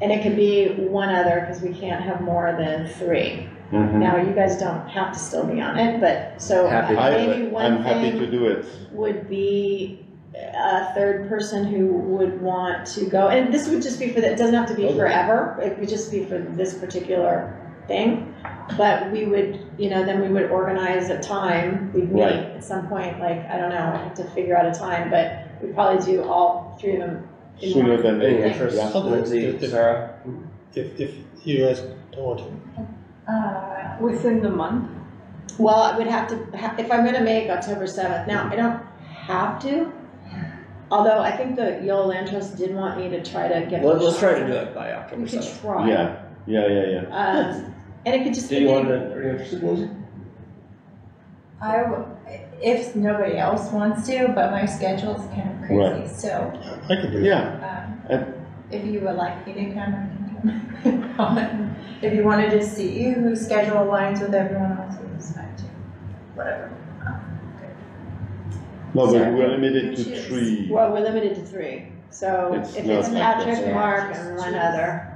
and it could be one other because we can't have more than 3. Now you guys don't have to still be on it, but maybe one I'm happy to do it. Would be a third person who would want to go, and this would just be it doesn't have to be forever, it would just be for this particular thing. But we would, then we would organize a time, we'd meet at some point, I don't know, I have to figure out a time, but we'd probably do all 3 of them. Sooner than Any later. interest, I'll do it. Lindsay, Sarah? If you guys don't want to. Within the month? Well, I would have to, if I'm going to make October 7th, now I don't have to, although I think the Yellow Land Trust did want me to try to get. Let's try to do it by October We could 7th. try. Yeah. And it could just. Are you interested, Lindsay? If nobody else wants to, but my schedule's kind of crazy, so. I can do it. Yeah. If you would like me to come, I can come. If you wanted to see whose schedule aligns with everyone else's, fine too. Whatever. No, but Sarah, we're limited to choose. 3. Well, we're limited to 3. So It's if not it's like Patrick, that. Mark, and one other.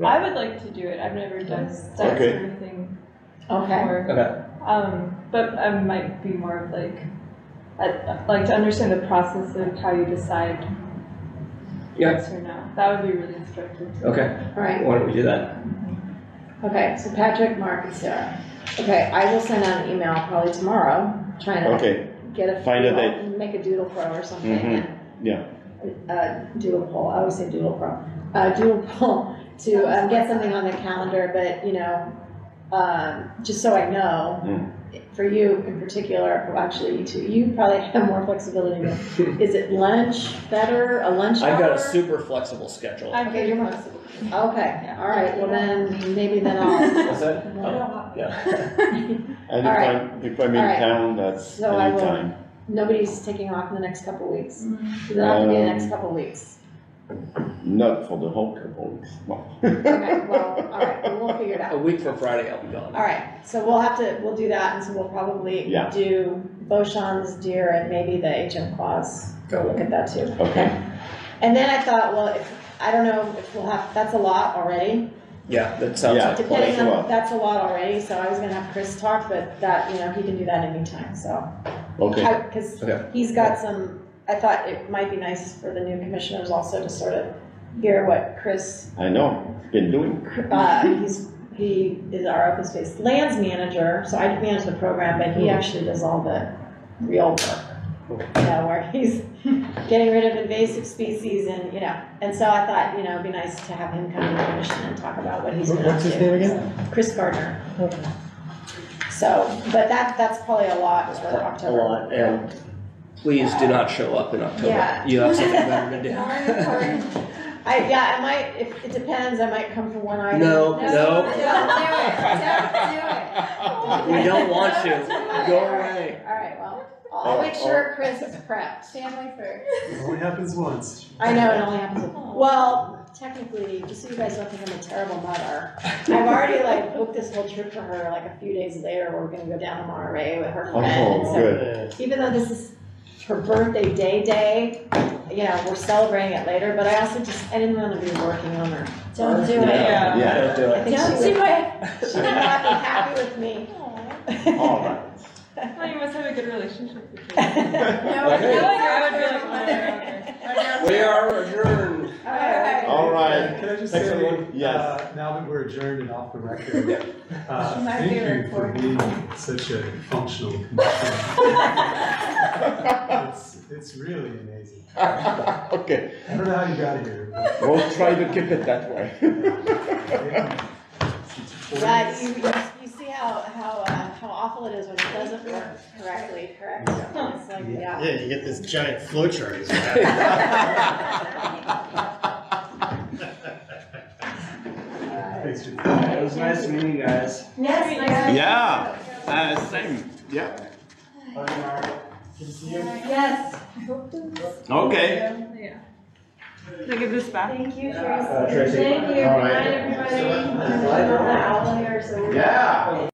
I would like to do it. I've never done that sort of thing Okay. before. Okay. But I might be more of I'd like to understand the process of how you decide yes or no. That would be really instructive. Okay. All right. Why don't we do that? Okay, so Patrick, Mark, and Sarah. Okay, I will send out an email probably tomorrow, trying to get a Find a feel date. and make a doodle pro or something. Yeah. Doodle poll. I always say doodle pro. doable to get something on the calendar, but, you know, just so I know, for you in particular, well, actually you two, you probably have more flexibility. Is it lunch better, a lunch hour? I've got a super flexible schedule. Okay, you're more flexible. Okay, all right, well then, maybe then I'll. What's that? Yeah. And All right. if I'm in All right. town, that's So I will- anytime. Nobody's taking off in the next couple of weeks. Is it not gonna be the next couple of weeks? Not for the whole couple weeks. Well. Okay, well, all right, well, we'll figure it A out. week from Friday, I'll be gone. All right, so we'll do that, and so we'll probably Yeah. do Beauchamp's deer and maybe the HM clause. Go look at that too. Okay. And then I thought, well, I don't know if we'll have, that's a lot already. Yeah, that sounds Yeah. like a Depending plan. a on, lot. that's a lot already, so I was gonna have Chris talk, but that, you know, he can do that anytime, so. Okay. Because Okay. he's got some, I thought it might be nice for the new commissioners also to sort of hear what Chris, I know. Been doing. he is our open space lands manager, so I manage the program, but he actually does all the real work. You know, where he's getting rid of invasive species and, you know, and so I thought, you know, it'd be nice to have him come to the commission and talk about what he's been up to. What's his name again? So, Chris Gardner. Okay. So, but that's probably a lot for A October. lot, and please do not show up in October. Yeah. You have something better to do. I might, if it depends, I might come for one item. No, Don't do it, don't do it. We don't want you. Go away. All right, well, I'll make sure Chris is prepped. Family first. It only happens once. I know, it only happens, well, technically, just so you guys don't think I'm a terrible mother, I've already like booked this whole trip for her like a few days later, where we're gonna go down to Monterey with her friend. And Oh, so good. even though this is her birthday day, you know, we're celebrating it later, but I also I didn't want to be working on her. Don't do it. Yeah, Yeah. don't do I it. think Don't she do would, it. she would not be happy with me. All right. Well, you must have a good relationship with No, her. I Okay. feel like I would be like, We are adjourned. All right. Can I just Thanks, say, everyone. Yes. now that we're adjourned and off the record, My thank favorite you for part. being such a functional commission. It's really amazing. Okay. I don't know how you got here, but We'll try to keep it that way. Yeah, you see how awful it is when it doesn't work correctly, correct? It's like, yeah. Yeah, you get this giant flow chart. Thanks, Jim. It was nice meeting you guys. Yes, nice. Yeah. Same. Yeah. Yes. Okay. Yeah. Can I give this back? Thank you, Tracy. Tracy. Thank you. All Good right. night, everybody. Yeah.